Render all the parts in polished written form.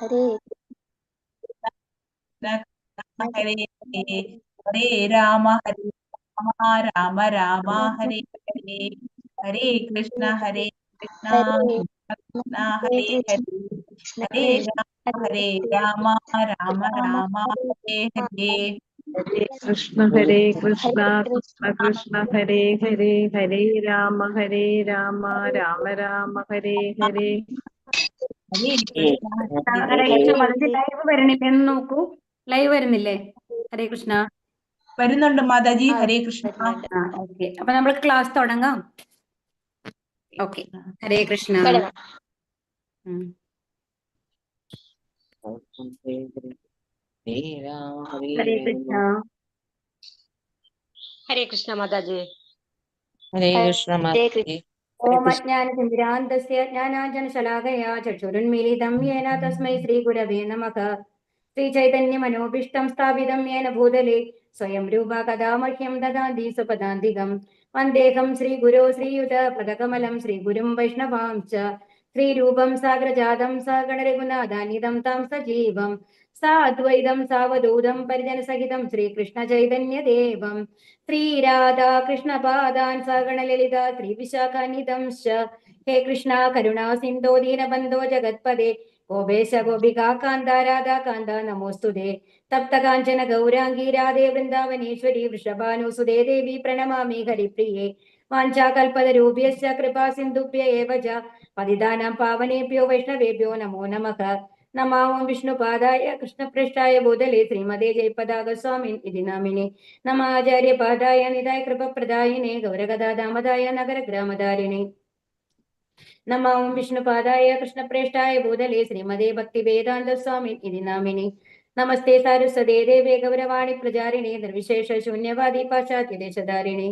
हरे हरे हरे राम राम राम हरे हरे हरे कृष्ण कृष्ण हरे हरे हरे हरे राम राम राम हरे हरे हरे कृष्ण कृष्ण कृष्ण हरे हरे हरे राम राम राम हरे हरे हरे कृष्ण ഹരേ Krishna Mataji live വരുന്നില്ലെന്ന് നോക്കൂ. Live വരുന്നില്ലേ? ഹരേ കൃഷ്ണ വരുന്നുണ്ട് മാതാജി. ഹരേ കൃഷ്ണ. ഓക്കെ, അപ്പൊ നമ്മൾ ക്ലാസ് തുടങ്ങാം. ഓക്കെ, ഹരേ കൃഷ്ണ. ഹരേ കൃഷ്ണ. हरे कृष्ण माता जी। हरे कृष्ण माताजी। ओम अज्ञानतिमिरान्धस्य ज्ञानाञ्जनशलाकया चक्षुरुन्मीलितं येन तस्मै श्रीगुरवे नमः। श्रीचैतन्यमनोभीष्टं स्थापितं येन भूतले स्वयं रूपा कदा मह्यं ददाति स्वपदान्तिकं। वन्देहं श्रीगुरो श्रीयुतपदकमलं श्रीगुरुं वैष्णवां च श्रीरूपं साग्रजातं सगणरघुनाथान्वितं तं सजीवं साद्वैतं सावधूतं परिजनसहितं श्रीकृष्णचैतन्यदेवं श्रीराधा कृष्णपादान् सगणललिता श्रीविशाखान्वितंश्च। हे कृष्णा करुणा सिन्धो दीनबन्धो जगत्पदे गोपेश गोपिका कान्ता राधा कान्ता नमोऽस्तुते। तप्त काञ्चन गौराङ्गी राधे वृन्दावनेश्वरी वृषभानुसुते देवी प्रणमामि हरिप्रिये। वाञ्छाकल्पतरुभ्यश्च कृपा सिन्धुभ्य एव च पतितानां पावनेभ्यो वैष्णवेभ्यो नमो नमः। नमो विष्णुपादाय कृष्णपृष्ठाय भूतले श्रीमते जयपदागस्वामिन् इति नामिने नमः आचार्यपादाय निधाय कृपप्रदायिने गौरगदादामदाय नगरग्रामधारिणे नमो विष्णुपादाय कृष्णप्रेष्ठाय भूतले श्रीमते भक्तिवेदान्तस्वामिन् इति नामिने नमस्ते सारस्वते देवे गौरवाणि प्रचारिणे निर्विशेष शून्यवादी पाश्चात्यदेशधारिणे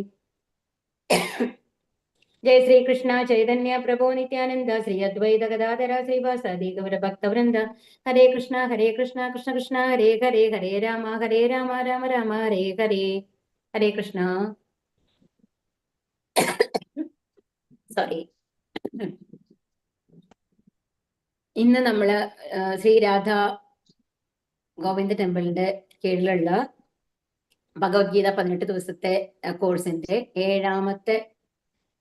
जय श्री कृष्ण चैतन्य प्रभो नित्यानंद श्री अद्वैत गदाधर श्रीवासादि गौर भक्तवृंद। हरे कृष्ण कृष्ण कृष्ण हरे हरे हरे राम राम राम हरे हरे। हरे कृष्ण. സോറി, ഇന്ന് നമ്മള് ശ്രീ രാധ ഗോവിന്ദ ടെമ്പിളിന്റെ കീഴിലുള്ള ഭഗവത്ഗീത 18 ദിവസത്തെ കോഴ്സിന്റെ 7ാമത്തെ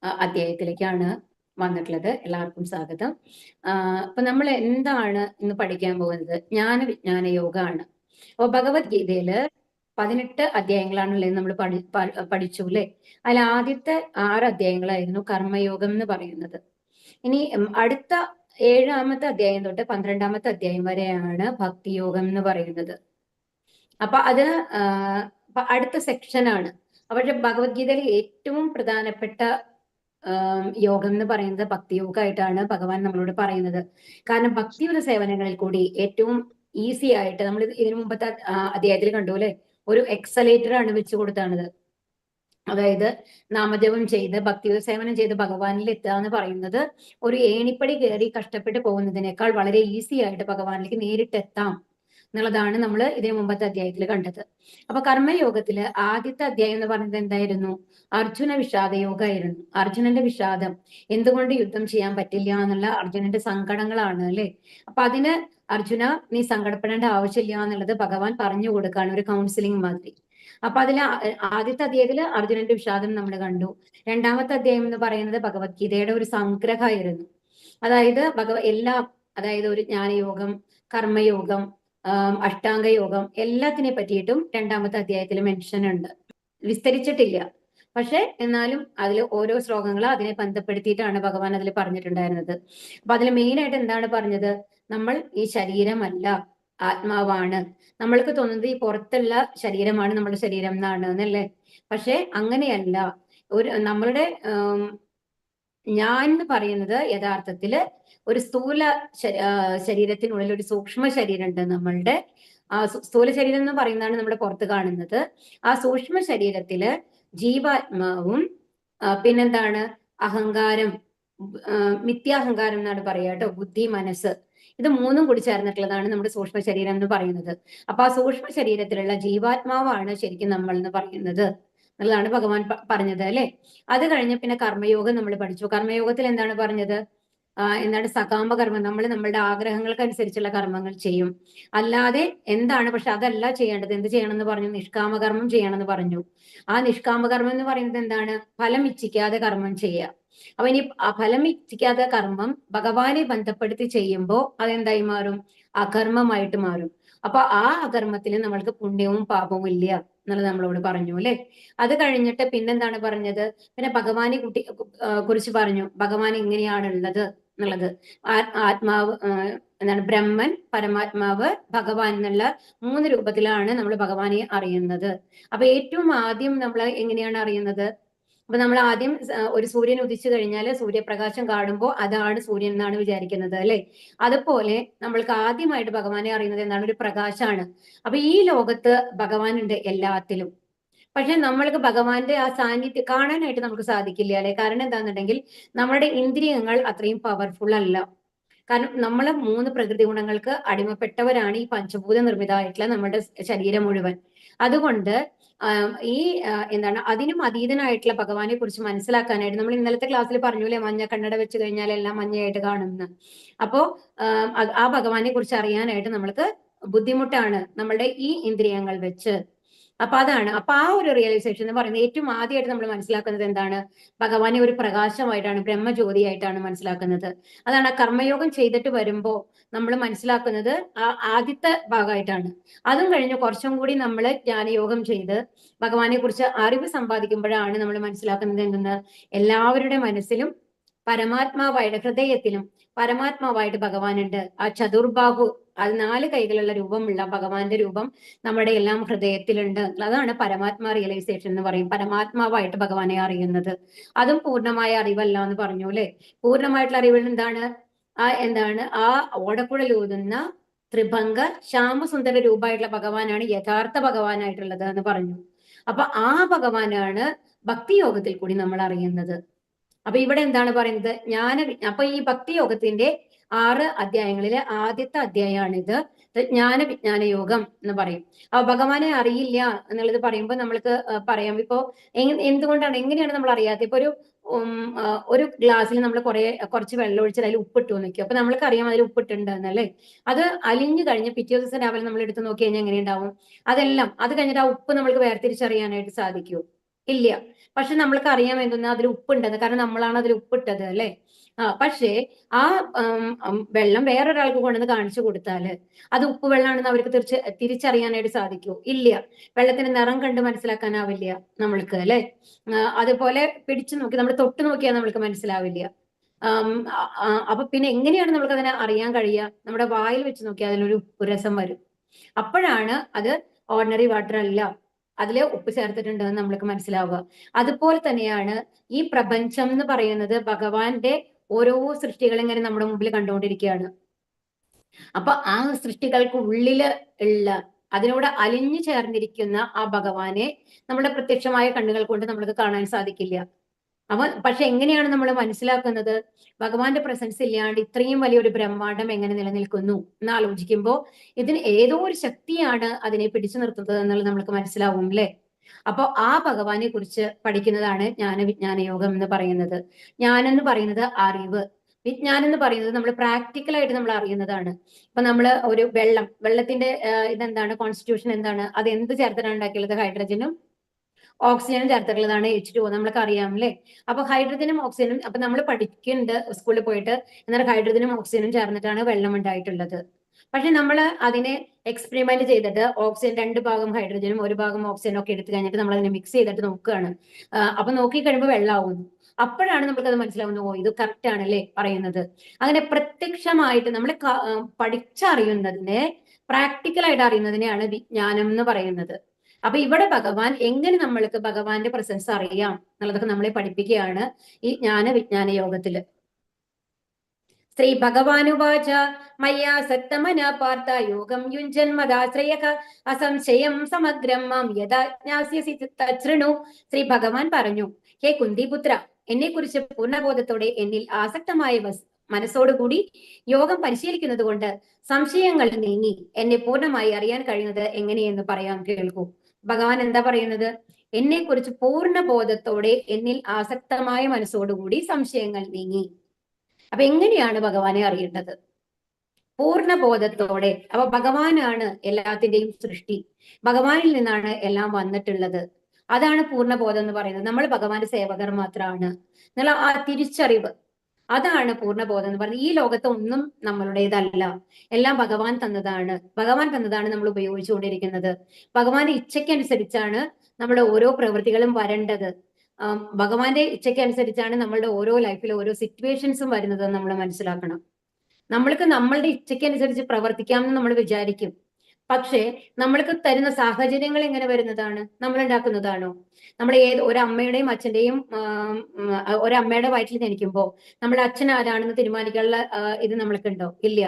അധ്യായത്തിലേക്കാണ് വന്നിട്ടുള്ളത്. എല്ലാവർക്കും സ്വാഗതം. അപ്പൊ നമ്മൾ എന്താണ് ഇന്ന് പഠിക്കാൻ പോകുന്നത്? ജ്ഞാന യോഗമാണ്. അപ്പൊ ഭഗവത്ഗീതയില് 18 അധ്യായങ്ങളാണുള്ളത്. നമ്മൾ പഠിച്ചു അല്ലെ? അതിൽ ആദ്യത്തെ 6 അധ്യായങ്ങളായിരുന്നു കർമ്മയോഗം എന്ന് പറയുന്നത്. ഇനി അടുത്ത 7ാമത്തെ അധ്യായം തൊട്ട് 12ാമത്തെ അധ്യായം വരെയാണ് ഭക്തിയോഗം എന്ന് പറയുന്നത്. അപ്പൊ അത് അടുത്ത സെക്ഷനാണ്. പക്ഷെ ഭഗവത്ഗീതയിലെ ഏറ്റവും പ്രധാനപ്പെട്ട യോഗം എന്ന് പറയുന്നത് ഭക്തിയോഗമായിട്ടാണ് ഭഗവാൻ നമ്മളോട് പറയുന്നത്. കാരണം ഭക്തിയുടെ സേവനങ്ങളിൽ കൂടി ഏറ്റവും ഈസി ആയിട്ട്, നമ്മൾ ഇതിനു മുമ്പത്തെ അധ്യായത്തിൽ കണ്ടു അല്ലെ, ഒരു എക്സലേറ്റർ ആണ് വെച്ചു കൊടുത്താണത്. അതായത് നാമജപം ചെയ്ത് ഭക്തിയുടെ സേവനം ചെയ്ത് ഭഗവാനിൽ എത്തുക എന്ന് പറയുന്നത് ഒരു ഏണിപ്പടി കയറി കഷ്ടപ്പെട്ട് പോകുന്നതിനേക്കാൾ വളരെ ഈസി ആയിട്ട് ഭഗവാനിലേക്ക് നേരിട്ട് എത്താം എന്നുള്ളതാണ് നമ്മൾ ഇതിനു മുമ്പത്തെ അധ്യായത്തിൽ കണ്ടത്. അപ്പൊ കർമ്മയോഗത്തില് ആദ്യത്തെ അധ്യായം എന്ന് പറയുന്നത് എന്തായിരുന്നു? അർജുന വിഷാദയോഗമായിരുന്നു. അർജുനന്റെ വിഷാദം, എന്തുകൊണ്ട് യുദ്ധം ചെയ്യാൻ പറ്റില്ല എന്നുള്ള അർജുനന്റെ സങ്കടങ്ങളാണ് അല്ലെ. അപ്പൊ അതിന് അർജുന, നീ സങ്കടപ്പെടേണ്ട ആവശ്യമില്ല എന്നുള്ളത് ഭഗവാൻ പറഞ്ഞു കൊടുക്കാണ്, ഒരു കൗൺസിലിംഗ് മാതിരി. അപ്പൊ അതിൽ ആദ്യത്തെ അധ്യായത്തില് അർജുനന്റെ വിഷാദം നമ്മൾ കണ്ടു. 2ാമത്തെ അധ്യായം എന്ന് പറയുന്നത് ഭഗവത്ഗീതയുടെ ഒരു സംഗ്രഹമായിരുന്നു. അതായത് അതായത് ഒരു ജ്ഞാനയോഗം, കർമ്മയോഗം, അഷ്ടാംഗ യോഗം എല്ലാത്തിനെ പറ്റിയിട്ടും 2ാമത്തെ അധ്യായത്തിൽ മെൻഷൻ ഉണ്ട്. വിസ്തരിച്ചിട്ടില്ല, പക്ഷെ എന്നാലും അതിൽ ഓരോ ശ്ലോകങ്ങളും അതിനെ ബന്ധപ്പെടുത്തിയിട്ടാണ് ഭഗവാൻ അതിൽ പറഞ്ഞിട്ടുണ്ടായിരുന്നത്. അപ്പൊ അതിൽ മെയിൻ ആയിട്ട് എന്താണ് പറഞ്ഞത്? നമ്മൾ ഈ ശരീരമല്ല, ആത്മാവാണ്. നമ്മൾക്ക് തോന്നുന്നത് ഈ പുറത്തുള്ള ശരീരമാണ് നമ്മുടെ ശരീരം എന്നാണ് എന്നല്ലേ. പക്ഷെ അങ്ങനെയല്ല. നമ്മളുടെ ഞാൻ എന്ന് പറയുന്നത് യഥാർത്ഥത്തില് ഒരു സ്ഥൂല ശരീരത്തിനുള്ളിൽ ഒരു സൂക്ഷ്മ ശരീരം ഉണ്ട്. നമ്മളുടെ സ്ഥൂല ശരീരം എന്ന് പറയുന്നതാണ് നമ്മുടെ പുറത്ത് കാണുന്നത്. ആ സൂക്ഷ്മ ശരീരത്തില് ജീവാത്മാവും പിന്നെന്താണ് അഹങ്കാരം, മിഥ്യാഹങ്കാരം എന്നാണ് പറയാ കേട്ടോ, ബുദ്ധി, മനസ്സ്, ഇത് മൂന്നും കൂടി ചേർന്നിട്ടുള്ളതാണ് നമ്മുടെ സൂക്ഷ്മ ശരീരം എന്ന് പറയുന്നത്. അപ്പൊ ആ സൂക്ഷ്മ ശരീരത്തിലുള്ള ജീവാത്മാവാണ് ശരിക്കും നമ്മൾ എന്ന് പറയുന്നത് എന്നുള്ളതാണ് ഭഗവാൻ പറഞ്ഞത് അല്ലെ. അത് കഴിഞ്ഞ് പിന്നെ കർമ്മയോഗം നമ്മൾ പഠിച്ചു. കർമ്മയോഗത്തിൽ എന്താണ് പറഞ്ഞത്? എന്താണ് സകാമകർമ്മം, നമ്മൾ നമ്മളുടെ ആഗ്രഹങ്ങൾക്കനുസരിച്ചുള്ള കർമ്മങ്ങൾ ചെയ്യും. അല്ലാതെ എന്താണ്, പക്ഷെ അതല്ല ചെയ്യേണ്ടത്. എന്ത് ചെയ്യണം എന്ന് പറഞ്ഞു? നിഷ്കാമകർമ്മം ചെയ്യണമെന്ന് പറഞ്ഞു. ആ നിഷ്കാമകർമ്മം എന്ന് പറയുന്നത് എന്താണ്? ഫലം ഇച്ഛിക്കാതെ കർമ്മം ചെയ്യുക. അപ്പൊ ഇനി ഫലം ഇച്ഛിക്കാതെ കർമ്മം ഭഗവാനെ ബന്ധപ്പെടുത്തി ചെയ്യുമ്പോൾ അതെന്തായി മാറും? അകർമ്മമായിട്ട് മാറും. അപ്പൊ ആ അകർമ്മത്തിൽ നമ്മൾക്ക് പുണ്യവും പാപവും ഇല്ല എന്നുള്ളത് നമ്മളോട് പറഞ്ഞു അല്ലെ. അത് കഴിഞ്ഞിട്ട് പിന്നെന്താണ് പറഞ്ഞത്? പിന്നെ ഭഗവാനെ കുറിച്ച് പറഞ്ഞു. ഭഗവാൻ ഇങ്ങനെയാണുള്ളത് എന്നുള്ളത്. ആത്മാവ് എന്താണ്? ബ്രഹ്മൻ, പരമാത്മാവ്, ഭഗവാൻ എന്നുള്ള 3 രൂപത്തിലാണ് നമ്മൾ ഭഗവാനെ അറിയുന്നത്. അപ്പൊ ഏറ്റവും ആദ്യം നമ്മൾ എങ്ങനെയാണ് അറിയുന്നത്? അപ്പൊ നമ്മൾ ആദ്യം ഒരു സൂര്യൻ ഉദിച്ചു കഴിഞ്ഞാൽ സൂര്യപ്രകാശം കാണുമ്പോൾ അതാണ് സൂര്യൻ എന്നാണ് വിചാരിക്കുന്നത് അല്ലെ. അതുപോലെ നമ്മൾക്ക് ആദ്യമായിട്ട് ഭഗവാനെ അറിയുന്നത് എന്താണ്? ഒരു പ്രകാശമാണ്. അപ്പൊ ഈ ലോകത്ത് ഭഗവാൻ ഉണ്ട് എല്ലാത്തിലും. പക്ഷെ നമ്മൾക്ക് ഭഗവാന്റെ ആ സാന്നിധ്യം കാണാനായിട്ട് നമുക്ക് സാധിക്കില്ല അല്ലെ. കാരണം എന്താണെന്നുണ്ടെങ്കിൽ നമ്മുടെ ഇന്ദ്രിയങ്ങൾ അത്രയും പവർഫുൾ അല്ല. കാരണം നമ്മൾ 3 പ്രകൃതി ഗുണങ്ങൾക്ക് അടിമപ്പെട്ടവരാണ് ഈ പഞ്ചഭൂത നിർമ്മിതമായിട്ടുള്ള നമ്മുടെ ശരീരം മുഴുവൻ. അതുകൊണ്ട് ഈ എന്താണ് അതിനും അതീതനായിട്ടുള്ള ഭഗവാനെ കുറിച്ച് മനസ്സിലാക്കാനായിട്ട് നമ്മൾ ഇന്നലത്തെ ക്ലാസ്സിൽ പറഞ്ഞു അല്ലെ, മഞ്ഞ കണ്ണട വെച്ച് കഴിഞ്ഞാൽ എല്ലാം മഞ്ഞയായിട്ട് കാണുന്നു. അപ്പോ ആ ഭഗവാനെ കുറിച്ച് അറിയാനായിട്ട് നമ്മൾക്ക് ബുദ്ധിമുട്ടാണ് നമ്മളുടെ ഈ ഇന്ദ്രിയങ്ങൾ വെച്ച്. അപ്പൊ അതാണ്. അപ്പൊ ആ ഒരു റിയലൈസേഷൻ എന്ന് പറയുന്നത് ഏറ്റവും ആദ്യമായിട്ട് നമ്മൾ മനസ്സിലാക്കുന്നത് എന്താണ്? ഭഗവാനെ ഒരു പ്രകാശമായിട്ടാണ്, ബ്രഹ്മജ്യോതിയായിട്ടാണ് മനസ്സിലാക്കുന്നത്. അതാണ് ആ കർമ്മയോഗം ചെയ്തിട്ട് വരുമ്പോ നമ്മൾ മനസ്സിലാക്കുന്നത് ആ ആദ്യത്തെ ഭാഗമായിട്ടാണ്. അതും കഴിഞ്ഞ് കുറച്ചും കൂടി നമ്മൾ ജ്ഞാനയോഗം ചെയ്ത് ഭഗവാനെ കുറിച്ച് അറിവ് സമ്പാദിക്കുമ്പോഴാണ് നമ്മൾ മനസ്സിലാക്കുന്നത് എന്തെന്ന്? എല്ലാവരുടെ മനസ്സിലും പരമാത്മാവായിട്ട്, ഹൃദയത്തിലും പരമാത്മാവായിട്ട് ഭഗവാനുണ്ട്. ആ ചതുർബാഹു, അത് 4 കൈകളുള്ള രൂപമുള്ള ഭഗവാന്റെ രൂപം നമ്മുടെ എല്ലാം ഹൃദയത്തിലുണ്ട്. അതാണ് പരമാത്മാ റിയലൈസേഷൻ എന്ന് പറയും. പരമാത്മാവായിട്ട് ഭഗവാനെ അറിയുന്നത്. അതും പൂർണ്ണമായ അറിവല്ല എന്ന് പറഞ്ഞു അല്ലെ. പൂർണ്ണമായിട്ടുള്ള അറിവ് എന്താണ്? എന്താണ്? ആ ഓടക്കുഴലൂതുന്ന ത്രിഭംഗ ശ്യാമസുന്ദര രൂപമായിട്ടുള്ള ഭഗവാനാണ് യഥാർത്ഥ ഭഗവാനായിട്ടുള്ളത് എന്ന് പറഞ്ഞു. അപ്പൊ ആ ഭഗവാനാണ് ഭക്തിയോഗത്തിൽ കൂടി നമ്മൾ അറിയുന്നത്. അപ്പൊ ഇവിടെ എന്താണ് പറയുന്നത്? അപ്പൊ ഈ ഭക്തിയോഗത്തിന്റെ 6 അധ്യായങ്ങളിലെ ആദ്യത്തെ അധ്യായമാണിത്. ജ്ഞാന വിജ്ഞാന യോഗം എന്ന് പറയും. അപ്പൊ ഭഗവാനെ അറിയില്ല എന്നുള്ളത് പറയുമ്പോൾ നമ്മൾക്ക് പറയാം, ഇപ്പോ എന്തുകൊണ്ടാണ്, എങ്ങനെയാണ് നമ്മൾ അറിയാത്തത്? ഇപ്പൊ ഒരു ഗ്ലാസ്സിൽ നമ്മൾ കുറച്ച് വെള്ളം ഒഴിച്ചാൽ അതിൽ ഉപ്പിട്ടു നിൽക്കും. അപ്പൊ നമ്മൾക്ക് അറിയാം അതിൽ ഉപ്പിട്ടുണ്ട് എന്നല്ലേ. അത് അലിഞ്ഞു കഴിഞ്ഞ് പിറ്റേ ദിവസം രാവിലെ നമ്മൾ എടുത്ത് നോക്കി കഴിഞ്ഞാൽ എങ്ങനെ ഉണ്ടാവും? അതെല്ലാം അത് കഴിഞ്ഞിട്ട് ആ ഉപ്പ് നമ്മൾക്ക് വേർതിരിച്ചറിയാനായിട്ട് സാധിക്കൂ? ഇല്ല. പക്ഷെ നമ്മൾക്ക് അറിയാൻ എന്തെന്ന്? അതിൽ ഉപ്പുണ്ടെന്ന്. കാരണം നമ്മളാണ് അതിൽ ഉപ്പിട്ടത് അല്ലെ. പക്ഷേ ആ വെള്ളം വേറൊരാൾക്ക് കൊണ്ടുവന്ന് കാണിച്ചു കൊടുത്താല് അത് ഉപ്പ് വെള്ളമാണെന്ന് അവർക്ക് തിരിച്ചറിയാനായിട്ട് സാധിക്കൂ? ഇല്ല. വെള്ളത്തിന്റെ നിറം കണ്ട് മനസ്സിലാക്കാനാവില്ല നമ്മൾക്ക് അല്ലെ. അതുപോലെ പിടിച്ചു നോക്കി നമ്മൾ തൊട്ട് നോക്കിയാൽ നമ്മൾക്ക് മനസ്സിലാവില്ല. അപ്പൊ പിന്നെ എങ്ങനെയാണ് നമുക്ക് അതിനെ അറിയാൻ കഴിയുക? നമ്മുടെ വായിൽ വെച്ച് നോക്കിയാൽ അതിലൊരു ഉപ്പ് രസം വരും. അപ്പോഴാണ് അത് ഓർഡിനറി വാട്ടർ അല്ല, അതില് ഉപ്പ് ചേർത്തിട്ടുണ്ടെന്ന് നമ്മൾക്ക് മനസ്സിലാവുക. അതുപോലെ തന്നെയാണ് ഈ പ്രപഞ്ചം എന്ന് പറയുന്നത്. ഭഗവാന്റെ ഓരോ സൃഷ്ടികൾ ഇങ്ങനെ നമ്മുടെ മുമ്പിൽ കണ്ടുകൊണ്ടിരിക്കുകയാണ്. അപ്പൊ ആ സൃഷ്ടികൾക്ക് ഉള്ളില് ഉള്ള, അതിനോട് അലിഞ്ഞു ചേർന്നിരിക്കുന്ന ആ ഭഗവാനെ നമ്മുടെ പ്രത്യക്ഷമായ കണ്ണുകൾ കൊണ്ട് നമ്മൾക്ക് കാണാൻ സാധിക്കില്ല. പക്ഷെ എങ്ങനെയാണ് നമ്മൾ മനസ്സിലാക്കുന്നത്? ഭഗവാന്റെ പ്രസൻസ് ഇല്ലാണ്ട് ഇത്രയും വലിയൊരു ബ്രഹ്മാണ്ടം എങ്ങനെ നിലനിൽക്കുന്നു എന്ന് ആലോചിക്കുമ്പോൾ ഇതിന് ഏതോ ഒരു ശക്തിയാണ് അതിനെ പിടിച്ചു നിർത്തുന്നത് എന്നുള്ളത് നമ്മൾക്ക് മനസ്സിലാവും അല്ലെ. അപ്പൊ ആ ഭഗവാനെ കുറിച്ച് പഠിക്കുന്നതാണ് ജ്ഞാന യോഗം എന്ന് പറയുന്നത്. ജ്ഞാനം എന്ന് പറയുന്നത് അറിവ്, വിജ്ഞാനം എന്ന് പറയുന്നത് നമ്മൾ പ്രാക്ടിക്കലായിട്ട് നമ്മൾ അറിയുന്നതാണ്. ഇപ്പൊ നമ്മൾ ഒരു വെള്ളത്തിന്റെ ഇതെന്താണ്? കോൺസ്റ്റിറ്റ്യൂഷൻ എന്താണ്? അത് എന്ത് ചേർത്തിട്ടാണ് ഉണ്ടാക്കിയുള്ളത്? ഹൈഡ്രജനും ഓക്സിജനും ചേർത്തിട്ടുള്ളതാണ് H2O. നമ്മൾക്ക് അറിയാം അല്ലെ. അപ്പൊ ഹൈഡ്രജനും ഓക്സിജനും അപ്പൊ നമ്മൾ പഠിക്കുന്നുണ്ട് സ്കൂളിൽ പോയിട്ട്. എന്നാൽ ഹൈഡ്രജനും ഓക്സിജനും ചേർന്നിട്ടാണ് വെള്ളം ഉണ്ടായിട്ടുള്ളത്. പക്ഷെ നമ്മൾ അതിനെ എക്സ്പെരിമെന്റ് ചെയ്തിട്ട് ഓക്സിജൻ 2 ഭാഗം ഹൈഡ്രജനും 1 ഭാഗം ഓക്സിജനും ഒക്കെ എടുത്തു കഴിഞ്ഞിട്ട് നമ്മൾ അതിനെ മിക്സ് ചെയ്തിട്ട് നോക്കുകയാണ്. അപ്പൊ നോക്കി കഴിയുമ്പോൾ വെള്ളമാവുന്നു. അപ്പോഴാണ് നമുക്കത് മനസ്സിലാവുന്നത്, ഓ ഇത് കറക്റ്റ് ആണല്ലേ പറയുന്നത്. അങ്ങനെ പ്രത്യക്ഷമായിട്ട് നമ്മൾ പഠിച്ചറിയുന്നതിനെ, പ്രാക്ടിക്കലായിട്ട് അറിയുന്നതിനെയാണ് വിജ്ഞാനം എന്ന് പറയുന്നത്. അപ്പൊ ഇവിടെ ഭഗവാൻ എങ്ങനെ നമ്മൾക്ക് ഭഗവാന്റെ പ്രസൻസ് അറിയാം എന്നുള്ളതൊക്കെ നമ്മളെ പഠിപ്പിക്കുകയാണ് ഈ ജ്ഞാന വിജ്ഞാന യോഗത്തില്. ശ്രീ ഭഗവാനുവാച മയ്യാ സക്തമന പാർത്ഥ യോഗം യുഞ്ജന്മദാശ്രയഃ അസംശയം സമഗ്രം മാം യഥാ ജ്ഞാസ്യസി തച്ഛൃണു. ശ്രീ ഭഗവാൻ പറഞ്ഞു, ഹേ കുന്തിപുത്ര, എന്നെ കുറിച്ച് പൂർണ്ണബോധത്തോടെ എന്നിൽ ആസക്തമായ മനസ്സോടുകൂടി യോഗം പരിശീലിക്കുന്നത് കൊണ്ട് സംശയങ്ങൾ നീങ്ങി എന്നെ പൂർണ്ണമായി അറിയാൻ കഴിയുന്നത് എങ്ങനെയെന്ന് പറയാം, കേൾക്കൂ. ഭഗവാൻ എന്താ പറയുന്നത്? എന്നെ കുറിച്ച് പൂർണ്ണ ബോധത്തോടെ എന്നിൽ ആസക്തമായ മനസ്സോടുകൂടി സംശയങ്ങൾ നീങ്ങി. അപ്പൊ എങ്ങനെയാണ് ഭഗവാനെ അറിയേണ്ടത്? പൂർണ്ണബോധത്തോടെ. അപ്പൊ ഭഗവാനാണ് എല്ലാത്തിന്റെയും സൃഷ്ടി, ഭഗവാനിൽ നിന്നാണ് എല്ലാം വന്നിട്ടുള്ളത്. അതാണ് പൂർണ്ണബോധം എന്ന് പറയുന്നത്. നമ്മൾ ഭഗവാന്റെ സേവകർ മാത്രമാണ് എന്നുള്ള ആ തിരിച്ചറിവ്, അതാണ് പൂർണ്ണബോധം എന്ന് പറയുന്നത്. ഈ ലോകത്ത് ഒന്നും നമ്മളുടേതല്ല, എല്ലാം ഭഗവാൻ തന്നതാണ്. ഭഗവാൻ തന്നതാണ് നമ്മൾ ഉപയോഗിച്ചുകൊണ്ടിരിക്കുന്നത്. ഭഗവാന്റെ ഇച്ഛയ്ക്കനുസരിച്ചാണ് നമ്മുടെ ഓരോ പ്രവൃത്തികളും വരേണ്ടത്. ഭഗവാന്റെ ഇച്ഛയ്ക്കനുസരിച്ചാണ് നമ്മളുടെ ഓരോ ലൈഫിൽ ഓരോ സിറ്റുവേഷൻസും വരുന്നത് നമ്മൾ മനസ്സിലാക്കണം. നമ്മൾക്ക് നമ്മളുടെ ഇച്ഛയ്ക്കനുസരിച്ച് പ്രവർത്തിക്കാമെന്ന് നമ്മൾ വിചാരിക്കും. പക്ഷേ നമ്മൾക്ക് തരുന്ന സാഹചര്യങ്ങൾ എങ്ങനെ വരുന്നതാണ്? നമ്മൾ ഉണ്ടാക്കുന്നതാണോ? നമ്മൾ ഒരു അമ്മയുടെയും അച്ഛന്റെയും ഒരമ്മയുടെ വയറ്റിൽ ജനിക്കുമ്പോൾ നമ്മുടെ അച്ഛൻ ആരാണെന്ന് തീരുമാനിക്കാനുള്ള ഇത് നമ്മൾക്കുണ്ടോ? ഇല്ല.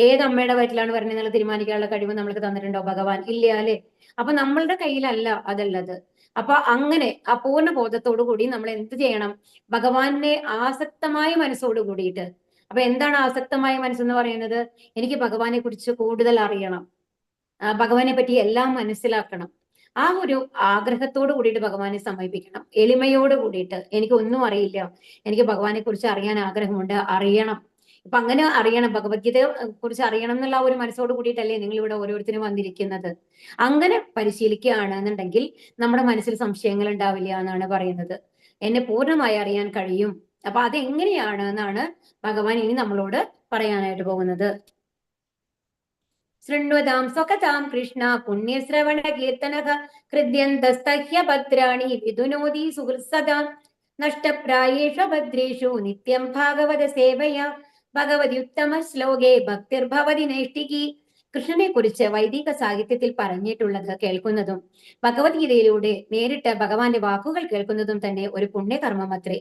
ഏത് അമ്മയുടെ വയറ്റിലാണ് വരുന്നത് എന്നുള്ള തീരുമാനിക്കാനുള്ള കഴിവ് നമ്മൾക്ക് തന്നിട്ടുണ്ടോ ഭഗവാൻ? ഇല്ല അല്ലെ? അപ്പൊ നമ്മളുടെ കയ്യിലല്ല അതുള്ളത്. അപ്പൊ അങ്ങനെ ആ പൂർണ്ണ ബോധത്തോടു കൂടി നമ്മൾ എന്ത് ചെയ്യണം? ഭഗവാനെ ആസക്തമായ മനസ്സോട് കൂടിയിട്ട്. അപ്പൊ എന്താണ് ആസക്തമായ മനസ്സെന്ന് പറയുന്നത്? എനിക്ക് ഭഗവാനെ കുറിച്ച് കൂടുതൽ അറിയണം, ഭഗവാനെ പറ്റി എല്ലാം മനസ്സിലാക്കണം. ആ ഒരു ആഗ്രഹത്തോട് കൂടിയിട്ട് ഭഗവാനെ സമീപിക്കണം, എളിമയോട് കൂടിയിട്ട്. എനിക്ക് ഒന്നും അറിയില്ല, എനിക്ക് ഭഗവാനെ കുറിച്ച് അറിയാൻ ആഗ്രഹമുണ്ട്, അറിയണം. ഇപ്പൊ അങ്ങനെ അറിയണം, ഭഗവത്ഗീതയെ കുറിച്ച് അറിയണം എന്നുള്ള ഒരു മനസ്സോട് കൂടിയിട്ടല്ലേ നിങ്ങൾ ഇവിടെ ഓരോരുത്തരും വന്നിരിക്കുന്നത്. അങ്ങനെ പരിശീലിക്കുകയാണെന്നുണ്ടെങ്കിൽ നമ്മുടെ മനസ്സിൽ സംശയങ്ങൾ ഉണ്ടാവില്ല എന്നാണ് പറയുന്നത്. എന്നെ പൂർണ്ണമായി അറിയാൻ കഴിയും. അപ്പൊ അതെങ്ങനെയാണ് എന്നാണ് ഭഗവാൻ ഇനി നമ്മളോട് പറയാനായിട്ട് പോകുന്നത്. ശൃണ്വതാം സ്വകതാം കൃഷ്ണ പുണ്യശ്രവണ കീർത്തനഃ ഹൃദ്യന്തസ്തഹ്യഭദ്രാണി വിദുനോതി സുഹൃത്സദാം നഷ്ടപ്രായേഷു ഭദ്രേഷു നിത്യം ഭാഗവത സേവയാ ഭഗവതി ഉത്തമ ശ്ലോകേ ഭക്തിർഭവതി നൈഷ്ഠികി. കൃഷ്ണനെ കുറിച്ച് വൈദിക സാഹിത്യത്തിൽ പറഞ്ഞിട്ടുള്ളത് കേൾക്കുന്നതും ഭഗവത്ഗീതയിലൂടെ നേരിട്ട് ഭഗവാന്റെ വാക്കുകൾ കേൾക്കുന്നതും തന്നെ ഒരു പുണ്യകർമ്മം അത്രേ.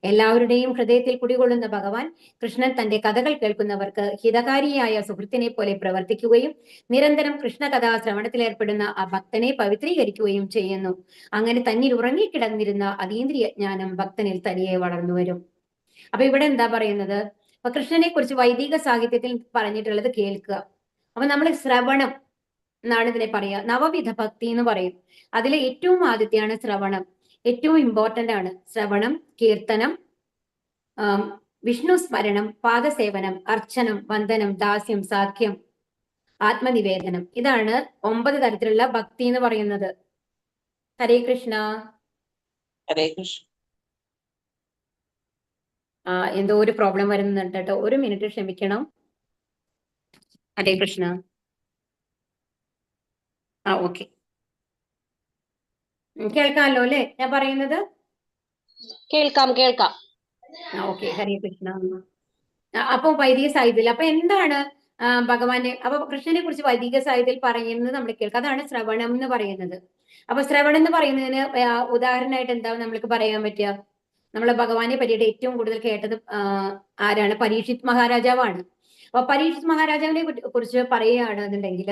എല്ലാവരുടെയും ഹൃദയത്തിൽ കുടികൊള്ളുന്ന ഭഗവാൻ കൃഷ്ണൻ തന്റെ കഥകൾ കേൾക്കുന്നവർക്ക് ഹിതകാരിയായ സുഹൃത്തിനെ പോലെ പ്രവർത്തിക്കുകയും നിരന്തരം കൃഷ്ണകഥാ ശ്രവണത്തിലേർപ്പെടുന്ന ആ ഭക്തനെ പവിത്രീകരിക്കുകയും ചെയ്യുന്നു. അങ്ങനെ തന്നിൽ ഉറങ്ങിക്കിടന്നിരുന്ന അതീന്ദ്രിയ ജ്ഞാനം ഭക്തനിൽ തനിയെ വളർന്നു വരും. അപ്പൊ ഇവിടെ എന്താ പറയുന്നത്? അപ്പൊ കൃഷ്ണനെ കുറിച്ച് വൈദിക സാഹിത്യത്തിൽ പറഞ്ഞിട്ടുള്ളത് കേൾക്കുക. അപ്പൊ നമ്മൾ ശ്രവണം എന്നാണ് ഇതിനെ പറയുക. നവവിധ ഭക്തി എന്ന് പറയും. അതിൽ ഏറ്റവും ആദ്യത്തെയാണ് ശ്രവണം. ഏറ്റവും ഇമ്പോർട്ടന്റ് ആണ് ശ്രവണം, കീർത്തനം, വിഷ്ണു സ്മരണം, പാദസേവനം, അർച്ചനം, വന്ദനം, ദാസ്യം, സാഖ്യം, ആത്മനിവേദനം. ഇതാണ് 9 തരത്തിലുള്ള ഭക്തി എന്ന് പറയുന്നത്. ഹരേ കൃഷ്ണ. ഹരേ കൃഷ്ണ. എന്തോ ഒരു പ്രോബ്ലം വരുന്നുണ്ട് കേട്ടോ, ഒരു മിനിറ്റ് ക്ഷമിക്കണം. ഹരേ കൃഷ്ണ. ഓക്കെ, കേൾക്കാമല്ലോ അല്ലെ ഞാൻ പറയുന്നത്? കേൾക്കാം. ഓക്കെ, ഹരേ കൃഷ്ണ. അപ്പൊ വൈദിക സാഹിത്യത്തിൽ അപ്പൊ എന്താണ് ഭഗവാന്റെ, അപ്പൊ കൃഷ്ണനെ കുറിച്ച് വൈദിക സാഹിത്യത്തിൽ പറയുന്നത് നമ്മൾ കേൾക്കാം. അതാണ് ശ്രവണം എന്ന് പറയുന്നത്. അപ്പൊ ശ്രവണം എന്ന് പറയുന്നതിന് ഉദാഹരണമായിട്ട് എന്താ നമ്മൾക്ക് പറയാൻ പറ്റുക? നമ്മളെ ഭഗവാനെ പറ്റിയിട്ട് ഏറ്റവും കൂടുതൽ കേട്ടത് ആരാണ്? പരീക്ഷിത് മഹാരാജാവാണ്. അപ്പൊ പരീക്ഷിത് മഹാരാജാവിനെ കുറിച്ച് പറയുകയാണെന്നുണ്ടെങ്കിൽ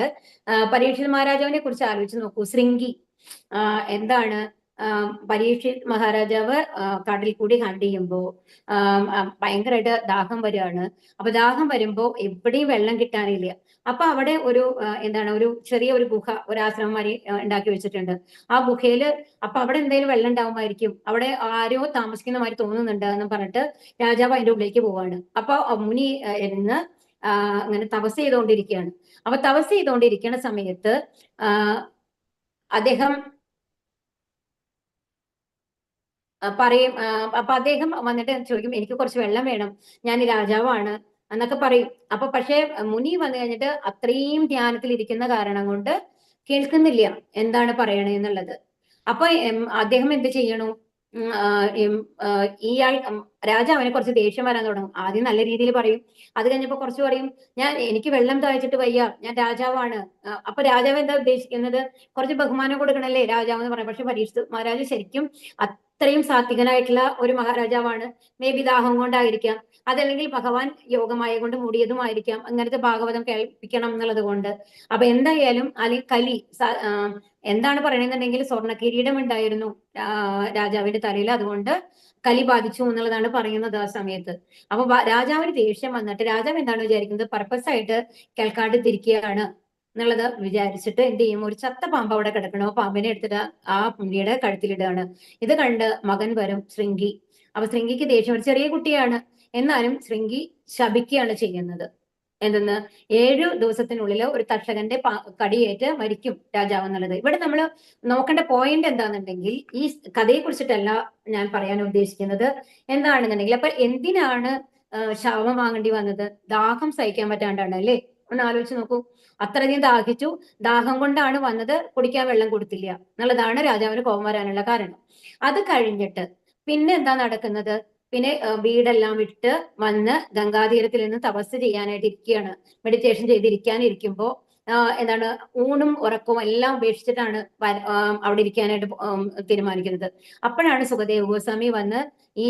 പരീക്ഷിത് മഹാരാജാവിനെ കുറിച്ച് ആലോചിച്ച് നോക്കൂ. ശൃംഗി എന്താണ്? പരീക്ഷിത് മഹാരാജാവ് കടലിൽ കൂടി ഹണ്ട് ചെയ്യുമ്പോ ഭയങ്കരമായിട്ട് ദാഹം വരികയാണ്. അപ്പൊ ദാഹം വരുമ്പോ എവിടെയും വെള്ളം കിട്ടാനില്ല. അപ്പൊ അവിടെ ഒരു എന്താണ്, ഒരു ചെറിയ ഒരു ഗുഹ, ഒരു ആശ്രമം മാതിരി ഉണ്ടാക്കി വെച്ചിട്ടുണ്ട്. ആ ഗുഹയില് അപ്പൊ അവിടെ എന്തെങ്കിലും വെള്ളം ഉണ്ടാവുമായിരിക്കും, അവിടെ ആരോ താമസിക്കുന്ന മാതിരി തോന്നുന്നുണ്ട് എന്ന് പറഞ്ഞിട്ട് രാജാവ് അതിന്റെ ഉള്ളിലേക്ക് പോവാണ്. അപ്പൊ മുനി എന്ന് അങ്ങനെ തപസ് ചെയ്തുകൊണ്ടിരിക്കുകയാണ്. അപ്പൊ തപസ് ചെയ്തുകൊണ്ടിരിക്കുന്ന സമയത്ത് അദ്ദേഹം പറയും. അപ്പൊ അദ്ദേഹം വന്നിട്ട് ചോദിക്കും, എനിക്ക് കുറച്ച് വെള്ളം വേണം, ഞാൻ രാജാവാണ് എന്നൊക്കെ പറയും. അപ്പൊ പക്ഷെ മുനി വന്നു കഴിഞ്ഞിട്ട് അത്രയും ധ്യാനത്തിൽ ഇരിക്കുന്ന കാരണം കൊണ്ട് കേൾക്കുന്നില്ല എന്താണ് പറയണെന്നുള്ളത്. അപ്പൊ അദ്ദേഹം എന്ത് ചെയ്യണു? ഇയാൾ രാജാവിനെ കുറച്ച് ദേഷ്യം വരാൻ തുടങ്ങും. ആദ്യം നല്ല രീതിയിൽ പറയും, അത് കഴിഞ്ഞപ്പോ കുറച്ച് പറയും, എനിക്ക് വെള്ളം താഴ്ച്ചിട്ട് വയ്യ, ഞാൻ രാജാവാണ്. അപ്പൊ രാജാവ് എന്താ ഉദ്ദേശിക്കുന്നത്? കുറച്ച് ബഹുമാനം കൊടുക്കണല്ലേ രാജാവ് എന്ന് പറയും. പക്ഷെ പരീക്ഷിത് മഹാരാജ് ശരിക്കും അത്രയും സാത്വികനായിട്ടുള്ള ഒരു മഹാരാജാവാണ്. മേ ബി ദാഹം കൊണ്ടായിരിക്കാം, അതല്ലെങ്കിൽ ഭഗവാൻ യോഗമായ കൊണ്ട് മൂടിയതുമായിരിക്കാം, അങ്ങനത്തെ ഭാഗവതം കേൾപ്പിക്കണം എന്നുള്ളത് കൊണ്ട്. അപ്പൊ എന്തായാലും അല്ലെങ്കിൽ കലി എന്താണ് പറയണെന്നുണ്ടെങ്കിൽ സ്വർണ്ണ കിരീടം ഉണ്ടായിരുന്നു രാജാവിന്റെ തലയിൽ, അതുകൊണ്ട് കലി ബാധിച്ചു എന്നുള്ളതാണ് പറയുന്നത് ആ സമയത്ത്. അപ്പൊ രാജാവിന് ദേഷ്യം വന്നിട്ട് രാജാവ് എന്താണ് വിചാരിക്കുന്നത്? പർപ്പസ് ആയിട്ട് കേൾക്കാണ്ടിരിക്കുകയാണ് എന്നുള്ളത് വിചാരിച്ചിട്ട് എന്ത് ചെയ്യും? ഒരു ചത്ത പാമ്പ് അവിടെ കിടക്കണോ, പാമ്പിനെ എടുത്തിട്ട് ആ പുള്ളിയുടെ കഴുത്തിലിടുകയാണ്. ഇത് കണ്ട് മകൻ വരും, ശൃംഗി. അപ്പൊ ശൃംഗിക്ക് ദേഷ്യം, ഒരു ചെറിയ കുട്ടിയാണ്, എന്നാലും ശൃംഗി ശപിക്കുകയാണ് ചെയ്യുന്നത്. എന്തെന്ന് 7 ദിവസത്തിനുള്ളിൽ ഒരു തക്ഷകന്റെ കടിയേറ്റ് മരിക്കും രാജാവ് എന്നുള്ളത്. ഇവിടെ നമ്മൾ നോക്കേണ്ട പോയിന്റ് എന്താണെന്നുണ്ടെങ്കിൽ ഈ കഥയെ കുറിച്ചിട്ടല്ല ഞാൻ പറയാൻ ഉദ്ദേശിക്കുന്നത്. എന്താണെന്നുണ്ടെങ്കിൽ അപ്പൊ എന്തിനാണ് ശാപം വാങ്ങേണ്ടി വന്നത്? ദാഹം സഹിക്കാൻ പറ്റാണ്ടാണ് അല്ലേ? ഒന്ന് ആലോചിച്ച് നോക്കൂ. അത്രയധികം ദാഹിച്ചു, ദാഹം കൊണ്ടാണ് വന്നത്, കുടിക്കാൻ വെള്ളം കൊടുത്തില്ല എന്നുള്ളതാണ് രാജാവിന് കോപം വരാനുള്ള കാരണം. അത് കഴിഞ്ഞിട്ട് പിന്നെ എന്താ നടക്കുന്നത്? പിന്നെ വീടെല്ലാം വിട്ട് വന്ന് ഗംഗാതീരത്തിൽ നിന്ന് തപസ് ചെയ്യാനായിട്ട് ഇരിക്കുകയാണ്. മെഡിറ്റേഷൻ ചെയ്തിരിക്കാനിരിക്കുമ്പോ എന്താണ് ഊണും ഉറക്കവും എല്ലാം ഉപേക്ഷിച്ചിട്ടാണ് അവിടെ ഇരിക്കാനായിട്ട് തീരുമാനിക്കുന്നത്. അപ്പോഴാണ് സുഖദേവ് ഗോസ്വാമി വന്ന് ഈ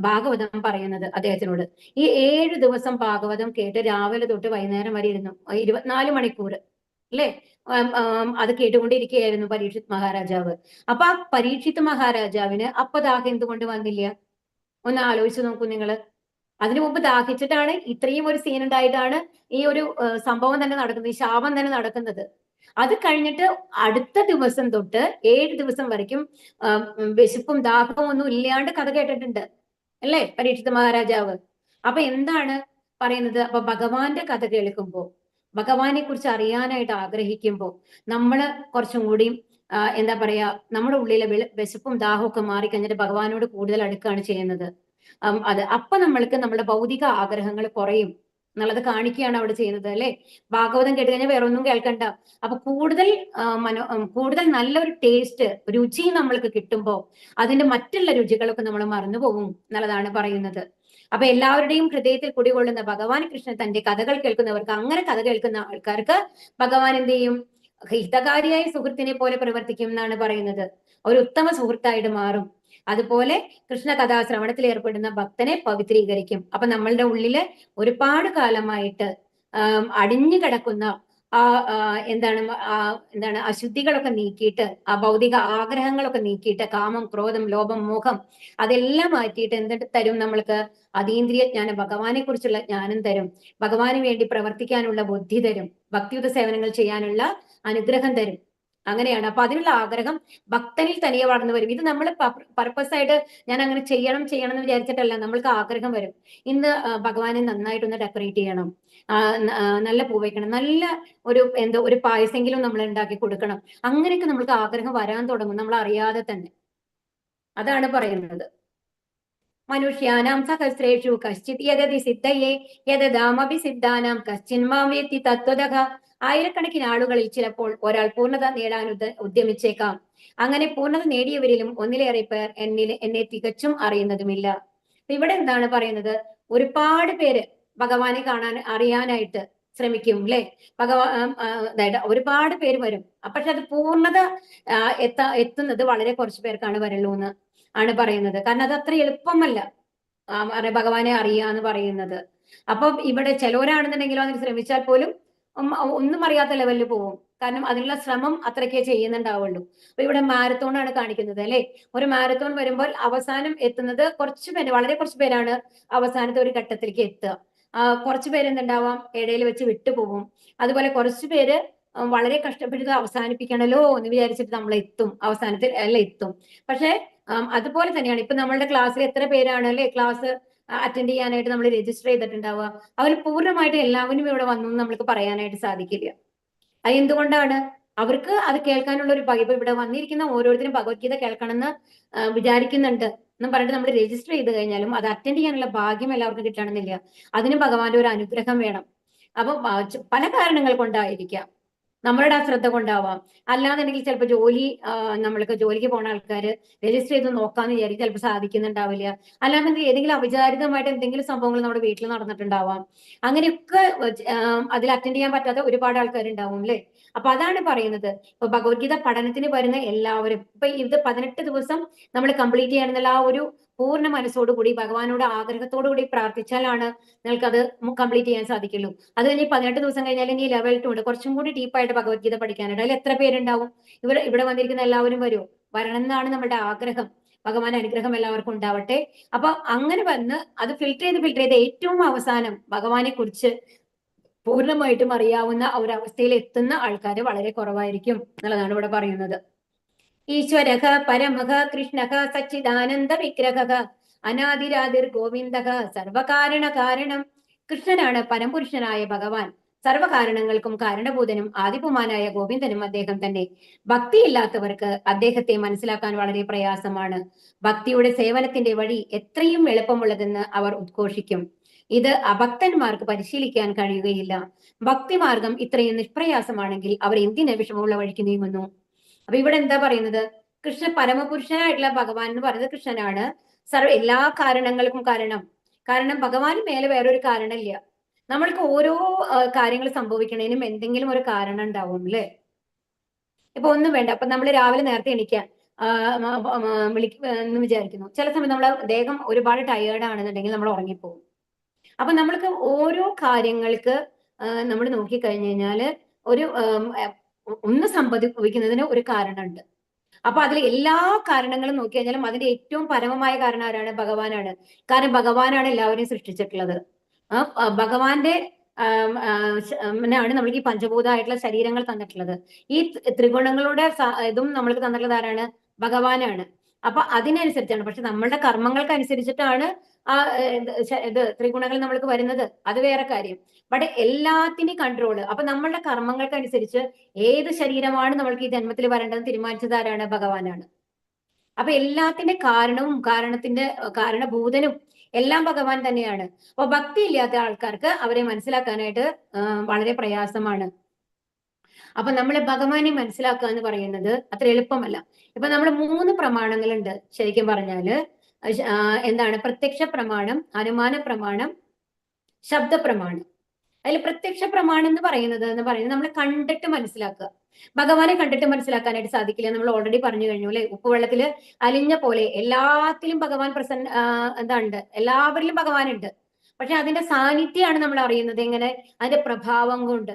ഭാഗവതം പറയുന്നത് അദ്ദേഹത്തിനോട്. ഈ 7 ദിവസം ഭാഗവതം കേട്ട് രാവിലെ തൊട്ട് വൈകുന്നേരം വരെ ഇരുന്നു, 24 മണിക്കൂർ അല്ലേ? അത് കേട്ടുകൊണ്ടിരിക്കുകയായിരുന്നു പരീക്ഷിത് മഹാരാജാവ്. അപ്പൊ ആ പരീക്ഷിത് മഹാരാജാവിന് അപ്പൊ ദാഹം എന്തുകൊണ്ട് വന്നില്ല? ഒന്ന് ആലോചിച്ച് നോക്കൂ നിങ്ങള്. അതിനു മുമ്പ് ദാഹിച്ചിട്ടാണ് ഇത്രയും ഒരു സീൻ ഉണ്ടായിട്ടാണ് ഈ ഒരു സംഭവം തന്നെ നടക്കുന്നത്, ഈ ശാപം തന്നെ നടക്കുന്നത്. അത് കഴിഞ്ഞിട്ട് അടുത്ത ദിവസം തൊട്ട് 7 ദിവസം വരയ്ക്കും വിശപ്പും ദാഹവും ഒന്നും ഇല്ലാണ്ട് കഥ കേട്ടിട്ടുണ്ട് അല്ലേ പരീക്ഷിത് മഹാരാജാവ്? അപ്പൊ എന്താണ് പറയുന്നത്? അപ്പൊ ഭഗവാന്റെ കഥ കേൾക്കുമ്പോ, ഭഗവാനെ കുറിച്ച് അറിയാനായിട്ട് ആഗ്രഹിക്കുമ്പോൾ നമ്മള് കുറച്ചും കൂടി എന്താ പറയാ, നമ്മുടെ ഉള്ളിലെ വിശപ്പും ദാഹവും ഒക്കെ മാറിക്കഴിഞ്ഞിട്ട് ഭഗവാനോട് കൂടുതൽ അടുക്കുകയാണ് ചെയ്യുന്നത്. അത് അപ്പൊ നമ്മൾക്ക് നമ്മുടെ ഭൗതിക ആഗ്രഹങ്ങൾ കുറയും എന്നുള്ളത് കാണിക്കുകയാണ് അവിടെ ചെയ്യുന്നത് അല്ലെ? ഭാഗവതം കേട്ട് കഴിഞ്ഞാൽ വേറെ ഒന്നും കേൾക്കണ്ട. അപ്പൊ കൂടുതൽ നല്ലൊരു ടേസ്റ്റ്, രുചി നമ്മൾക്ക് കിട്ടുമ്പോൾ അതിന്റെ മറ്റുള്ള രുചികളൊക്കെ നമ്മൾ മറന്നു പോകും എന്നുള്ളതാണ് പറയുന്നത്. അപ്പൊ എല്ലാവരുടെയും ഹൃദയത്തിൽ കുടികൊള്ളുന്ന ഭഗവാൻ കൃഷ്ണൻ തന്റെ കഥകൾ കേൾക്കുന്നവർക്ക്, അങ്ങനെ കഥ കേൾക്കുന്ന ആൾക്കാർക്ക് ഭഗവാൻ എന്ത് ചെയ്യും? ഹിതകാരിയായ സുഹൃത്തിനെ പോലെ പ്രവർത്തിക്കും എന്നാണ് പറയുന്നത്. ഒരു ഉത്തമ സുഹൃത്തായിട്ട് മാറും. അതുപോലെ കൃഷ്ണ കഥാശ്രവണത്തിൽ ഏർപ്പെടുന്ന ഭക്തനെ പവിത്രീകരിക്കും. അപ്പൊ നമ്മളുടെ ഉള്ളില് ഒരുപാട് കാലമായിട്ട് അടിഞ്ഞു കിടക്കുന്ന എന്താണ് അശുദ്ധികളൊക്കെ നീക്കിയിട്ട്, ആ ഭൗതിക ആഗ്രഹങ്ങളൊക്കെ നീക്കിയിട്ട്, കാമം, ക്രോധം, ലോഭം, മോഹം അതെല്ലാം മാറ്റിയിട്ട് എന്തിട്ട് തരും നമ്മൾക്ക്? അതീന്ദ്രിയ ജ്ഞാനം, ഭഗവാനെ കുറിച്ചുള്ള ജ്ഞാനം തരും, ഭഗവാന് വേണ്ടി പ്രവർത്തിക്കാനുള്ള ബുദ്ധി തരും, ഭക്തിയുത സേവനങ്ങൾ ചെയ്യാനുള്ള അനുഗ്രഹം തരും. അങ്ങനെയാണ്. അപ്പൊ അതിനുള്ള ആഗ്രഹം ഭക്തനിൽ തനിയെ വളർന്നു വരും. ഇത് നമ്മൾ പർപ്പസ് ആയിട്ട് ഞാൻ അങ്ങനെ ചെയ്യണം എന്ന് വിചാരിച്ചിട്ടല്ല, നമ്മൾക്ക് ആഗ്രഹം വരും. ഇന്ന് ഭഗവാനെ നന്നായിട്ടൊന്ന് ഡെക്കറേറ്റ് ചെയ്യണം, നല്ല പൂ വയ്ക്കണം, നല്ല ഒരു പായസെങ്കിലും നമ്മൾ ഉണ്ടാക്കി കൊടുക്കണം. അങ്ങനെയൊക്കെ നമ്മൾക്ക് ആഗ്രഹം വരാൻ തുടങ്ങും നമ്മൾ അറിയാതെ തന്നെ. അതാണ് പറയുന്നത്. മനുഷ്യാനാം സഹസ്രേഷു കശ്ചിത് യദതി സിദ്ധയേ യദാമപി സിദ്ധാനാം കശ്ചിന്മാം വേത്തി തത്വതഃ. ആയിരക്കണക്കിന് ആളുകളിൽ ചിലപ്പോൾ ഒരാൾ പൂർണ്ണത നേടാൻ ഉദ്യമിച്ചേക്കാം. അങ്ങനെ പൂർണ്ണത നേടിയവരിലും ഒന്നിലേറെ പേർ എന്നെ തികച്ചും അറിയുന്നതുമില്ല. ഇവിടെ എന്താണ് പറയുന്നത്? ഒരുപാട് പേര് ഭഗവാനെ അറിയാനായിട്ട് ശ്രമിക്കും അല്ലെ? അതായത് ഒരുപാട് പേര് വരും, പക്ഷെ അത് പൂർണ്ണത എത്തുന്നത് വളരെ കുറച്ച് പേർക്കാണ് വരുള്ളൂ എന്ന് ആണ് പറയുന്നത്. കാരണം അത് അത്ര എളുപ്പമല്ല ഭഗവാനെ അറിയാന്ന് പറയുന്നത്. അപ്പൊ ഇവിടെ ചിലവരാണെന്നുണ്ടെങ്കിലോ അതിന് ശ്രമിച്ചാൽ പോലും ഒന്നും അറിയാത്ത ലെവലിൽ പോകും. കാരണം അതിനുള്ള ശ്രമം അത്രയ്ക്കേ ചെയ്യുന്നുണ്ടാവുള്ളൂ. അപ്പൊ ഇവിടെ മാരത്തോണാണ് കാണിക്കുന്നത് അല്ലെ? ഒരു മാരത്തോൺ വരുമ്പോൾ അവസാനം എത്തുന്നത് കുറച്ച് പേര്, വളരെ കുറച്ച് പേരാണ് അവസാനത്തെ ഒരു ഘട്ടത്തിലേക്ക് എത്തുക. കുറച്ച് പേര് എന്തുണ്ടാവാം, ഇടയിൽ വെച്ച് വിട്ടുപോകും. അതുപോലെ കുറച്ച് പേര് വളരെ കഷ്ടപ്പെട്ട് അവസാനിപ്പിക്കണല്ലോ എന്ന് വിചാരിച്ചിട്ട് നമ്മൾ എത്തും, അവസാനത്തിൽ എല്ലാം എത്തും. പക്ഷെ അതുപോലെ തന്നെയാണ് ഇപ്പൊ നമ്മളുടെ ക്ലാസ്സിൽ എത്ര പേരാണ് അല്ലെ ക്ലാസ് അറ്റൻഡ് ചെയ്യാനായിട്ട് നമ്മൾ രജിസ്റ്റർ ചെയ്തിട്ടുണ്ടാവുക? അവർ പൂർണ്ണമായിട്ട് എല്ലാവരും ഇവിടെ വന്നു എന്ന് നമ്മൾക്ക് പറയാനായിട്ട് സാധിക്കില്ല. അത് എന്തുകൊണ്ടാണ്? അവർക്ക് അത് കേൾക്കാനുള്ള ഒരു ഇപ്പൊ ഇവിടെ വന്നിരിക്കുന്ന ഓരോരുത്തരും ഭഗവത്ഗീത കേൾക്കണമെന്ന് വിചാരിക്കുന്നുണ്ട് എന്നും പറഞ്ഞിട്ട് നമ്മൾ രജിസ്റ്റർ ചെയ്ത് കഴിഞ്ഞാലും അത് അറ്റൻഡ് ചെയ്യാനുള്ള ഭാഗ്യം എല്ലാവർക്കും കിട്ടണമെന്നില്ല. അതിന് ഭഗവാന്റെ ഒരു അനുഗ്രഹം വേണം. അപ്പൊ പല കാരണങ്ങൾ കൊണ്ടായിരിക്കാം, നമ്മളുടെ അശ്രദ്ധ കൊണ്ടാവാം, അല്ലാന്നുണ്ടെങ്കിൽ ചിലപ്പോൾ നമ്മൾക്ക് ജോലിക്ക് പോണ ആൾക്കാർ രജിസ്റ്റർ ചെയ്ത് നോക്കാന്ന് വിചാരിക്കും, ചിലപ്പോൾ സാധിക്കുന്നുണ്ടാവില്ല. അല്ലാന്നുണ്ടെങ്കിൽ ഏതെങ്കിലും അവിചാരിതമായിട്ട് എന്തെങ്കിലും സംഭവങ്ങൾ നമ്മുടെ വീട്ടിൽ നടന്നിട്ടുണ്ടാവാം. അങ്ങനെയൊക്കെ അതിൽ അറ്റൻഡ് ചെയ്യാൻ പറ്റാത്ത ഒരുപാട് ആൾക്കാരുണ്ടാവും അല്ലെ? അപ്പൊ അതാണ് പറയുന്നത്. ഇപ്പൊ ഭഗവത്ഗീത പഠനത്തിന് വരുന്ന എല്ലാവരും ഇപ്പൊ ഇത് 18 ദിവസം നമ്മൾ കംപ്ലീറ്റ് ചെയ്യണമെന്നുള്ള ആ ഒരു പൂർണ്ണ മനസ്സോടുകൂടി ഭഗവാനോട് ആഗ്രഹത്തോടു കൂടി പ്രാർത്ഥിച്ചാലാണ് നിങ്ങൾക്ക് അത് കംപ്ലീറ്റ് ചെയ്യാൻ സാധിക്കുള്ളൂ. അത് കഴിഞ്ഞ് 18 ദിവസം കഴിഞ്ഞാൽ ഇനി ലെവൽ 2 ഉണ്ട്, കുറച്ചും കൂടി ഡീപ്പായിട്ട് ഭഗവത്ഗീത പഠിക്കാനുണ്ട്. അതിൽ എത്ര പേരുണ്ടാവും? ഇവിടെ വന്നിരിക്കുന്ന എല്ലാവരും വരുമോ? വരണം എന്നാണ് നമ്മുടെ ആഗ്രഹം. ഭഗവാൻ അനുഗ്രഹം എല്ലാവർക്കും ഉണ്ടാവട്ടെ. അപ്പൊ അങ്ങനെ വന്ന് അത് ഫിൽറ്റർ ചെയ്ത് ഏറ്റവും അവസാനം ഭഗവാനെ കുറിച്ച് പൂർണ്ണമായിട്ടും അറിയാവുന്ന ഒരു അവസ്ഥയിൽ എത്തുന്ന ആൾക്കാർ വളരെ കുറവായിരിക്കും എന്നുള്ളതാണ് ഇവിടെ പറയുന്നത്. ഈശ്വരഃ പരമഃ കൃഷ്ണഃ സച്ചിദാനന്ദ വിഗ്രഹഃ അനാദിരാതിർ ഗോവിന്ദ സർവകാരണ കാരണം. കൃഷ്ണനാണ് പരംപുരുഷനായ ഭഗവാൻ. സർവകാരണങ്ങൾക്കും കാരണഭൂതനും ആദിപുമാനായ ഗോവിന്ദനും അദ്ദേഹം തന്നെ. ഭക്തിയില്ലാത്തവർക്ക് അദ്ദേഹത്തെ മനസ്സിലാക്കാൻ വളരെ പ്രയാസമാണ്. ഭക്തിയുടെ സേവനത്തിന്റെ വഴി എത്രയും എളുപ്പമുള്ളതെന്ന് അവർ ഉദ്ഘോഷിക്കും. ഇത് അഭക്തന്മാർക്ക് പരിശീലിക്കാൻ കഴിയുകയില്ല. ഭക്തിമാർഗം ഇത്രയും നിഷ്പ്രയാസമാണെങ്കിൽ അവർ എന്തിന് വിഷമമുള്ള വഴിക്ക് നീങ്ങുന്നു? അപ്പൊ ഇവിടെ എന്താ പറയുന്നത്? കൃഷ്ണ പരമപുരുഷനായിട്ടുള്ള ഭഗവാൻ എന്ന് പറയുന്നത് കൃഷ്ണനാണ്. എല്ലാ കാരണങ്ങൾക്കും കാരണം ഭഗവാന് മേലെ വേറൊരു കാരണമില്ല. നമ്മൾക്ക് ഓരോ കാര്യങ്ങൾ സംഭവിക്കണേനും എന്തെങ്കിലും ഒരു കാരണം ഉണ്ടാവും അല്ലേ? ഇപ്പൊ ഒന്നും വേണ്ട. അപ്പൊ നമ്മൾ രാവിലെ നേരത്തെ എണീക്കാൻ എന്ന് വിചാരിക്കുന്നു. ചില സമയം നമ്മളെ ദേഹം ഒരുപാട് ടയേർഡ് ആണെന്നുണ്ടെങ്കിൽ നമ്മൾ ഉറങ്ങിപ്പോകും. അപ്പൊ നമ്മൾക്ക് ഓരോ കാര്യങ്ങൾക്ക് നമ്മൾ നോക്കിക്കഴിഞ്ഞു കഴിഞ്ഞാല് ഒരു ഒന്ന് സംഭവിക്കുന്നതിന് ഒരു കാരണമുണ്ട്. അപ്പൊ അതിൽ എല്ലാ കാരണങ്ങളും നോക്കി കഴിഞ്ഞാലും അതിന്റെ ഏറ്റവും പരമമായ കാരണം ആരാണ്? ഭഗവാനാണ്. കാരണം ഭഗവാനാണ് എല്ലാവരെയും സൃഷ്ടിച്ചിട്ടുള്ളത്. ഭഗവാന്റെ ാണ് നമ്മൾക്ക് ഈ പഞ്ചഭൂതമായിട്ടുള്ള ശരീരങ്ങൾ തന്നിട്ടുള്ളത്. ഈ ത്രിഗുണങ്ങളുടെ ഇതും നമ്മൾക്ക് തന്നിട്ടുള്ളത് ആരാണ്? ഭഗവാനാണ്. അപ്പൊ അതിനനുസരിച്ചാണ്. പക്ഷെ നമ്മളുടെ കർമ്മങ്ങൾക്ക് അനുസരിച്ചിട്ടാണ് ഇത് ത്രിഗുണങ്ങൾ നമ്മൾക്ക് വരുന്നത്. അത് വേറെ കാര്യം. ബട്ട് എല്ലാത്തിന്റെയും കൺട്രോള്. അപ്പൊ നമ്മളുടെ കർമ്മങ്ങൾക്ക് അനുസരിച്ച് ഏത് ശരീരമാണ് നമ്മൾക്ക് ഈ ജന്മത്തിൽ വരേണ്ടതെന്ന് തീരുമാനിച്ചത് ആരാണ്? ഭഗവാനാണ്. അപ്പൊ എല്ലാത്തിന്റെ കാരണവും കാരണത്തിന്റെ കാരണഭൂതനും എല്ലാം ഭഗവാൻ തന്നെയാണ്. അപ്പൊ ഭക്തി ഇല്ലാത്ത ആൾക്കാർക്ക് അവരെ മനസ്സിലാക്കാനായിട്ട് വളരെ പ്രയാസമാണ്. അപ്പൊ നമ്മളെ ഭഗവാനെ മനസ്സിലാക്കുക എന്ന് പറയുന്നത് അത്ര എളുപ്പമല്ല. ഇപ്പൊ നമ്മൾ 3 പ്രമാണങ്ങളുണ്ട് ശരിക്കും പറഞ്ഞാല്. എന്താണ്? പ്രത്യക്ഷ പ്രമാണം, അനുമാന പ്രമാണം, ശബ്ദ പ്രമാണം. അതിൽ പ്രത്യക്ഷ പ്രമാണം എന്ന് പറയുന്നത് നമ്മൾ കണ്ടിട്ട് മനസ്സിലാക്കുക. ഭഗവാനെ കണ്ടിട്ട് മനസ്സിലാക്കാനായിട്ട് സാധിക്കില്ല. നമ്മൾ ഓൾറെഡി പറഞ്ഞു കഴിഞ്ഞു അല്ലെ? ഉപ്പുവെള്ളത്തില് അലിഞ്ഞ പോലെ എല്ലാത്തിലും ഭഗവാൻ ഉണ്ട്. എല്ലാവരിലും ഭഗവാൻ ഉണ്ട്. പക്ഷെ അതിന്റെ സാന്നിധ്യമാണ് നമ്മൾ അറിയുന്നത് എങ്ങനെ? അതിന്റെ പ്രഭാവം കൊണ്ട്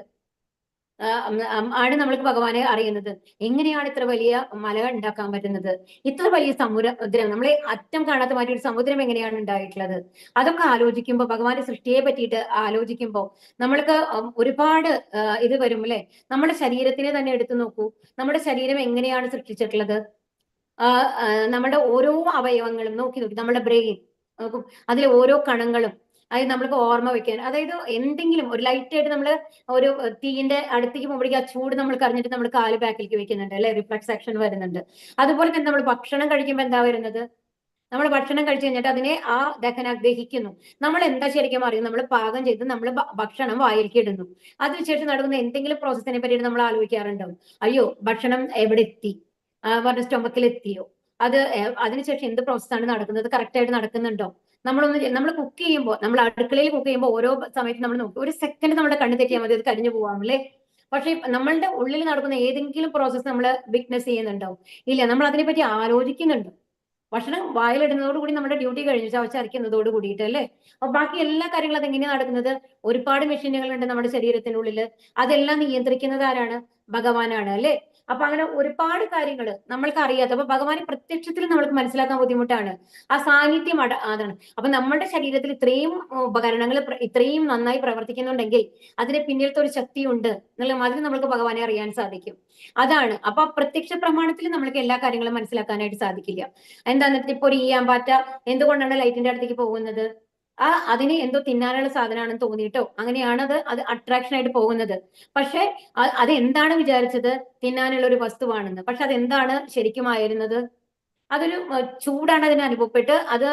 ആണ് നമ്മൾക്ക് ഭഗവാനെ അറിയുന്നത്. എങ്ങനെയാണ് ഇത്ര വലിയ മല ഉണ്ടാക്കാൻ പറ്റുന്നത്? ഇത്ര വലിയ സമുദ്രം, നമ്മളെ അറ്റം കാണാത്ത മാറ്റി ഒരു സമുദ്രം എങ്ങനെയാണ് ഉണ്ടായിട്ടുള്ളത്? അതൊക്കെ ആലോചിക്കുമ്പോൾ, ഭഗവാന്റെ സൃഷ്ടിയെ പറ്റിയിട്ട് ആലോചിക്കുമ്പോൾ നമ്മൾക്ക് ഒരുപാട് ഇത് വരും അല്ലെ? നമ്മുടെ ശരീരത്തിനെ തന്നെ എടുത്തു നോക്കൂ. നമ്മുടെ ശരീരം എങ്ങനെയാണ് സൃഷ്ടിച്ചിട്ടുള്ളത്? നമ്മുടെ ഓരോ അവയവങ്ങളും നോക്കി നമ്മുടെ ബ്രെയിൻ നോക്കും. അതിലെ ഓരോ കണങ്ങളും അതായത് നമ്മൾക്ക് ഓർമ്മ വെക്കാൻ, അതായത് എന്തെങ്കിലും ഒരു ലൈറ്റ് ആയിട്ട് നമ്മൾ ഒരു തീയിന്റെ അടുത്തേക്ക് പോകുമ്പോഴേക്കും ആ ചൂട് നമ്മൾക്ക് അറിഞ്ഞിട്ട് നമ്മൾ കാല് ബാക്കിലേക്ക് വെക്കുന്നുണ്ട് അല്ലെ? റിഫ്ലക്സ് ആക്ഷൻ വരുന്നുണ്ട്. അതുപോലെ തന്നെ നമ്മൾ ഭക്ഷണം കഴിക്കുമ്പോൾ എന്താ വരുന്നത്? നമ്മൾ ഭക്ഷണം കഴിച്ചു കഴിഞ്ഞിട്ട് അതിനെ ദഹിക്കുന്നു. നമ്മൾ എന്താ ശരിക്കും അറിയും? നമ്മൾ പാകം ചെയ്ത് നമ്മൾ ഭക്ഷണം വായിലേക്ക് ഇടുന്നു. അതിനുശേഷം നടക്കുന്ന എന്തെങ്കിലും പ്രോസസ്സിനെ പറ്റിയിട്ട് നമ്മൾ ആലോചിക്കാറുണ്ടാവും. അയ്യോ, ഭക്ഷണം എവിടെ എത്തി? പറഞ്ഞ സ്റ്റൊമക്കിൽ എത്തിയോ? അതിനുശേഷം എന്ത് പ്രോസസ്സാണ് നടക്കുന്നത്? കറക്റ്റ് ആയിട്ട് നടക്കുന്നുണ്ടോ? നമ്മൾ കുക്ക് ചെയ്യുമ്പോൾ, നമ്മൾ അടുക്കളയിൽ കുക്ക് ചെയ്യുമ്പോൾ ഓരോ സമയത്ത് നമ്മൾ നോക്കും. ഒരു സെക്കൻഡ് നമ്മുടെ കണ്ണ് തെറ്റിയാൽ മതി, അത് കരിഞ്ഞു പോവാം അല്ലേ? പക്ഷെ നമ്മളുടെ ഉള്ളിൽ നടക്കുന്ന ഏതെങ്കിലും പ്രോസസ്സ് നമ്മൾ വിറ്റ്നസ് ചെയ്യുന്നുണ്ടോ? ഇല്ല. നമ്മൾ അതിനെപ്പറ്റി ആലോചിക്കുന്നുണ്ടോ? ഭക്ഷണം വായിലിടുന്നതോടുകൂടി നമ്മുടെ ഡ്യൂട്ടി കഴിഞ്ഞു, ചവച്ചരയ്ക്കുന്നതോട് കൂടിയിട്ട് അല്ലേ? അപ്പൊ ബാക്കി എല്ലാ കാര്യങ്ങളും അതെങ്ങനെയാണ് നടക്കുന്നത്? ഒരുപാട് മെഷീനുകളുണ്ട് നമ്മുടെ ശരീരത്തിനുള്ളിൽ. അതെല്ലാം നിയന്ത്രിക്കുന്നത് ആരാണ്? ഭഗവാനാണ് അല്ലേ? അപ്പൊ അങ്ങനെ ഒരുപാട് കാര്യങ്ങൾ നമ്മൾക്ക് അറിയാത്ത, അപ്പൊ ഭഗവാനെ പ്രത്യക്ഷത്തിൽ നമ്മൾക്ക് മനസ്സിലാക്കാൻ ബുദ്ധിമുട്ടാണ്. ആ സാന്നിധ്യം അതാണ്. അപ്പൊ നമ്മുടെ ശരീരത്തിൽ ഇത്രയും ഉപകരണങ്ങൾ ഇത്രയും നന്നായി പ്രവർത്തിക്കുന്നുണ്ടെങ്കിൽ അതിന് പിന്നിലത്തെ ഒരു ശക്തിയുണ്ട് എന്നുള്ള മാതിരി നമ്മൾക്ക് ഭഗവാനെ അറിയാൻ സാധിക്കും. അതാണ്. അപ്പൊ പ്രത്യക്ഷ പ്രമാണത്തിൽ നമ്മൾക്ക് എല്ലാ കാര്യങ്ങളും മനസ്സിലാക്കാനായിട്ട് സാധിക്കില്ല. എന്താന്നിട്ട് ഇപ്പൊ ഒരു ഈയാമ്പാറ്റ എന്തുകൊണ്ടാണ് ലൈറ്റിന്റെ അടുത്തേക്ക് പോകുന്നത്? അതിന് എന്തോ തിന്നാനുള്ള സാധനമാണെന്ന് തോന്നിയിട്ടോ അങ്ങനെയാണ് അത് അട്രാക്ഷൻ ആയിട്ട് പോകുന്നത്. പക്ഷെ അത് എന്താണ് വിചാരിച്ചത്? തിന്നാനുള്ള ഒരു വസ്തുവാണെന്ന്. പക്ഷെ അതെന്താണ് ശരിക്കും ആയിരുന്നത്? അതൊരു ചൂടാണ് അതിന് അനുഭവപ്പെട്ട് അത്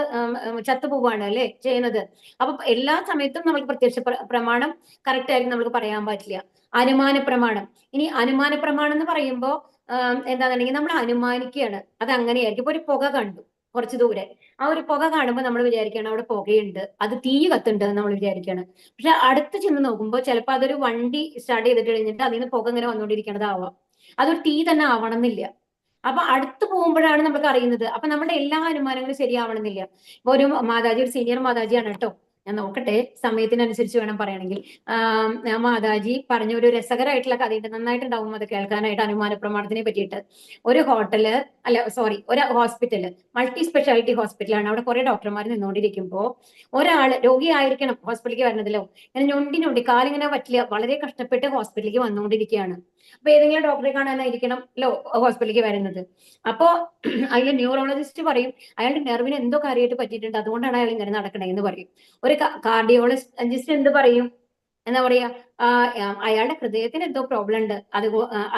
ചത്തുപോവാണ് അല്ലെ ചെയ്യുന്നത്. അപ്പൊ എല്ലാ സമയത്തും നമുക്ക് പ്രത്യക്ഷ പ്രമാണം കറക്റ്റ് ആയിട്ട് നമുക്ക് പറയാൻ പറ്റില്ല. അനുമാന പ്രമാണം. ഇനി അനുമാന പ്രമാണം എന്ന് പറയുമ്പോ എന്താണെന്നുണ്ടെങ്കിൽ നമ്മൾ അനുമാനിക്കുകയാണ് അത് അങ്ങനെയായിരിക്കും. ഇപ്പൊ ഒരു പുക കണ്ടു കുറച്ച് ദൂരെ, ആ ഒരു പുക കാണുമ്പോൾ നമ്മൾ വിചാരിക്കുകയാണ് അവിടെ പുകയുണ്ട്, അത് തീ കത്തുണ്ട് എന്ന് നമ്മൾ വിചാരിക്കുകയാണ്. പക്ഷെ അടുത്ത് ചെന്ന് നോക്കുമ്പോൾ ചിലപ്പോൾ അതൊരു വണ്ടി സ്റ്റാർട്ട് ചെയ്തിട്ട് കഴിഞ്ഞിട്ട് അതിൽ നിന്ന് പുക ഇങ്ങനെ വന്നുകൊണ്ടിരിക്കണതാവാം. അതൊരു തീ തന്നെ ആവണമെന്നില്ല. അപ്പൊ അടുത്ത് പോകുമ്പോഴാണ് നമുക്ക് അറിയുന്നത്. അപ്പൊ നമ്മുടെ എല്ലാ അനുമാനങ്ങളും ശരിയാവണമെന്നില്ല. ഇപ്പൊ ഒരു മാതാജി, ഒരു സീനിയർ മാതാജിയാണ് കേട്ടോ, ഞാൻ നോക്കട്ടെ, സമയത്തിനനുസരിച്ച് വേണം പറയണമെങ്കിൽ. മാതാജി പറഞ്ഞ ഒരു രസകരമായിട്ടുള്ള കഥയുണ്ട്, നന്നായിട്ടുണ്ടാവും അത് കേൾക്കാനായിട്ട്. അനുമാന പ്രമാണത്തിനെ പറ്റിയിട്ട്. ഒരു ഹോട്ടല്, അല്ല സോറി, ഒരു ഹോസ്പിറ്റല്, മൾട്ടി സ്പെഷ്യാലിറ്റി ഹോസ്പിറ്റലാണ്. അവിടെ കുറെ ഡോക്ടർമാർ നിന്നുകൊണ്ടിരിക്കുമ്പോൾ ഒരാള് രോഗിയായിരിക്കണം ഹോസ്പിറ്റലിലേക്ക് വരുന്നതിലോ, ഇങ്ങനെ ഞൊണ്ടി കാലിങ്ങനെ പറ്റില്ല, വളരെ കഷ്ടപ്പെട്ട് ഹോസ്പിറ്റലിലേക്ക് വന്നുകൊണ്ടിരിക്കുകയാണ്. അപ്പൊ ഏതെങ്കിലും ഡോക്ടറെ കാണാനായിരിക്കണം ലോ ഹോസ്പിറ്റലിലേക്ക് വരുന്നത്. അപ്പോ അതിൽ ന്യൂറോളജിസ്റ്റ് പറയും അയാളുടെ നെർവിന് എന്തോ കാര്യമായിട്ട് പറ്റിയിട്ടുണ്ട്, അതുകൊണ്ടാണ് അയാൾ ഇങ്ങനെ നടക്കണേ എന്ന് പറയും. ഒരു കാർഡിയോളജിസ്റ്റ് എന്ത് പറയും, എന്താ പറയാ, അയാളുടെ ഹൃദയത്തിന് എന്തോ പ്രോബ്ലം ഉണ്ട്,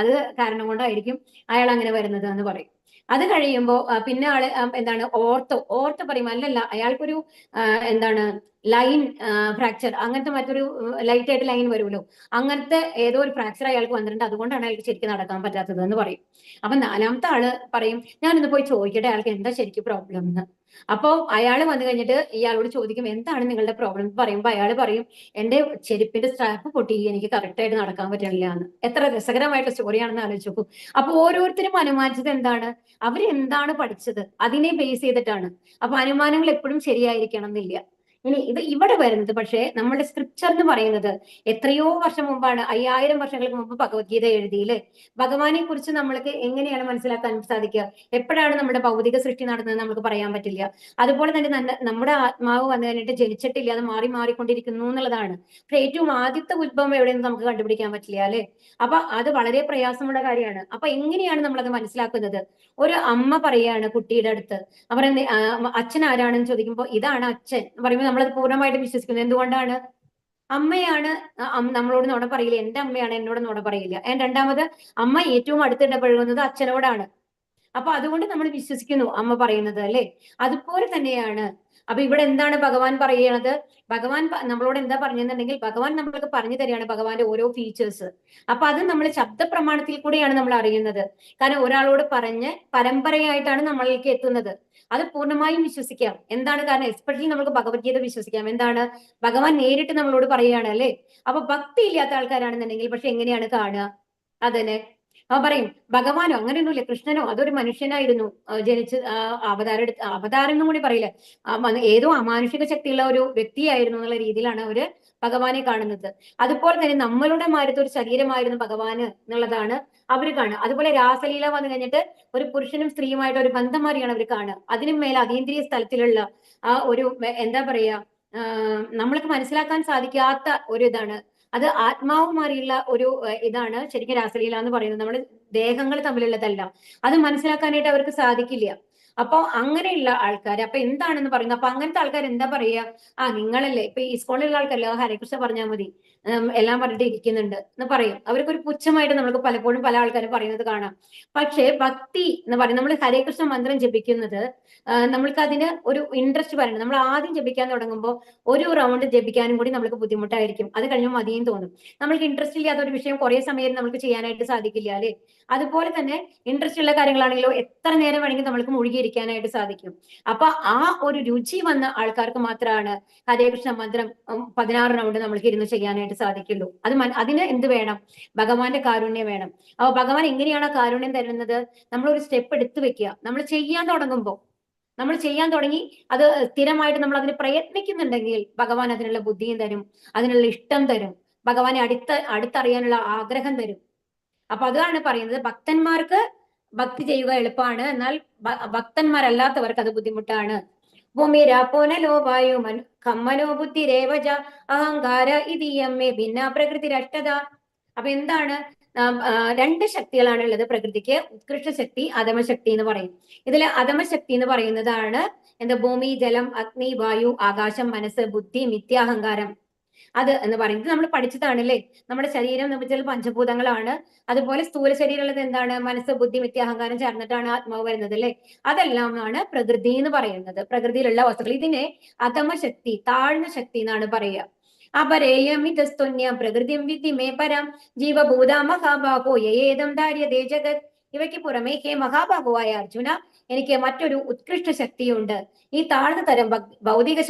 അത് കാരണം കൊണ്ടായിരിക്കും അയാൾ അങ്ങനെ വരുന്നത് എന്ന് പറയും. അത് കഴിയുമ്പോൾ പിന്നെ ആള് എന്താണ്, ഓർത്തോ പറയും അല്ലല്ല, അയാൾക്കൊരു എന്താണ് ലൈൻ ഫ്രാക്ചർ, അങ്ങനത്തെ മറ്റൊരു ലൈറ്റ് ആയിട്ട് ലൈൻ വരുമല്ലോ, അങ്ങനത്തെ ഏതോ ഒരു ഫ്രാക്ചർ അയാൾക്ക് വന്നിട്ടുണ്ട്, അതുകൊണ്ടാണ് അയാൾക്ക് ശരിക്കും നടക്കാൻ പറ്റാത്തത് എന്ന് പറയും. അപ്പൊ നാലാമത്തെ ആള് പറയും ഞാനിന്ന് പോയി ചോദിക്കട്ടെ അയാൾക്ക് എന്താ ശരിക്കും പ്രോബ്ലം എന്ന്. അപ്പോൾ അയാൾ വന്നു കഴിഞ്ഞിട്ട് ഇയാളോട് ചോദിക്കും എന്താണ് നിങ്ങളുടെ പ്രോബ്ലം എന്ന് പറയുമ്പോൾ അയാൾ പറയും എന്റെ ചെരുപ്പിന്റെ സ്ട്രാപ്പ് പൊട്ടി, എനിക്ക് കറക്റ്റ് ആയിട്ട് നടക്കാൻ പറ്റണില്ല എന്ന്. എത്ര രസകരമായിട്ടുള്ള സ്റ്റോറിയാണെന്ന് ആലോചിച്ച് നോക്കൂ. അപ്പൊ ഓരോരുത്തരും അനുമാനിച്ചത് എന്താണ്, അവരെന്താണ് പഠിച്ചത് അതിനെ ബേസ് ചെയ്തിട്ടാണ്. അപ്പൊ അനുമാനങ്ങൾ എപ്പോഴും ശരിയായിരിക്കണം എന്നില്ല. ഇനി ഇവിടെ വരുന്നത് പക്ഷേ നമ്മുടെ സ്ക്രിപ്ചർ എന്ന് പറയുന്നത് എത്രയോ വർഷം മുമ്പാണ്, 5000 വർഷങ്ങൾക്ക് മുമ്പ് ഭഗവത്ഗീത എഴുതിയില്ലേ. ഭഗവാനെ കുറിച്ച് നമ്മൾക്ക് എങ്ങനെയാണ് മനസ്സിലാക്കാൻ സാധിക്കുക, എപ്പോഴാണ് നമ്മുടെ ഭൗതിക സൃഷ്ടി നടന്നത് നമുക്ക് പറയാൻ പറ്റില്ല. അതുപോലെ തന്നെ നമ്മുടെ ആത്മാവ് വന്നു കഴിഞ്ഞിട്ട് ജനിച്ചിട്ടില്ല, അത് മാറിക്കൊണ്ടിരിക്കുന്നു എന്നുള്ളതാണ്. പക്ഷെ ഏറ്റവും ആദ്യത്തെ ഉത്ഭവം എവിടെയെന്ന് നമുക്ക് കണ്ടുപിടിക്കാൻ പറ്റില്ല അല്ലെ. അപ്പൊ അത് വളരെ പ്രയാസമുള്ള കാര്യമാണ്. അപ്പൊ എങ്ങനെയാണ് നമ്മളത് മനസ്സിലാക്കുന്നത്? ഒരു അമ്മ പറയാണ് കുട്ടിയുടെ അടുത്ത്, അവർ അച്ഛൻ ആരാണെന്ന് ചോദിക്കുമ്പോൾ ഇതാണ് അച്ഛൻ എന്ന് പറയുമ്പോൾ നമ്മളത് പൂർണ്ണമായിട്ടും വിശ്വസിക്കുന്നത്. എന്തുകൊണ്ടാണ്? അമ്മയാണ് നമ്മളോട് നുണ പറയില്ല, എന്റെ അമ്മയാണ് എന്നോട് നുണ പറയില്ല. രണ്ടാമത് അമ്മ ഏറ്റവും അടുത്തിടപഴകുന്നത് അച്ഛനോടാണ്. അപ്പൊ അതുകൊണ്ട് നമ്മൾ വിശ്വസിക്കുന്നു അമ്മ പറയുന്നത് അല്ലെ. അതുപോലെ തന്നെയാണ്. അപ്പൊ ഇവിടെ എന്താണ് ഭഗവാൻ പറയണത്? ഭഗവാൻ നമ്മളോട് എന്താ പറഞ്ഞെന്നുണ്ടെങ്കിൽ ഭഗവാൻ നമ്മൾക്ക് പറഞ്ഞു തരികയാണ് ഭഗവാന്റെ ഓരോ ഫീച്ചേഴ്സ്. അപ്പൊ അത് നമ്മൾ ശബ്ദ പ്രമാണത്തിൽ കൂടെയാണ് നമ്മൾ അറിയുന്നത്. കാരണം ഒരാളോട് പറഞ്ഞ് പരമ്പരയായിട്ടാണ് നമ്മളിലേക്ക് എത്തുന്നത്. അത് പൂർണ്ണമായും വിശ്വസിക്കാം. എന്താണ് കാരണം? എസ്പെഷ്യലി നമുക്ക് ഭഗവത്ഗീത വിശ്വസിക്കാം. എന്താണ്? ഭഗവാൻ നേരിട്ട് നമ്മളോട് പറയുകയാണ് അല്ലെ. അപ്പൊ ഭക്തി ഇല്ലാത്ത ആൾക്കാരാണെന്നുണ്ടെങ്കിൽ പക്ഷെ എങ്ങനെയാണ് കാണുക അതിനെ? പറയും ഭഗവാനോ അങ്ങനെയൊന്നുമില്ല, കൃഷ്ണനോ അതൊരു മനുഷ്യനായിരുന്നു, ജനിച്ച് അവതാരം എന്നും കൂടി പറയില്ല, ഏതോ അമാനുഷിക ശക്തിയുള്ള ഒരു വ്യക്തിയായിരുന്നു എന്നുള്ള രീതിയിലാണ് അവര് ഭഗവാനെ കാണുന്നത്. അതുപോലെ തന്നെ നമ്മളുടെ മാരത്തെ ഒരു ശരീരമായിരുന്നു ഭഗവാന് എന്നുള്ളതാണ് അവര് കാണുക. അതുപോലെ രാസലീല വന്നു കഴിഞ്ഞിട്ട് ഒരു പുരുഷനും സ്ത്രീയുമായിട്ട് ഒരു ബന്ധമാരിയാണ് അവർ കാണുക. അതിനും മേലെ അതീന്ദ്രിയ സ്ഥലത്തിലുള്ള ആ ഒരു എന്താ പറയാ, നമ്മൾക്ക് മനസ്സിലാക്കാൻ സാധിക്കാത്ത ഒരു ഇതാണ്. അത് ആത്മാവുമാരിയുള്ള ഒരു ഇതാണ് ശരിക്കും രാസലീല എന്ന് പറയുന്നത്. നമ്മുടെ ദേഹങ്ങൾ തമ്മിലുള്ളതല്ല. അത് മനസ്സിലാക്കാനായിട്ട് അവർക്ക് സാധിക്കില്ല. അപ്പൊ അങ്ങനെയുള്ള ആൾക്കാർ അപ്പൊ എന്താണെന്ന് പറയുന്നത്? അപ്പൊ അങ്ങനത്തെ ആൾക്കാർ എന്താ പറയുക? നിങ്ങളല്ലേ ഇപ്പൊ ഈ സ്കൂളിലുള്ള ആൾക്കാരല്ലോ ഹരകൃഷ്ണ പറഞ്ഞാൽ മതി, എല്ലാം പറഞ്ഞിട്ട് ഇരിക്കുന്നുണ്ട് എന്ന് പറയും. അവർക്കൊരു പുച്ഛമായിട്ട് നമുക്ക് പലപ്പോഴും പല ആൾക്കാരും പറയുന്നത് കാണാം. പക്ഷേ ഭക്തി എന്ന് പറയും, നമ്മൾ ഹരേകൃഷ്ണ മന്ത്രം ജപിക്കുന്നത് നമ്മൾക്ക് അതിന് ഒരു ഇൻട്രസ്റ്റ് വരണം. നമ്മൾ ആദ്യം ജപിക്കാൻ തുടങ്ങുമ്പോൾ ഒരു റൗണ്ട് ജപിക്കാനും കൂടി നമുക്ക് ബുദ്ധിമുട്ടായിരിക്കും. അത് കഴിഞ്ഞാൽ മതിയും തോന്നും. നമ്മൾക്ക് ഇൻട്രസ്റ്റ് ഇല്ലാത്ത ഒരു വിഷയം കുറെ സമയം നമുക്ക് ചെയ്യാനായിട്ട് സാധിക്കില്ല അല്ലെ. അതുപോലെ തന്നെ ഇൻട്രസ്റ്റ് ഉള്ള കാര്യങ്ങളാണെങ്കിലോ എത്ര നേരം വേണമെങ്കിൽ നമ്മൾക്ക് മുഴുകിയിരിക്കാനായിട്ട് സാധിക്കും. അപ്പൊ ആ ഒരു രുചി വന്ന ആൾക്കാർക്ക് മാത്രമാണ് ഹരേകൃഷ്ണ മന്ത്രം 16 റൗണ്ട് നമ്മൾക്ക് ഇരുന്ന് ചെയ്യാനായിട്ട് സാധിക്കുള്ളൂ. അതിന് എന്ത് വേണം? ഭഗവാന്റെ കാരുണ്യം വേണം. അപ്പൊ ഭഗവാൻ എങ്ങനെയാണ് കാരുണ്യം തരുന്നത്? നമ്മളൊരു സ്റ്റെപ്പ് എടുത്തു വെക്കുക. നമ്മൾ ചെയ്യാൻ തുടങ്ങി അത് സ്ഥിരമായിട്ട് നമ്മൾ അതിന് പ്രയത്നിക്കുന്നുണ്ടെങ്കിൽ ഭഗവാൻ അതിനുള്ള ബുദ്ധിയും തരും, അതിനുള്ള ഇഷ്ടം തരും, ഭഗവാനെ അടുത്തറിയാനുള്ള ആഗ്രഹം തരും. അപ്പൊ അതാണ് പറയുന്നത്, ഭക്തന്മാർക്ക് ഭക്തി ചെയ്യുക എളുപ്പമാണ്, എന്നാൽ ഭക്തന്മാരല്ലാത്തവർക്ക് അത് ബുദ്ധിമുട്ടാണ്. ഭൂമിരാപ്പോനലോ വായു കമ്മനോ ബുദ്ധി രേവജ അഹങ്കാര ഇതിയമ്മേ ഭിന്ന പ്രകൃതി രഷ്ടത. അപ്പൊ എന്താണ്? രണ്ട് ശക്തികളാണ് ഉള്ളത് പ്രകൃതിക്ക്, ഉത്കൃഷ്ട ശക്തി, അധമശക്തി എന്ന് പറയും. ഇതിൽ അധമശക്തി എന്ന് പറയുന്നതാണ് എന്താ? ഭൂമി, ജലം, അഗ്നി, വായു, ആകാശം, മനസ്സ്, ബുദ്ധി, മിഥ്യാഹങ്കാരം. അത് എന്ന് പറയുന്നത് നമ്മൾ പഠിച്ചതാണ് അല്ലേ. നമ്മുടെ ശരീരം നമ്മൾ പഞ്ചഭൂതങ്ങളാണ്. അതുപോലെ സ്ഥൂല ശരീരമുള്ളത് എന്താണ്? മനസ്സ്, ബുദ്ധി, മിഥ്യാഹങ്കാരം ചേർന്നിട്ടാണ് ആത്മാവ് വരുന്നത് അല്ലെ. അതെല്ലാമാണ് പ്രകൃതി എന്ന് പറയുന്നത്, പ്രകൃതിയിലുള്ള വസ്തുക്കൾ. ഇതിനെ അധമശക്തി, താഴ്ന്ന ശക്തി എന്നാണ് പറയുക. അപരേയമിതസ്തുന്യം പ്രകൃതിം വിധി മേ പരം ജീവഭൂത മഹാബാഹോ യേദം ധാര്യതേ ജഗത്. ഇവയ്ക്ക് പുറമെ ഹേ മഹാബാഹുവായ അർജുന, എനിക്ക് മറ്റൊരു ഉത്കൃഷ്ട ശക്തിയുണ്ട്. ഈ താഴ്ന്ന തരം ഭൗതിക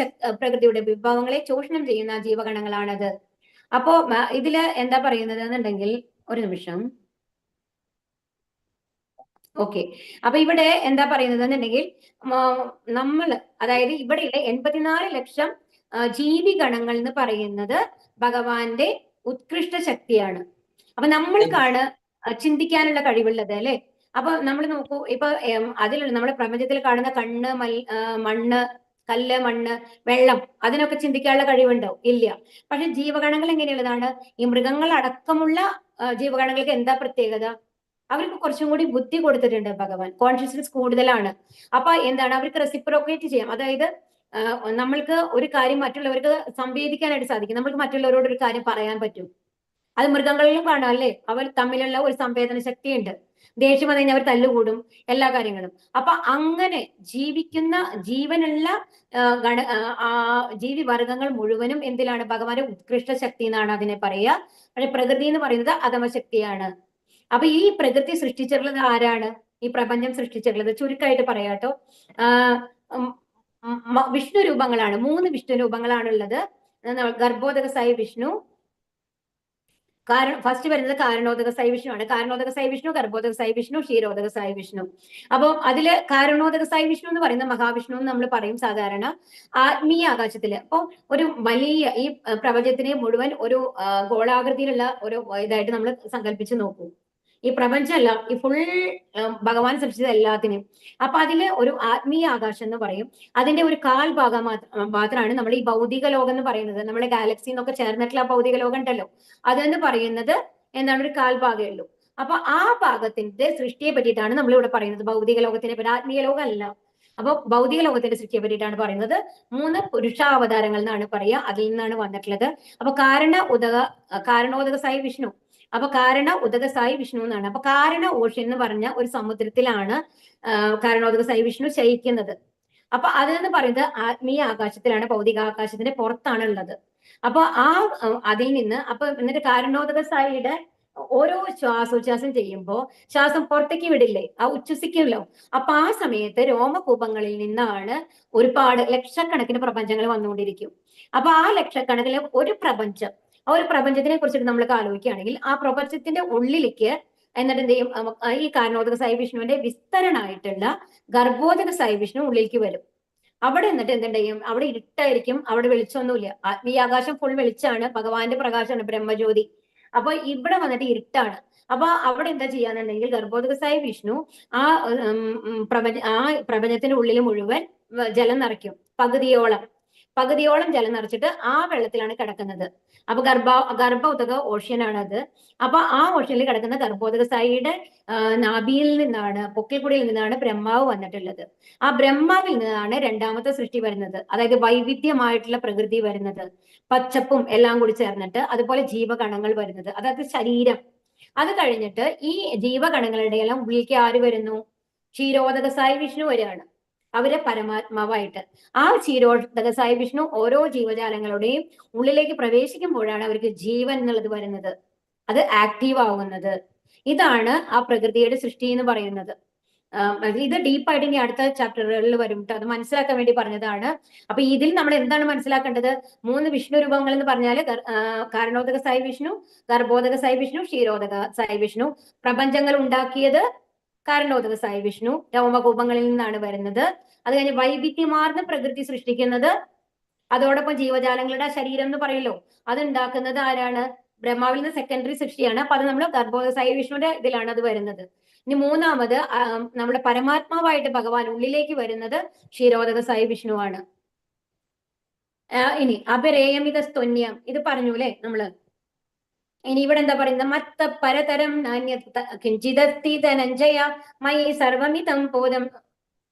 പ്രകൃതിയുടെ വിഭവങ്ങളെ ചൂഷണം ചെയ്യുന്ന ജീവഗണങ്ങളാണത്. അപ്പോ ഇതില് എന്താ പറയുന്നത് എന്നുണ്ടെങ്കിൽ, ഒരു നിമിഷം. ഓക്കെ, അപ്പൊ ഇവിടെ എന്താ പറയുന്നത് എന്നുണ്ടെങ്കിൽ നമ്മൾ, അതായത് ഇവിടെയുള്ള 84 ലക്ഷം ജീവിഗണങ്ങൾ എന്ന് പറയുന്നത് ഭഗവാന്റെ ഉത്കൃഷ്ട ശക്തിയാണ്. അപ്പൊ നമ്മൾക്കാണ് ചിന്തിക്കാനുള്ള കഴിവുള്ളത് അല്ലെ. അപ്പൊ നമ്മൾ നോക്കൂ, ഇപ്പൊ അതിൽ നമ്മുടെ പ്രപഞ്ചത്തിൽ കാണുന്ന കണ്ണ്, മണ്ണ്, കല്ല്, മണ്ണ്, വെള്ളം, അതിനൊക്കെ ചിന്തിക്കാനുള്ള കഴിവുണ്ടോ? ഇല്ല. പക്ഷെ ജീവഗണങ്ങൾ എങ്ങനെയുള്ളതാണ്? ഈ മൃഗങ്ങൾ അടക്കമുള്ള ജീവഗണങ്ങൾക്ക് എന്താ പ്രത്യേകത? അവർക്ക് കുറച്ചും കൂടി ബുദ്ധി കൊടുത്തിട്ടുണ്ട് ഭഗവാൻ, കോൺഷ്യസ്നസ് കൂടുതലാണ്. അപ്പൊ എന്താണ്, അവർക്ക് റെസിപ്രോക്കേറ്റ് ചെയ്യാം. അതായത് നമ്മൾക്ക് ഒരു കാര്യം മറ്റുള്ളവർക്ക് സംവേദിക്കാനായിട്ട് സാധിക്കും. നമ്മൾക്ക് മറ്റുള്ളവരോട് ഒരു കാര്യം പറയാൻ പറ്റും. അത് മൃഗങ്ങളിലും കാണാം അല്ലേ, അവർ തമ്മിലുള്ള ഒരു സംവേദന ശക്തിയുണ്ട്. ദേഷ്യം വന്നു കഴിഞ്ഞാൽ അവർ തല്ലുകൂടും, എല്ലാ കാര്യങ്ങളും. അപ്പൊ അങ്ങനെ ജീവിക്കുന്ന ജീവനുള്ള ജീവിവർഗങ്ങൾ മുഴുവനും എന്തിലാണ്? ഭഗവാന്റെ ഉത്കൃഷ്ട ശക്തി എന്നാണ് അതിനെ പറയുക. പക്ഷെ പ്രകൃതി എന്ന് പറയുന്നത് അധമശക്തിയാണ്. അപ്പൊ ഈ പ്രകൃതി സൃഷ്ടിച്ചിട്ടുള്ളത് ആരാണ്? ഈ പ്രപഞ്ചം സൃഷ്ടിച്ചിട്ടുള്ളത് ചുരുക്കമായിട്ട് പറയാട്ടോ, വിഷ്ണു രൂപങ്ങളാണ്. 3 വിഷ്ണു രൂപങ്ങളാണുള്ളത്. ഗർഭോദകസായി വിഷ്ണു, ഫസ്റ്റ് വരുന്നത് കാരണോദക സായി വിഷ്ണു ആണ്. കാരണോദക സായി വിഷ്ണു, ഗർഭോദക സായി വിഷ്ണു, ക്ഷീരോദക സായി വിഷ്ണു. അപ്പൊ അതില് കാരണോദക സായി വിഷ്ണു എന്ന് പറയുന്ന മഹാവിഷ്ണു എന്ന് നമ്മൾ പറയും സാധാരണ ആത്മീയ ആകാശത്തില്. അപ്പൊ ഒരു വലിയ ഈ പ്രപഞ്ചത്തിനെ മുഴുവൻ ഒരു ഗോളാകൃതിയിലുള്ള ഒരു ഇതായിട്ട് നമ്മൾ സങ്കല്പിച്ച് നോക്കൂ. ഈ പ്രപഞ്ചമല്ല, ഈ ഫുൾ ഭഗവാൻ സൃഷ്ടിച്ചത് എല്ലാത്തിനും. അപ്പൊ അതില് ഒരു ആത്മീയ ആകാശം എന്ന് പറയും. അതിന്റെ ഒരു കാൽ ഭാഗം മാത്രമാണ് നമ്മൾ ഈ ഭൗതിക ലോകം എന്ന് പറയുന്നത്. നമ്മുടെ ഗാലക്സി എന്നൊക്കെ ചേർന്നിട്ടുള്ള ഭൗതിക ലോകം ഉണ്ടല്ലോ, അതെന്ന് പറയുന്നത് എന്താണ്? ഒരു കാൽഭാഗമേ ഉള്ളൂ. അപ്പൊ ആ ഭാഗത്തിന്റെ സൃഷ്ടിയെ പറ്റിയിട്ടാണ് നമ്മൾ ഇവിടെ പറയുന്നത്, ഭൗതിക ലോകത്തിനെ പറ്റി. ആത്മീയ ലോകം അല്ല. അപ്പൊ ഭൗതിക ലോകത്തിന്റെ സൃഷ്ടിയെ പറ്റിയിട്ടാണ് പറയുന്നത്. 3 പുരുഷാവതാരങ്ങൾ എന്നാണ് പറയുക, അതിൽ നിന്നാണ് വന്നിട്ടുള്ളത്. അപ്പൊ കാരണോദക സായി വിഷ്ണു, അപ്പൊ കാരണ ഉദക സായി വിഷ്ണു എന്നാണ്. അപ്പൊ കാരണ ഓഷ്യൻ എന്ന് പറഞ്ഞ ഒരു സമുദ്രത്തിലാണ് കാരണോദക സായി വിഷ്ണു ശയിക്കുന്നത്. അപ്പൊ അതെന്ന് പറയുന്നത് ആത്മീയ ആകാശത്തിലാണ്, ഭൗതിക ആകാശത്തിന്റെ പുറത്താണ് ഉള്ളത്. അപ്പൊ അതിൽ നിന്ന് എന്നിട്ട് കാരണോദക സായിയുടെ ഓരോ ശ്വാസോച്ഛ്വാസം ചെയ്യുമ്പോൾ ശ്വാസം പുറത്തേക്ക് വിടില്ലേ, ഉച്ഛ്വസിക്കുമല്ലോ. അപ്പൊ ആ സമയത്ത് രോമകൂപങ്ങളിൽ നിന്നാണ് ഒരുപാട് ലക്ഷക്കണക്കിന് പ്രപഞ്ചങ്ങൾ വന്നുകൊണ്ടിരിക്കും. അപ്പൊ ആ ലക്ഷക്കണക്കിന് ഒരു പ്രപഞ്ചം, ആ ഒരു പ്രപഞ്ചത്തിനെ കുറിച്ചിട്ട് നമ്മൾ ആലോചിക്കുകയാണെങ്കിൽ ആ പ്രപഞ്ചത്തിന്റെ ഉള്ളിലേക്ക് എന്നിട്ട് എന്ത് ചെയ്യും? ഈ കാരണോദക സായി വിഷ്ണുവിന്റെ വിസ്തരണമായിട്ടുള്ള ഗർഭോദക സായി വിഷ്ണു ഉള്ളിലേക്ക് വരും. അവിടെ എന്നിട്ട് എന്തുണ്ട് ചെയ്യും? അവിടെ ഇരുട്ടായിരിക്കും, അവിടെ വെളിച്ചമൊന്നുമില്ല. ആത്മീയ ആകാശം ഫുൾ വെളിച്ചാണ്, ഭഗവാന്റെ പ്രകാശമാണ്, ബ്രഹ്മജ്യോതി. അപ്പൊ ഇവിടെ വന്നിട്ട് ഇരുട്ടാണ്. അപ്പൊ അവിടെ എന്താ ചെയ്യാന്നുണ്ടെങ്കിൽ ഗർഭോദക സായി വിഷ്ണു ആ പ്രപഞ്ചത്തിന്റെ ഉള്ളിൽ മുഴുവൻ ജലം നിറയ്ക്കും. പകുതിയോളം ജലം നിറച്ചിട്ട് ആ വെള്ളത്തിലാണ് കിടക്കുന്നത്. അപ്പൊ ഗർഭോദക ഓഷ്യനാണ് അത്. അപ്പൊ ആ ഓഷ്യനിൽ കിടക്കുന്ന ഗർഭോദക സായിയുടെ നാഭിയിൽ നിന്നാണ്, പൊക്കിൾക്കുടിയിൽ നിന്നാണ് ബ്രഹ്മാവ് വന്നിട്ടുള്ളത്. ആ ബ്രഹ്മാവിൽ നിന്നാണ് രണ്ടാമത്തെ സൃഷ്ടി വരുന്നത്. അതായത് വൈവിധ്യമായിട്ടുള്ള പ്രകൃതി വരുന്നത്, പച്ചപ്പും എല്ലാം കൂടി ചേർന്നിട്ട്. അതുപോലെ ജീവകണങ്ങൾ വരുന്നത്, അതായത് ശരീരം. അത് കഴിഞ്ഞിട്ട് ഈ ജീവകണങ്ങളുടെ എല്ലാം ഉള്ളിലേക്ക് ആര് വരുന്നു? ക്ഷീരോദക സായി വിഷ്ണു വരികയാണ്, അവരെ പരമാത്മാവായിട്ട്. ആ ക്ഷീരോദക സായി വിഷ്ണു ഓരോ ജീവജാലങ്ങളുടെയും ഉള്ളിലേക്ക് പ്രവേശിക്കുമ്പോഴാണ് അവർക്ക് ജീവൻ എന്നുള്ളത് വരുന്നത്, അത് ആക്റ്റീവ് ആവുന്നത്. ഇതാണ് ആ പ്രകൃതിയുടെ സൃഷ്ടി എന്ന് പറയുന്നത്. ഇത് ഡീപ്പായിട്ട് ഇനി അടുത്ത ചാപ്റ്ററുകളിൽ വരും കേട്ടോ, അത് മനസ്സിലാക്കാൻ വേണ്ടി പറഞ്ഞതാണ്. അപ്പൊ ഇതിൽ നമ്മൾ എന്താണ് മനസ്സിലാക്കേണ്ടത്? 3 വിഷ്ണു രൂപങ്ങൾ എന്ന് പറഞ്ഞാല് കാരണോദക സായി വിഷ്ണു, ഗർഭോദക സായി വിഷ്ണു, ക്ഷീരോദക സായി വിഷ്ണു. പ്രപഞ്ചങ്ങൾ ഉണ്ടാക്കിയത് കാരണോദക സായി വിഷ്ണു, രോമകൂപങ്ങളിൽ നിന്നാണ് വരുന്നത്. അത് കഴിഞ്ഞ് വൈവിധ്യമാർന്ന പ്രകൃതി സൃഷ്ടിക്കുന്നത്, അതോടൊപ്പം ജീവജാലങ്ങളുടെ ശരീരം എന്ന് പറയല്ലോ, അത് ഉണ്ടാക്കുന്നത് ആരാണ്? ബ്രഹ്മാവിൽ നിന്ന് സെക്കൻഡറി സൃഷ്ടിയാണ്. അപ്പൊ അത് നമ്മൾ ഗർഭോദക സായി വിഷ്ണുവിന്റെ ഇതിലാണ് അത് വരുന്നത്. ഇനി മൂന്നാമത് നമ്മുടെ പരമാത്മാവായിട്ട് ഭഗവാൻ ഉള്ളിലേക്ക് വരുന്നത് ക്ഷീരോദക സായി വിഷ്ണുവാണ്. ഇനി അപരേയമിത സ്തുന്യം, ഇത് പറഞ്ഞു അല്ലെ നമ്മള്. ഇനി ഇവിടെ എന്താ പറയുന്നത്? മത്ത പരതരം കിഞ്ചിദസ്തി ധനഞ്ജയ മയി സർവമിതം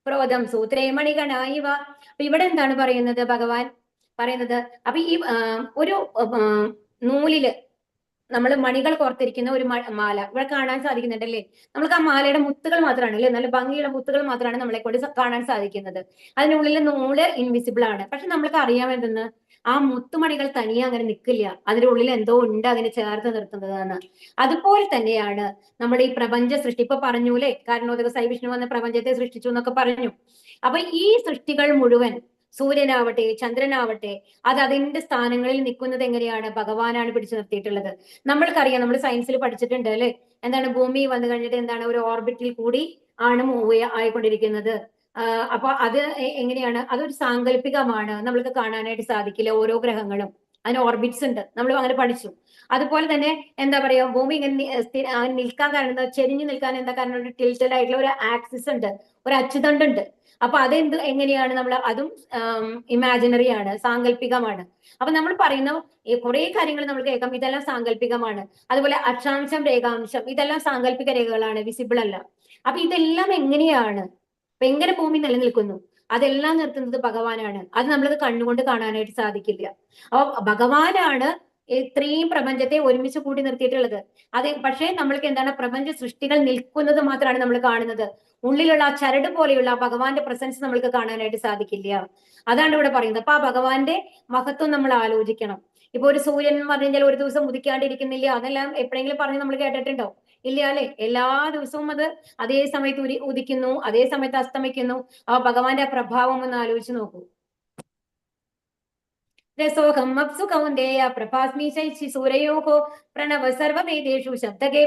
പ്രോതം സൂത്രേ മണികണായിവ. അപ്പൊ ഇവിടെ എന്താണ് പറയുന്നത്? ഭഗവാൻ പറയുന്നത്, അപ്പൊ ഈ ഒരു നൂലില് നമ്മൾ മണികൾ കോർത്തിരിക്കുന്ന ഒരു മാല ഇവിടെ കാണാൻ സാധിക്കുന്നുണ്ടല്ലേ? നമ്മൾക്ക് ആ മാലയുടെ മുത്തുകൾ മാത്രമാണ് അല്ലെ, നല്ല ഭംഗിയുള്ള മുത്തുകൾ മാത്രമാണ് നമ്മളെ കൊണ്ട് കാണാൻ സാധിക്കുന്നത്. അതിനുള്ളിലെ നൂല് ഇൻവിസിബിൾ ആണ്. പക്ഷെ നമ്മൾക്ക് അറിയാൻ എന്തെന്ന്? ആ മുത്തുമണികൾ തനിയെ അങ്ങനെ നിൽക്കില്ല, അതിന്റെ ഉള്ളിൽ എന്തോ ഉണ്ട് അതിനെ ചേർത്ത് നിർത്തുന്നതാണ്. അതുപോലെ തന്നെയാണ് നമ്മുടെ ഈ പ്രപഞ്ച സൃഷ്ടി. ഇപ്പൊ പറഞ്ഞൂലേ, കാരണോദക സായി വിഷ്ണു വന്ന പ്രപഞ്ചത്തെ സൃഷ്ടിച്ചു എന്നൊക്കെ പറഞ്ഞു. അപ്പൊ ഈ സൃഷ്ടികൾ മുഴുവൻ, സൂര്യനാവട്ടെ ചന്ദ്രനാവട്ടെ, അത് അതിന്റെ സ്ഥാനങ്ങളിൽ നിൽക്കുന്നത് എങ്ങനെയാണ്? ഭഗവാനാണ് പിടിച്ചു നിർത്തിയിട്ടുള്ളത്. നമ്മൾക്കറിയാം, നമ്മൾ സയൻസിൽ പഠിച്ചിട്ടുണ്ട് അല്ലെ, എന്താണ് ഭൂമി വന്നു കഴിഞ്ഞിട്ട് എന്താണ് ഒരു ഓർബിറ്റിൽ കൂടി ആണ് മൂവ് ആയിക്കൊണ്ടിരിക്കുന്നത്. അപ്പൊ അത് എങ്ങനെയാണ്, അതൊരു സാങ്കല്പികമാണ്, നമ്മൾക്ക് കാണാനായിട്ട് സാധിക്കില്ല. ഓരോ ഗ്രഹങ്ങളും അതിന് ഓർബിറ്റ്സ് ഉണ്ട്, നമ്മൾ അങ്ങനെ പഠിച്ചു. അതുപോലെ തന്നെ എന്താ പറയാ, ഭൂമി ഇങ്ങനെ അങ്ങനെ നിൽക്കാൻ കാരണം, ചെരിഞ്ഞു നിൽക്കാൻ എന്താ കാരണം, ഒരു ടിൽറ്റഡ് ആയിട്ടുള്ള ഒരു ആക്സിസ് ഉണ്ട്, ഒരു അച്ചുതണ്ടുണ്ട്. അപ്പൊ അതെന്ത് എങ്ങനെയാണ്, നമ്മൾ അതും ഇമാജിനറി ആണ്, സാങ്കല്പികമാണ്. അപ്പൊ നമ്മൾ പറയുന്ന കുറെ കാര്യങ്ങൾ നമ്മൾ കേൾക്കാം, ഇതെല്ലാം സാങ്കല്പികമാണ്. അതുപോലെ അക്ഷാംശം, രേഖാംശം, ഇതെല്ലാം സാങ്കല്പിക രേഖകളാണ്, വിസിബിൾ അല്ല. അപ്പൊ ഇതെല്ലാം എങ്ങനെയാണ്, അപ്പൊ എങ്ങനെ ഭൂമി നിലനിൽക്കുന്നു, അതെല്ലാം നിർത്തുന്നത് ഭഗവാനാണ്. അത് നമ്മളത് കണ്ണുകൊണ്ട് കാണാനായിട്ട് സാധിക്കില്ല. അപ്പൊ ഭഗവാനാണ് ഇത്രയും പ്രപഞ്ചത്തെ ഒരുമിച്ച് കൂടി നിർത്തിയിട്ടുള്ളത്. അതെ, പക്ഷേ നമ്മൾക്ക് എന്താണ്, പ്രപഞ്ച സൃഷ്ടികൾ നിൽക്കുന്നത് മാത്രമാണ് നമ്മൾ കാണുന്നത്. ഉള്ളിലുള്ള ആ ചരട് പോലെയുള്ള ആ ഭഗവാന്റെ പ്രസൻസ് നമ്മൾക്ക് കാണാനായിട്ട് സാധിക്കില്ല. അതാണ് ഇവിടെ പറയുന്നത്. അപ്പൊ ആ ഭഗവാന്റെ മഹത്വം നമ്മൾ ആലോചിക്കണം. ഇപ്പൊ ഒരു സൂര്യൻ എന്ന് പറഞ്ഞു കഴിഞ്ഞാൽ ഒരു ദിവസം ഉദിക്കാണ്ടിരിക്കുന്നില്ല, അതെല്ലാം എപ്പോഴെങ്കിലും പറഞ്ഞ് നമ്മൾ കേട്ടിട്ടുണ്ടോ? ഇല്ല അല്ലെ? എല്ലാ ദിവസവും അത് അതേ സമയത്ത് ഉദിക്കുന്നു, അതേ സമയത്ത് അസ്തമിക്കുന്നു. ആ ഭഗവാന്റെ പ്രഭാവം ഒന്ന് ആലോചിച്ച് നോക്കൂ. രസോഹം അപ്സു കൗന്ദേയ പ്രഭാസ്മി ശൈശി സൂരയോഹോ പ്രണവ സർവവേദേഷു ശബ്ദകേ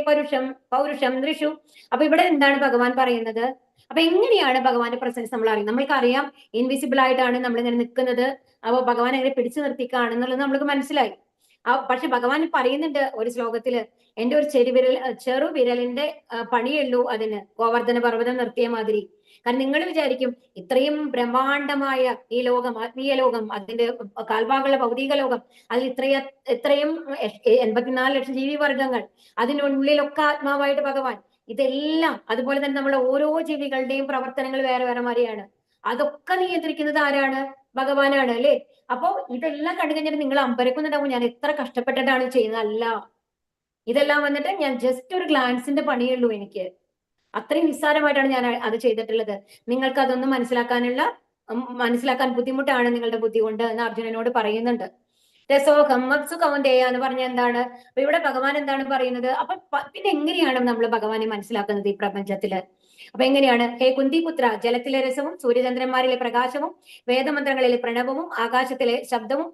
പൗരുഷം നൃഷു. അപ്പൊ ഇവിടെ എന്താണ് ഭഗവാൻ പറയുന്നത്? അപ്പൊ എങ്ങനെയാണ് ഭഗവാന്റെ പ്രസൻസ് നമ്മൾ അറിയുന്നത്? നമ്മൾക്കറിയാം ഇൻവിസിബിൾ ആയിട്ടാണ് നമ്മൾ ഇങ്ങനെ നിൽക്കുന്നത്. അപ്പൊ ഭഗവാൻ എങ്ങനെ പിടിച്ചു നിർത്തിക്കാണെന്നുള്ളത് നമ്മൾക്ക് മനസ്സിലായി. പക്ഷെ ഭഗവാൻ പറയുന്നുണ്ട് ഒരു ശ്ലോകത്തില്, എന്റെ ഒരു ചെറുവിരലിന്റെ പണിയുള്ളൂ അതിന്, ഗോവർദ്ധന പർവ്വതം നിർത്തിയ മാതിരി. കാരണം നിങ്ങൾ വിചാരിക്കും ഇത്രയും ബ്രഹ്മാണ്ഡമായ ഈ ലോകം, ആത്മീയ ലോകം, അതിന്റെ കാൽഭാഗമുള്ള ഭൗതിക ലോകം, അതിൽ ഇത്രയും 84 ലക്ഷം ജീവി വർഗങ്ങൾ, അതിനുള്ളിലൊക്കെ ആത്മാവായിട്ട് ഭഗവാൻ, ഇതെല്ലാം അതുപോലെ തന്നെ നമ്മളെ ഓരോ ജീവികളുടെയും പ്രവർത്തനങ്ങൾ വേറെ വേറെ മാതിരിയാണ്. അതൊക്കെ നിയന്ത്രിക്കുന്നത് ആരാണ്? ഭഗവാനാണ് അല്ലെ? അപ്പോ ഇതെല്ലാം കണ്ടു കഴിഞ്ഞിട്ട് നിങ്ങൾ അമ്പരക്കുന്നുണ്ടാവും, ഞാൻ എത്ര കഷ്ടപ്പെട്ടിട്ടാണ് ചെയ്യുന്നത്. അല്ല, ഇതെല്ലാം വന്നിട്ട് ഞാൻ ജസ്റ്റ് ഒരു ഗ്ലാൻസിന്റെ പണിയുള്ളൂ എനിക്ക്. അത്രയും നിസ്സാരമായിട്ടാണ് ഞാൻ അത് ചെയ്തിട്ടുള്ളത്. നിങ്ങൾക്ക് അതൊന്നും മനസ്സിലാക്കാൻ ബുദ്ധിമുട്ടാണ് നിങ്ങളുടെ ബുദ്ധി കൊണ്ട് എന്ന് അർജുനനോട് പറയുന്നുണ്ട്. രസോഹം മത്സു കൗന്ദേയ എന്ന് പറഞ്ഞ എന്താണ്? അപ്പൊ ഇവിടെ ഭഗവാൻ എന്താണ് പറയുന്നത്? അപ്പൊ പിന്നെ എങ്ങനെയാണ് നമ്മൾ ഭഗവാനെ മനസ്സിലാക്കുന്നത് ഈ പ്രപഞ്ചത്തില്? അപ്പൊ എങ്ങനെയാണ്? ഹേ കുന്തിപുത്ര, ജലത്തിലെ രസവും സൂര്യചന്ദ്രന്മാരിലെ പ്രകാശവും വേദമന്ത്രങ്ങളിലെ പ്രണവവും ആകാശത്തിലെ ശബ്ദവും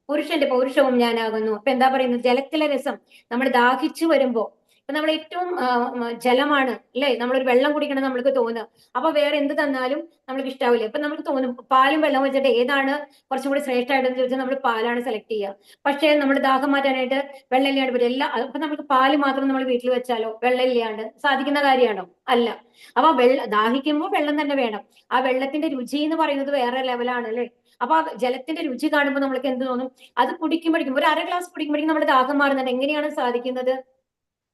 പുരുഷന്റെ പൗരുഷവും ഞാനാകുന്നു. അപ്പൊ എന്താ പറയുന്നത്? ജലത്തിലെ രസം, നമ്മൾ ദാഹിച്ചു വരുമ്പോ, ഇപ്പൊ നമ്മൾ ഏറ്റവും ജലമാണ് അല്ലെ, നമ്മളൊരു വെള്ളം കുടിക്കണം നമ്മൾക്ക് തോന്നുക. അപ്പൊ വേറെ എന്ത് തന്നാലും നമ്മൾക്ക് ഇഷ്ടാവില്ല. ഇപ്പൊ നമുക്ക് തോന്നും പാലും വെള്ളം വെച്ചിട്ട് ഏതാണ് കുറച്ചും കൂടി ശ്രേഷ്ഠമായിട്ടെന്ന് ചോദിച്ചാൽ നമ്മൾ പാലാണ് സെലക്ട് ചെയ്യുക. പക്ഷേ നമ്മൾ ദാഹം മാറ്റാനായിട്ട് വെള്ളം ഇല്ലാണ്ട് പറ്റില്ല. അപ്പൊ നമുക്ക് പാല് മാത്രം നമ്മൾ വീട്ടിൽ വെച്ചാലോ വെള്ളം ഇല്ലാണ്ട് സാധിക്കുന്ന കാര്യമാണോ? അല്ല. അപ്പൊ ദാഹിക്കുമ്പോൾ വെള്ളം തന്നെ വേണം. ആ വെള്ളത്തിന്റെ രുചി എന്ന് പറയുന്നത് വേറെ ലെവലാണ് അല്ലെ? അപ്പൊ ആ ജലത്തിന്റെ രുചി കാണുമ്പോൾ നമ്മൾക്ക് എന്ത് തോന്നും? അത് കുടിക്കുമ്പോഴേക്കും, ഒരു അര ഗ്ലാസ് കുടിക്കുമ്പോഴേക്കും നമ്മുടെ ദാഹം മാറുന്നുണ്ട്. എങ്ങനെയാണ് സാധിക്കുന്നത്?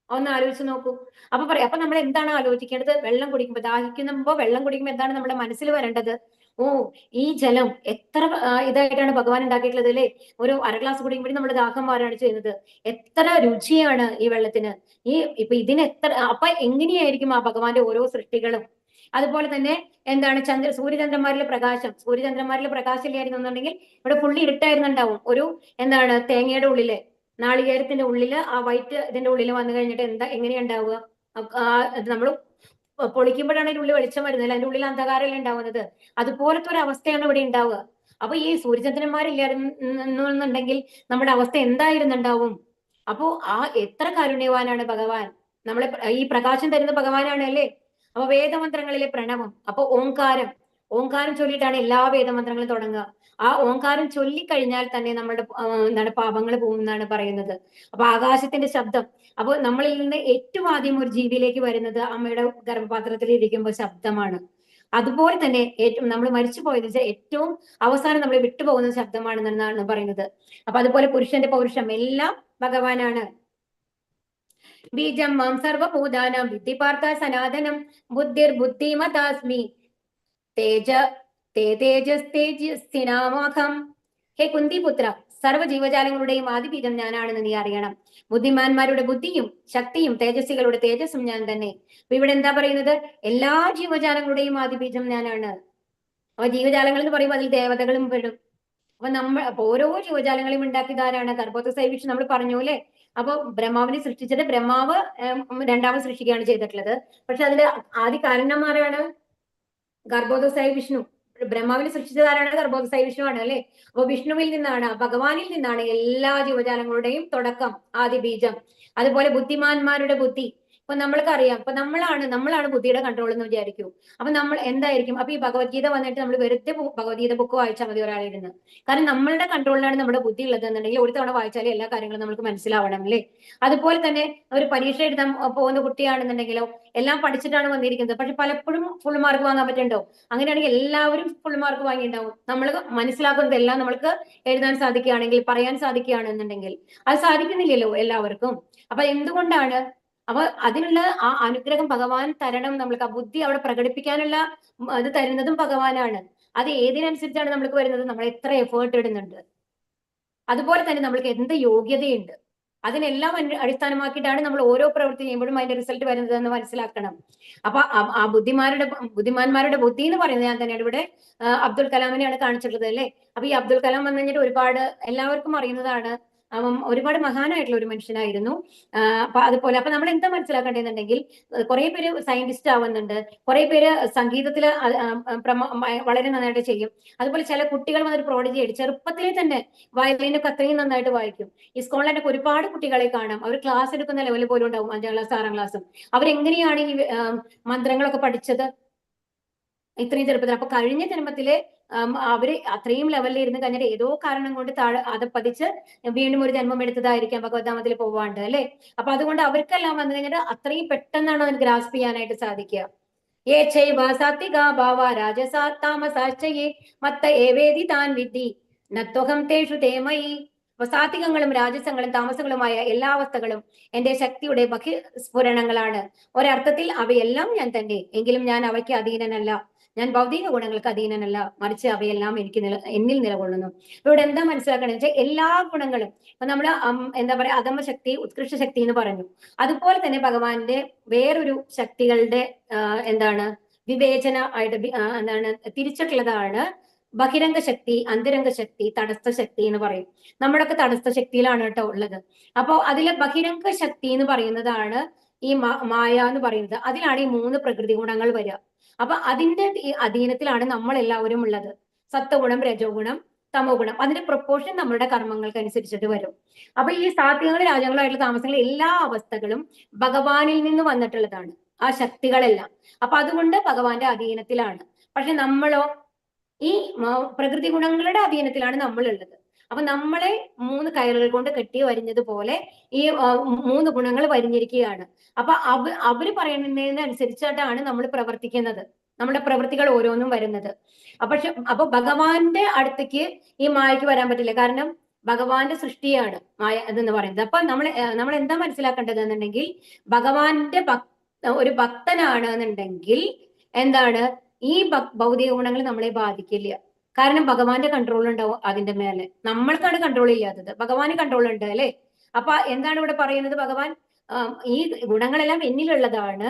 ഒന്ന് ആലോചിച്ച് നോക്കൂ. അപ്പൊ പറയാം, അപ്പൊ നമ്മൾ എന്താണ് ആലോചിക്കേണ്ടത്? വെള്ളം കുടിക്കുമ്പോൾ, ദാഹിക്കുമ്പോ വെള്ളം കുടിക്കുമ്പോൾ എന്താണ് നമ്മുടെ മനസ്സിൽ വരേണ്ടത്? ഓ, ഈ ജലം എത്ര ഇതായിട്ടാണ് ഭഗവാൻ ഉണ്ടാക്കിയിട്ടുള്ളത് അല്ലെ? ഒരു അര ഗ്ലാസ് കുടിക്കുമ്പോഴും നമ്മുടെ ദാഹം മാറുകയാണ് ചെയ്യുന്നത്. എത്ര രുചിയാണ് ഈ വെള്ളത്തിന്! ഇപ്പൊ ഇതിന് എത്ര, അപ്പൊ എങ്ങനെയായിരിക്കും ആ ഭഗവാന്റെ ഓരോ സൃഷ്ടികളും? അതുപോലെ തന്നെ എന്താണ് സൂര്യചന്ദ്രന്മാരിലെ പ്രകാശം, സൂര്യചന്ദ്രന്മാരിലെ പ്രകാശം ഇല്ലായിരുന്നുണ്ടെങ്കിൽ ഇവിടെ ഫുള്ളി ഇരുട്ടായിരുന്നുണ്ടാവും. ഒരു എന്താണ് തേങ്ങയുടെ ഉള്ളില്, നാളികേരത്തിന്റെ ഉള്ളില് ആ വൈറ്റ് ഇതിന്റെ ഉള്ളിൽ വന്നു കഴിഞ്ഞിട്ട് എങ്ങനെയാ ഉണ്ടാവുക? നമ്മൾ പൊളിക്കുമ്പോഴാണ് അതിന്റെ ഉള്ളിൽ വെളിച്ചം വരുന്നത്, അതിന്റെ ഉള്ളിൽ അന്ധകാരമല്ലേ ഉണ്ടാവുന്നത്. അതുപോലത്തെ ഒരു അവസ്ഥയാണ് ഇവിടെ ഉണ്ടാവുക. അപ്പൊ ഈ സൂര്യചന്ദ്രന്മാരില്ലായിരുന്നുണ്ടെങ്കിൽ നമ്മുടെ അവസ്ഥ എന്തായിരുന്നുണ്ടാവും? അപ്പോ ആ എത്ര കാരുണ്യവാനാണ് ഭഗവാൻ! നമ്മളെ ഈ പ്രകാശം തരുന്ന ഭഗവാനാണ് അല്ലേ? അപ്പൊ വേദമന്ത്രങ്ങളിലെ പ്രണവം, അപ്പൊ ഓങ്കാരം ചൊല്ലിയിട്ടാണ് എല്ലാ വേദമന്ത്രങ്ങളും തുടങ്ങുക. ആ ഓങ്കാരം ചൊല്ലിക്കഴിഞ്ഞാൽ തന്നെ നമ്മുടെ എന്താണ് പാപങ്ങൾ പോകും എന്നാണ് പറയുന്നത്. അപ്പൊ ആകാശത്തിന്റെ ശബ്ദം, അപ്പൊ നമ്മളിൽ നിന്ന് ഏറ്റവും ആദ്യം ഒരു ജീവിയിലേക്ക് വരുന്നത് അമ്മയുടെ ഗർഭപാത്രത്തിൽ ഇരിക്കുമ്പോൾ ശബ്ദമാണ്. അതുപോലെ തന്നെ ഏറ്റവും നമ്മൾ മരിച്ചു പോയത് വെച്ചാൽ ഏറ്റവും അവസാനം നമ്മൾ വിട്ടുപോകുന്ന ശബ്ദമാണെന്നാണ് പറയുന്നത്. അപ്പൊ അതുപോലെ പുരുഷന്റെ പൗരുഷം എല്ലാം ഭഗവാനാണ്. ബീജം മാം സർവഭൂതാനാം വിദ്ധി പാർത്ഥ സനാതനം ബുദ്ധിർ ബുദ്ധിമതാസ്മി തേജസ്തേജസ്നാമഹം. ഹേ കുന്തിപുത്ര, സർവ്വ ജീവജാലങ്ങളുടെയും ആദിബീജം ഞാനാണെന്ന് നീ അറിയണം. ബുദ്ധിമാന്മാരുടെ ബുദ്ധിയും ശക്തിയും തേജസ്വികളുടെ തേജസ്സും ഞാൻ തന്നെ. അപ്പൊ ഇവിടെ എന്താ പറയുന്നത്? എല്ലാ ജീവജാലങ്ങളുടെയും ആദിബീജം ഞാനാണ്. അപ്പൊ ജീവജാലങ്ങൾ എന്ന് പറയുമ്പോൾ അതിൽ ദേവതകളും പെടും. അപ്പൊ ഓരോ ജീവജാലങ്ങളെയും ഉണ്ടാക്കിയതാരാണ്? ഗർഭോദസ വിഷ്ണു നമ്മൾ പറഞ്ഞു അല്ലെ? അപ്പൊ ബ്രഹ്മാവിനെ സൃഷ്ടിച്ചത് ബ്രഹ്മാവ് രണ്ടാമത് സൃഷ്ടിക്കുകയാണ് ചെയ്തിട്ടുള്ളത്. പക്ഷെ അതിന്റെ ആദ്യ കാരണന്മാരാണ് ഗർഭോദസായി വിഷ്ണു. ബ്രഹ്മാവിനെ സൃഷ്ടിച്ചതാരാണ്? ഗർഭോദസായി വിഷ്ണു ആണ് അല്ലെ? അപ്പൊ വിഷ്ണുവിൽ നിന്നാണ്, ഭഗവാനിൽ നിന്നാണ് എല്ലാ ജീവജാലങ്ങളുടെയും തുടക്കം, ആദ്യ ബീജം. അതുപോലെ ബുദ്ധിമാന്മാരുടെ ബുദ്ധി, ഇപ്പൊ നമ്മൾക്കറിയാം, ഇപ്പൊ നമ്മളാണ് ബുദ്ധിയുടെ കൺട്രോൾ എന്ന് വിചാരിക്കൂ. അപ്പൊ നമ്മൾ എന്തായിരിക്കും? അപ്പൊ ഈ ഭഗവത്ഗീത വന്നിട്ട് നമ്മൾ വെറുതെ ഭഗവത്ഗീത ബുക്ക് വായിച്ചാൽ മതി ഒരാളിരുന്ന്. കാരണം നമ്മളുടെ കൺട്രോളിലാണ് നമ്മുടെ ബുദ്ധി ഉള്ളത് എന്നുണ്ടെങ്കിൽ ഒരു തവണ വായിച്ചാലേ എല്ലാ കാര്യങ്ങളും നമുക്ക് മനസ്സിലാവണം അല്ലേ? അതുപോലെ തന്നെ ഒരു പരീക്ഷ എഴുതാൻ പോകുന്ന കുട്ടിയാണെന്നുണ്ടെങ്കിലോ എല്ലാം പഠിച്ചിട്ടാണ് വന്നിരിക്കുന്നത്, പക്ഷെ പലപ്പോഴും ഫുൾ മാർക്ക് വാങ്ങാൻ പറ്റുന്നുണ്ടോ? അങ്ങനെയാണെങ്കിൽ എല്ലാവരും ഫുൾ മാർക്ക് വാങ്ങിയിട്ടുണ്ടാവും. നമ്മൾ മനസ്സിലാക്കുന്നതെല്ലാം നമ്മൾക്ക് എഴുതാൻ സാധിക്കുകയാണെങ്കിൽ, പറയാൻ സാധിക്കുകയാണെന്നുണ്ടെങ്കിൽ അത് സാധിക്കുന്നില്ലല്ലോ എല്ലാവർക്കും. അപ്പൊ എന്തുകൊണ്ടാണ്? അപ്പൊ അതിനുള്ള ആ അനുഗ്രഹം ഭഗവാൻ തരണം. നമ്മൾക്ക് ആ ബുദ്ധി അവിടെ പ്രകടിപ്പിക്കാനുള്ള അത് തരുന്നതും ഭഗവാനാണ്. അത് ഏതിനനുസരിച്ചാണ് നമ്മൾക്ക് വരുന്നത്? നമ്മൾ എത്ര എഫേർട്ട് ഇടുന്നുണ്ട്. അതുപോലെ തന്നെ നമ്മൾക്ക് എന്ത് യോഗ്യതയുണ്ട്, അതിനെല്ലാം അടിസ്ഥാനമാക്കിയിട്ടാണ് നമ്മൾ ഓരോ പ്രവൃത്തി ചെയ്യുമ്പോഴും അതിന്റെ റിസൾട്ട് വരുന്നത് എന്ന് മനസ്സിലാക്കണം. അപ്പൊ ആ ബുദ്ധിമാന്മാരുടെ ബുദ്ധി എന്ന് പറയുന്നത് ഞാൻ തന്നെയാണ് ഇവിടെ അബ്ദുൽ കലാമിനെയാണ് കാണിച്ചിട്ടുള്ളത് അല്ലേ? അപ്പൊ ഈ അബ്ദുൽ കലാം വന്നു കഴിഞ്ഞിട്ട് ഒരുപാട് എല്ലാവർക്കും അറിയുന്നതാണ്. ഒരുപാട് മഹാനായിട്ടുള്ള ഒരു മനുഷ്യനായിരുന്നു. അതുപോലെ അപ്പൊ നമ്മൾ എന്താ മനസ്സിലാക്കേണ്ടതെന്നുണ്ടെങ്കിൽ കുറെ പേര് സയന്റിസ്റ്റ് ആവുന്നുണ്ട്, കുറെ പേര് സംഗീതത്തിൽ വളരെ നന്നായിട്ട് ചെയ്യും. അതുപോലെ ചില കുട്ടികൾ വന്നൊരു പ്രോഡിജി ആയിട്ട് ചെറുപ്പത്തിലെ തന്നെ വയലിനൊക്കെ അത്രയും നന്നായിട്ട് വായിക്കും. ഈ സ്കൂളിലൊക്കെ ഒരുപാട് കുട്ടികളെ കാണാം, അവർ ക്ലാസ് എടുക്കുന്ന ലെവലിൽ പോലും ഉണ്ടാവും, 5ാം ക്ലാസ് 6ാം ക്ലാസ്സും. അവരെങ്ങനെയാണ് ഈ മന്ത്രങ്ങളൊക്കെ പഠിച്ചത് ഇത്രയും ചെറുപ്പത്തിൽ? അപ്പൊ കഴിഞ്ഞ ജന്മത്തില് അവര് അത്രയും ലെവലിൽ ഇരുന്ന് കഴിഞ്ഞിട്ട് ഏതോ കാരണം കൊണ്ട് അതപ്പതിച്ച് വീണ്ടും ഒരു ജന്മം എടുത്തതായിരിക്കാം ഭഗവത്ധാമത്തിൽ പോവാണ്ട് അല്ലെ? അപ്പൊ അതുകൊണ്ട് അവർക്കെല്ലാം വന്നു കഴിഞ്ഞിട്ട് അത്രയും പെട്ടെന്നാണ് അതിന് ഗ്രാസ്പ് ചെയ്യാനായിട്ട് സാധിക്കുക. ഏ ചൈവ സാത്വിക ഭാവ രാജസാ താമസാശ്ചയേ മത്ത ഏവേദി താൻ വിദ്ധി നത്വഹം തേഷു തേമയി. അപ്പൊ സാത്വികങ്ങളും രാജസങ്ങളും താമസങ്ങളുമായ എല്ലാ അവസ്ഥകളും എന്റെ ശക്തിയുടെ ബഹിസ്ഫുരണങ്ങളാണ്. ഒരർത്ഥത്തിൽ അവയെല്ലാം ഞാൻ തന്നെ, എങ്കിലും ഞാൻ അവയ്ക്ക് അധീനനല്ല. ഞാൻ ഭൗതിക ഗുണങ്ങൾക്ക് അധീനനല്ല, മറിച്ച് അവയെല്ലാം എന്നിൽ നിലകൊള്ളുന്നു. ഇവിടെ എന്താ മനസ്സിലാക്കണമെന്ന് വെച്ചാൽ എല്ലാ ഗുണങ്ങളും ഇപ്പൊ നമ്മള് എന്താ പറയാ അധമ ശക്തി ഉത്കൃഷ്ട ശക്തി എന്ന് പറഞ്ഞു. അതുപോലെ തന്നെ ഭഗവാന്റെ വേറൊരു ശക്തികളുടെ എന്താണ് വിവേചന ആയിട്ട് എന്താണ് തിരിച്ചിട്ടുള്ളതാണ് ബഹിരംഗ ശക്തി, അന്തരംഗ ശക്തി, തടസ്ഥ ശക്തി എന്ന് പറയും. നമ്മളൊക്കെ തടസ്ഥ ശക്തിയിലാണ് കേട്ടോ ഉള്ളത്. അപ്പോ അതിലെ ബഹിരംഗ ശക്തി എന്ന് പറയുന്നതാണ് ഈ മായ എന്ന് പറയുന്നത്. അതിലാണ് ഈ 3 പ്രകൃതി ഗുണങ്ങൾ വരിക. അപ്പൊ അതിന്റെ അധീനത്തിലാണ് നമ്മൾ എല്ലാവരും ഉള്ളത്. സത്വഗുണം, രജോ ഗുണം, തമോ ഗുണം. അതിന്റെ പ്രൊപ്പോർഷൻ നമ്മുടെ കർമ്മങ്ങൾക്ക് അനുസരിച്ചിട്ട് വരും. അപ്പൊ ഈ സാത്വികങ്ങളും രാജങ്ങളായിട്ടുള്ള താമസങ്ങൾ എല്ലാ അവസ്ഥകളും ഭഗവാനിൽ നിന്ന് വന്നിട്ടുള്ളതാണ്, ആ ശക്തികളെല്ലാം. അപ്പൊ അതുകൊണ്ട് ഭഗവാന്റെ അധീനത്തിലാണ്. പക്ഷെ നമ്മളോ ഈ പ്രകൃതി ഗുണങ്ങളുടെ അധീനത്തിലാണ് നമ്മൾ ഉള്ളത്. അപ്പൊ നമ്മളെ 3 കയറുകൾ കൊണ്ട് കെട്ടി വരിഞ്ഞതുപോലെ ഈ 3 ഗുണങ്ങൾ വരിഞ്ഞിരിക്കുകയാണ്. അപ്പൊ അവര് പറയുന്നതിനനുസരിച്ചിട്ടാണ് നമ്മൾ പ്രവർത്തിക്കുന്നത്, നമ്മുടെ പ്രവൃത്തികൾ ഓരോന്നും വരുന്നത്. അപ്പൊ ഭഗവാന്റെ അടുത്തേക്ക് ഈ മായയ്ക്ക് വരാൻ പറ്റില്ല. കാരണം ഭഗവാന്റെ സൃഷ്ടിയാണ് മായ എന്ന് പറയുന്നത്. അപ്പൊ നമ്മൾ എന്താ മനസ്സിലാക്കേണ്ടത് എന്നുണ്ടെങ്കിൽ ഭഗവാന്റെ ഒരു ഭക്തനാണ് എന്നുണ്ടെങ്കിൽ എന്താണ് ഈ ഭൗതിക ഗുണങ്ങൾ നമ്മളെ ബാധിക്കില്ല. കാരണം ഭഗവാന്റെ കൺട്രോൾ ഉണ്ടാവും അതിന്റെ മേലെ. നമ്മൾക്കാണ് കൺട്രോൾ ഇല്ലാത്തത്, ഭഗവാന് കൺട്രോൾ ഉണ്ട് അല്ലെ? അപ്പൊ എന്താണ് ഇവിടെ പറയുന്നത്? ഭഗവാൻ ഈ ഗുണങ്ങളെല്ലാം എന്നിലുള്ളതാണ്,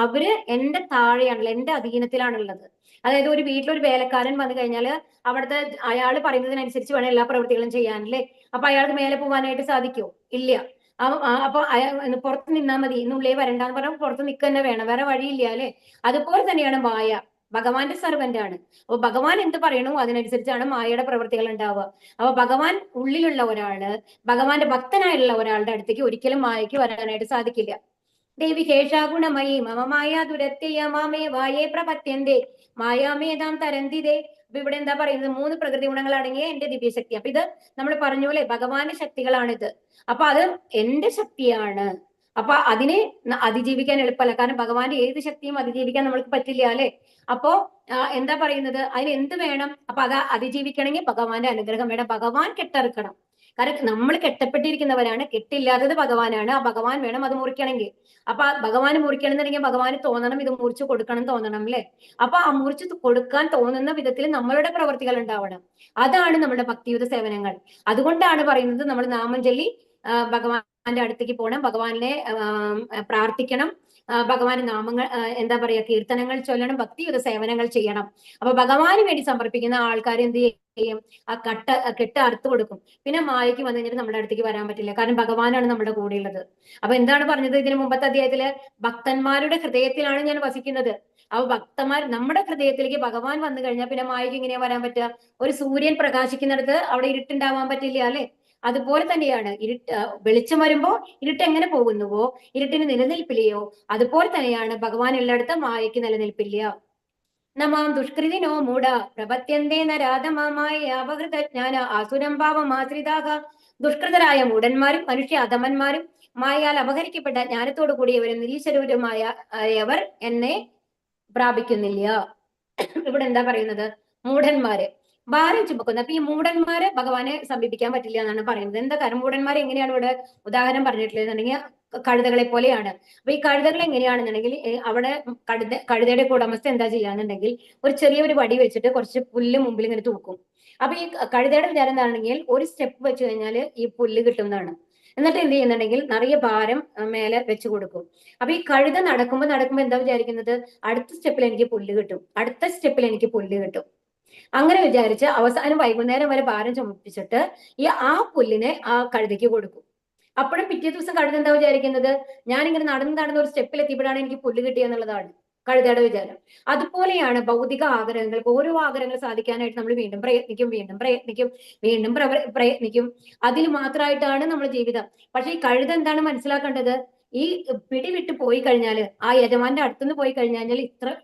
അവര് എന്റെ താഴെയാണല്ലോ, എന്റെ അധീനത്തിലാണുള്ളത്. അതായത് ഒരു വീട്ടിലൊരു വേലക്കാരൻ വന്നു കഴിഞ്ഞാൽ അവിടുത്തെ അയാൾ പറയുന്നതിനനുസരിച്ച് വേണം എല്ലാ പ്രവൃത്തികളും ചെയ്യാനല്ലേ? അപ്പൊ അയാൾക്ക് മേലെ പോകാനായിട്ട് സാധിക്കുമോ? ഇല്ല. അപ്പൊ പുറത്ത് നിന്നാൽ മതി, ഇന്നുള്ളിൽ വരണ്ടെന്ന് പറഞ്ഞാൽ പുറത്ത് നിൽക്കുക തന്നെ വേണം, വേറെ വഴിയില്ല അല്ലെ? അതുപോലെ തന്നെയാണ് മായ, ഭഗവാന്റെ സർവന്റ് ആണ്. അപ്പൊ ഭഗവാൻ എന്ത് പറയണോ അതിനനുസരിച്ചാണ് മായയുടെ പ്രവൃത്തികൾ ഉണ്ടാവുക. അപ്പൊ ഭഗവാൻ ഉള്ളിലുള്ള ഒരാള്, ഭഗവാന്റെ ഭക്തനായുള്ള ഒരാളുടെ അടുത്തേക്ക് ഒരിക്കലും മായയ്ക്ക് വരാനായിട്ട് സാധിക്കില്ല. ദേവി ശേഷാഗുണമയി മമ മായ ദുരത്യ മാമേ വായേ പ്രപത്യന്തേ മായാമേതാം തരന്തിതേ. അപ്പൊ ഇവിടെ എന്താ പറയുന്നത്? 3 പ്രകൃതി ഗുണങ്ങൾ അടങ്ങിയ എന്റെ ദിവ്യശക്തി. അപ്പൊ ഇത് നമ്മൾ പറഞ്ഞ പോലെ ഭഗവാന്റെ ശക്തികളാണിത്. അപ്പൊ അത് എന്റെ ശക്തിയാണ്. അപ്പൊ അതിനെ അതിജീവിക്കാൻ എളുപ്പമല്ല. കാരണം ഭഗവാന്റെ ഏത് ശക്തിയും അതിജീവിക്കാൻ നമ്മൾക്ക് പറ്റില്ല അല്ലെ? അപ്പോ എന്താ പറയുന്നത്? അതിന് എന്ത് വേണം? അപ്പൊ അത് അതിജീവിക്കണമെങ്കിൽ ഭഗവാന്റെ അനുഗ്രഹം വേണം. ഭഗവാൻ കെട്ടറുക്കണം. കാരണം നമ്മൾ കെട്ടപ്പെട്ടിരിക്കുന്നവരാണ്, കെട്ടില്ലാത്തത് ഭഗവാനാണ്. ആ ഭഗവാൻ വേണം അത് മുറിക്കണമെങ്കിൽ. അപ്പൊ ഭഗവാന് മുറിക്കണം എന്നുണ്ടെങ്കിൽ ഭഗവാന് തോന്നണം ഇത് മുറിച്ചു കൊടുക്കണം തോന്നണം അല്ലെ? അപ്പൊ ആ മുറിച്ചു കൊടുക്കാൻ തോന്നുന്ന വിധത്തിൽ നമ്മളുടെ പ്രവർത്തികൾ ഉണ്ടാവണം. അതാണ് നമ്മുടെ ഭക്തിയുത സേവനങ്ങൾ. അതുകൊണ്ടാണ് പറയുന്നത് നമ്മൾ നാമം ചൊല്ലി ഭഗവാന്റെ അടുത്തേക്ക് പോകണം, ഭഗവാനെ പ്രാർത്ഥിക്കണം, ഭഗവാന്റെ നാമങ്ങൾ എന്താ പറയാ കീർത്തനങ്ങൾ ചൊല്ലണം, ഭക്തിയുത സേവനങ്ങൾ ചെയ്യണം. അപ്പൊ ഭഗവാന് വേണ്ടി സമർപ്പിക്കുന്ന ആൾക്കാർ എന്ത് ചെയ്യും? ആ കെട്ട് അറുത്ത് കൊടുക്കും. പിന്നെ മായയ്ക്ക് വന്നു കഴിഞ്ഞിട്ട് നമ്മുടെ അടുത്തേക്ക് വരാൻ പറ്റില്ല. കാരണം ഭഗവാനാണ് നമ്മുടെ കൂടെയുള്ളത്. അപ്പൊ എന്താണ് പറഞ്ഞത് ഇതിന് മുമ്പത്തെ അധ്യായത്തില്? ഭക്തന്മാരുടെ ഹൃദയത്തിലാണ് ഞാൻ വസിക്കുന്നത്. അപ്പൊ ഭക്തന്മാർ നമ്മുടെ ഹൃദയത്തിലേക്ക് ഭഗവാൻ വന്നു കഴിഞ്ഞാൽ പിന്നെ മായയ്ക്ക് എങ്ങനെയാ വരാൻ പറ്റുക? ഒരു സൂര്യൻ പ്രകാശിക്കുന്നിടത്ത് അവിടെ ഇരുട്ടുണ്ടാവാൻ പറ്റില്ല അല്ലെ? അതുപോലെ തന്നെയാണ് വെളിച്ചം വരുമ്പോ ഇരുട്ട് എങ്ങനെ പോകുന്നുവോ, ഇരുട്ടിന് നിലനിൽപ്പില്ലയോ, അതുപോലെ തന്നെയാണ് ഭഗവാൻ എല്ലായിടത്തും മായയ്ക്ക് നിലനിൽപ്പില്ല. നമാം ദുഷ്കൃതിനോ മൂഢ പ്രപത്യന്തേ നരാധമമായ അപഹൃതജ്ഞാന ആസുരം ഭാവമാശ്രിതാക. ദുഷ്കൃതരായ മൂഢന്മാരും മനുഷ്യ അധമന്മാരും മായാൽ അപഹരിക്കപ്പെട്ട ജ്ഞാനത്തോടു കൂടിയവരും നിരീശ്വരൂപമായ അവർ എന്നെ പ്രാപിക്കുന്നില്ല. ഇവിടെ എന്താ പറയുന്നത്? മൂഢന്മാര് ഭാരം ചുമക്കുന്ന. അപ്പൊ ഈ മൂഢന്മാര് ഭഗവാനെ സമീപിക്കാൻ പറ്റില്ല എന്നാണ് പറയുന്നത്. എന്താ കാരണം? മൂഢന്മാരെ എങ്ങനെയാണ് ഇവിടെ ഉദാഹരണം പറഞ്ഞിട്ടുള്ളതെന്നുണ്ടെങ്കിൽ കഴുതകളെ പോലെയാണ്. അപ്പൊ ഈ കഴുതകൾ എങ്ങനെയാണെന്നുണ്ടെങ്കിൽ അവിടെ കഴുതയുടെ ഉടമസ്ഥ എന്താ ചെയ്യാന്നുണ്ടെങ്കിൽ ഒരു ചെറിയൊരു വടി വെച്ചിട്ട് കുറച്ച് പുല്ല് മുമ്പിൽ ഇങ്ങനെ തൂക്കും. അപ്പൊ ഈ കഴുതയുടെ വിചാരം എന്താണെങ്കിൽ ഒരു സ്റ്റെപ്പ് വെച്ച് കഴിഞ്ഞാൽ ഈ പുല്ല് കിട്ടുന്നതാണ്. എന്നിട്ട് എന്ത് ചെയ്യുന്നുണ്ടെങ്കിൽ നിറയെ ഭാരം മേലെ വെച്ച് കൊടുക്കും. അപ്പൊ ഈ കഴുത നടക്കുമ്പോ എന്താ വിചാരിക്കുന്നത്? അടുത്ത സ്റ്റെപ്പിൽ എനിക്ക് പുല്ല് കിട്ടും, അടുത്ത സ്റ്റെപ്പിൽ എനിക്ക് പുല്ല് കിട്ടും. അങ്ങനെ വിചാരിച്ച് അവസാനം വൈകുന്നേരം വരെ ഭാരം ചുമപ്പിച്ചിട്ട് ആ പുല്ലിനെ ആ കഴുതയ്ക്ക് കൊടുക്കും. അപ്പോഴും പിറ്റേ ദിവസം കഴുത എന്താ വിചാരിക്കുന്നത്? ഞാനിങ്ങനെ നടന്ന് ഒരു സ്റ്റെപ്പിൽ എത്തിയപ്പോഴാണ് എനിക്ക് പുല്ല് കിട്ടിയെന്നുള്ളതാണ് കഴുതയുടെ വിചാരം. അതുപോലെയാണ് ഭൗതിക ആഗ്രഹങ്ങൾ. ഓരോ ആഗ്രഹങ്ങൾ സാധിക്കാനായിട്ട് നമ്മൾ വീണ്ടും പ്രയത്നിക്കും. അതിൽ മാത്രമായിട്ടാണ് നമ്മുടെ ജീവിതം. പക്ഷെ ഈ കഴുത എന്താണ് മനസ്സിലാക്കേണ്ടത്? ഈ പിടി വിട്ട് പോയി കഴിഞ്ഞാൽ, ആ യജമാന്റെ അടുത്തുനിന്ന് പോയി കഴിഞ്ഞാൽ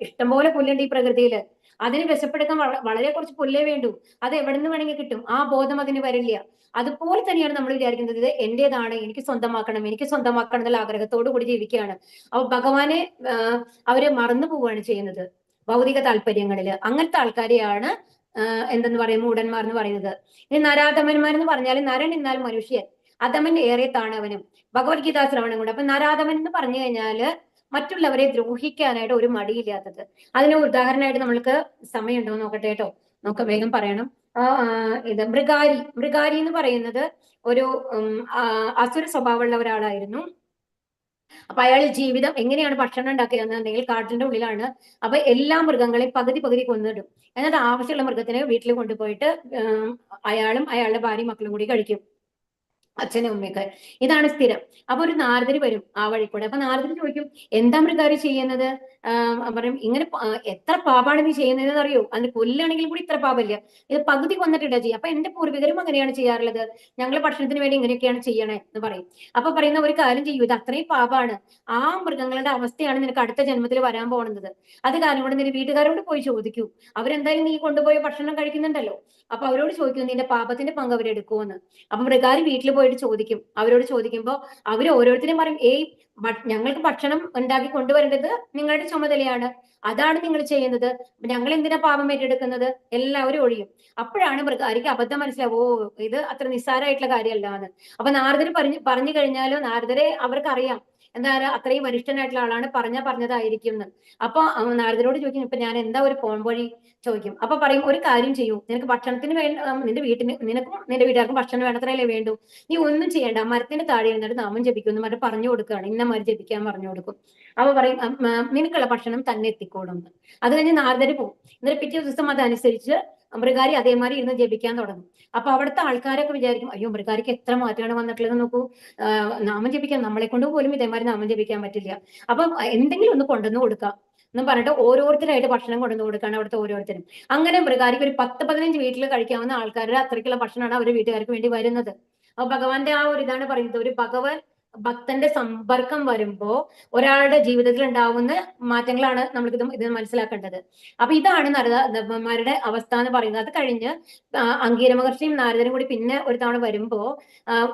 ഇഷ്ടംപോലെ പുല്ലുണ്ട് ഈ പ്രകൃതിയിൽ. അതിന് വിശപ്പെടുക്കാൻ വളരെ കുറച്ച് പുല്ലേ വേണ്ടൂ. അത് എവിടെ നിന്ന് വേണമെങ്കിൽ കിട്ടും. ആ ബോധം അതിന് വരില്ല. അതുപോലെ തന്നെയാണ് നമ്മൾ വിചാരിക്കുന്നത്, ഇത് എന്റേതാണ്, എനിക്ക് സ്വന്തമാക്കണം എന്നുള്ള ആഗ്രഹത്തോടു കൂടി ജീവിക്കുകയാണ്. അപ്പൊ ഭഗവാനെ അവര് മറന്നു പോവുകയാണ് ചെയ്യുന്നത് ഭൗതിക താല്പര്യങ്ങളില്. അങ്ങനത്തെ ആൾക്കാരെയാണ് എന്തെന്ന് പറയും മൂഢന്മാർ എന്ന് പറയുന്നത്. ഇനി നരാധമന്മാരെന്ന് പറഞ്ഞാൽ നരൻ എന്നാൽ മനുഷ്യൻ, അധമൻ ഏറെ താണവനും. ഭഗവത്ഗീതാ ശ്രവണം കൊണ്ട്. അപ്പൊ നരാധമൻ എന്ന് പറഞ്ഞു കഴിഞ്ഞാല് മറ്റുള്ളവരെ ദ്രോഹിക്കാനായിട്ട് ഒരു മടിയില്ലാത്തത്. അതിന് ഉദാഹരണമായിട്ട് നമ്മൾക്ക് സമയമുണ്ടോ നോക്കട്ടെ കേട്ടോ, നമുക്ക് വേഗം പറയണം. ഇത് മൃഗാരി എന്ന് പറയുന്നത് ഒരു അസുര സ്വഭാവമുള്ള ഒരാളായിരുന്നു. അപ്പൊ അയാൾ ജീവിതം എങ്ങനെയാണ് ഭക്ഷണം ഉണ്ടാക്കിയതെന്നുണ്ടെങ്കിൽ കാട്ടിന്റെ ഉള്ളിലാണ്. അപ്പൊ എല്ലാ മൃഗങ്ങളെയും പകുതി കൊന്നിടും. എന്നിട്ട് ആവശ്യമുള്ള മൃഗത്തിനെ വീട്ടിൽ കൊണ്ടുപോയിട്ട് അയാളും അയാളുടെ ഭാര്യയും മക്കളും കൂടി കഴിക്കും, അച്ഛനും അമ്മയൊക്കെ. ഇതാണ് സ്ഥിരം. അപ്പൊ ഒരു നാരദര് വരും ആ വഴി കൂടെ. അപ്പൊ നാരദര് ചോദിക്കും, എന്താ മൃഗാരി ചെയ്യുന്നത്? പറയും, ഇങ്ങനെ എത്ര പാപാണ് നീ ചെയ്യുന്നതെന്ന് അറിയോ? അതിന് കൊല്ലാണെങ്കിൽ കൂടി ഇത്ര പാപമില്ല, ഇത് പകുതി കൊന്നിട്ടില്ല ചെയ്യുക. അപ്പൊ എന്റെ പൂർവികരും അങ്ങനെയാണ് ചെയ്യാറുള്ളത്, ഞങ്ങൾ ഭക്ഷണത്തിന് വേണ്ടി ഇങ്ങനെയൊക്കെയാണ് ചെയ്യണേ എന്ന് പറയും. അപ്പൊ പറയുന്ന ഒരു കാര്യം ചെയ്യൂ, ഇത് അത്രയും പാപാണ്, ആ മൃഗങ്ങളുടെ അവസ്ഥയാണ് നിനക്ക് അടുത്ത ജന്മത്തിൽ വരാൻ പോകുന്നത്. അത് കാരണം കൊണ്ട് നിന്റെ വീട്ടുകാരോട് പോയി ചോദിക്കൂ, അവരെന്തായാലും നീ കൊണ്ടുപോയി ഭക്ഷണം കഴിക്കുന്നുണ്ടല്ലോ, അപ്പൊ അവരോട് ചോദിക്കൂ നിന്റെ പാപത്തിന്റെ പങ്ക് അവരെടുക്കുമെന്ന്. അപ്പൊ മൃഗാരി വീട്ടിൽ പോയിട്ട് ചോദിക്കും. അവരോട് ചോദിക്കുമ്പോൾ അവർ ഓരോരുത്തരും പറയും, ഞങ്ങൾക്ക് ഭക്ഷണം ഉണ്ടാക്കി കൊണ്ടുവരേണ്ടത് നിങ്ങളുടെ ചുമതലയാണ്, അതാണ് നിങ്ങൾ ചെയ്യുന്നത്, ഞങ്ങൾ എന്തിനാ പാപം ഏറ്റെടുക്കുന്നത്? എല്ലാവരും ഒഴിയും. അപ്പോഴാണ് മൃഗാരിക്ക് അബദ്ധം മനസ്സിലാവും, ഓ ഇത് അത്ര നിസ്സാരമായിട്ടുള്ള കാര്യമല്ല എന്ന്. അപ്പൊ നാരദര് പറഞ്ഞു കഴിഞ്ഞാലോ, നാരദരെ അവർക്കറിയാം എന്താ അത്രയും വരിഷ്ഠനായിട്ടുള്ള ആളാണ്, പറഞ്ഞതായിരിക്കും എന്ന്. അപ്പൊ നാരദരോട് ചോദിക്കും, ഇപ്പൊ ഞാൻ എന്താ ഒരു പോംവഴി ചോദിക്കും. അപ്പൊ പറയും, ഒരു കാര്യം ചെയ്യൂ, നിനക്ക് ഭക്ഷണത്തിന് നിന്റെ വീട്ടിന് നിനക്കും നിന്റെ വീട്ടുകാർക്കും ഭക്ഷണം വേണ്ടത്രയല്ലേ വേണ്ടു, നീ ഒന്നും ചെയ്യേണ്ട, മരത്തിന്റെ താഴെ ഇരുന്നിട്ട് നാമം ജപിക്കും എന്ന് പറഞ്ഞു കൊടുക്കുകയാണ്, ഇന്ന മരം ജപിക്കാൻ പറഞ്ഞു കൊടുക്കും. അപ്പൊ പറയും, നിനക്കുള്ള ഭക്ഷണം തന്നെ എത്തിക്കോളും. അത് കഴിഞ്ഞ് നാരദര് പോകും. എന്നിട്ട് പിറ്റേ ദിവസം അതനുസരിച്ച് മൃഗാരി അതേമാതിരി ഇരുന്ന് ജപിക്കാൻ തുടങ്ങും. അപ്പൊ അവിടുത്തെ ആൾക്കാരൊക്കെ വിചാരിക്കും, അയ്യോ മൃഗാരിക്ക് എത്ര മാറ്റമാണ് വന്നിട്ടുള്ളത് നോക്കൂ, നാമം ജപിക്കാൻ നമ്മളെ കൊണ്ട് പോലും ഇതേമാതിരി നാമം ജപിക്കാൻ പറ്റില്ല. അപ്പൊ എന്തെങ്കിലും ഒന്ന് കൊണ്ടുവന്ന് കൊടുക്കാം എന്ന് പറഞ്ഞിട്ട് ഓരോരുത്തരായിട്ട് ഭക്ഷണം കൊണ്ടുവന്ന് കൊടുക്കുകയാണ് അവിടുത്തെ ഓരോരുത്തരും. അങ്ങനെ മൃഗാരിക്ക് ഒരു 10-15 വീട്ടിൽ കഴിക്കാവുന്ന ആൾക്കാരുടെ അത്രയ്ക്കുള്ള ഭക്ഷണമാണ് അവരുടെ വീട്ടുകാർക്ക് വേണ്ടി വരുന്നത്. അപ്പൊ ഭഗവാന്റെ ആ ഒരു ഇതാണ് പറയുന്നത്, ഒരു ഭക്തന്റെ സമ്പർക്കം വരുമ്പോ ഒരാളുടെ ജീവിതത്തിൽ ഉണ്ടാവുന്ന മാറ്റങ്ങളാണ് നമ്മൾക്ക് ഇത് മനസ്സിലാക്കേണ്ടത്. അപ്പൊ ഇതാണ് നരന്മാരുടെ അവസ്ഥ എന്ന് പറയുന്നത്. അത് കഴിഞ്ഞ് അംഗീര മഹർഷിയും നാരദനും കൂടി പിന്നെ ഒരു തവണ വരുമ്പോ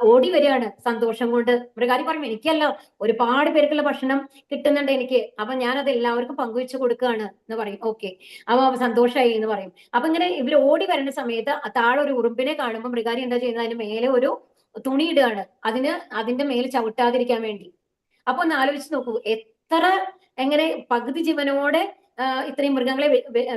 ഓടി വരികയാണ് സന്തോഷം കൊണ്ട്. മൃഗാരി പറയും, എനിക്കല്ല, ഒരുപാട് പേർക്കുള്ള ഭക്ഷണം കിട്ടുന്നുണ്ട് എനിക്ക്, അപ്പൊ ഞാൻ അത് എല്ലാവർക്കും പങ്കുവെച്ച് കൊടുക്കുകയാണ് എന്ന് പറയും. ഓക്കെ, അപ്പൊ സന്തോഷമായി എന്ന് പറയും. അപ്പൊ ഇങ്ങനെ ഇവർ ഓടി വരുന്ന സമയത്ത് താഴെ ഒരു ഉറുമ്പിനെ കാണുമ്പോൾ മൃഗാരി എന്താ ചെയ്യുന്നത്? അതിന് മേലെ ഒരു തുണിയിടുകയാണ്, അതിന്റെ മേൽ ചവിട്ടാതിരിക്കാൻ വേണ്ടി. അപ്പൊ ഒന്ന് ആലോചിച്ച് നോക്കൂ, എത്ര എങ്ങനെ പകുതി ജീവനോടെ ഇത്രയും മൃഗങ്ങളെ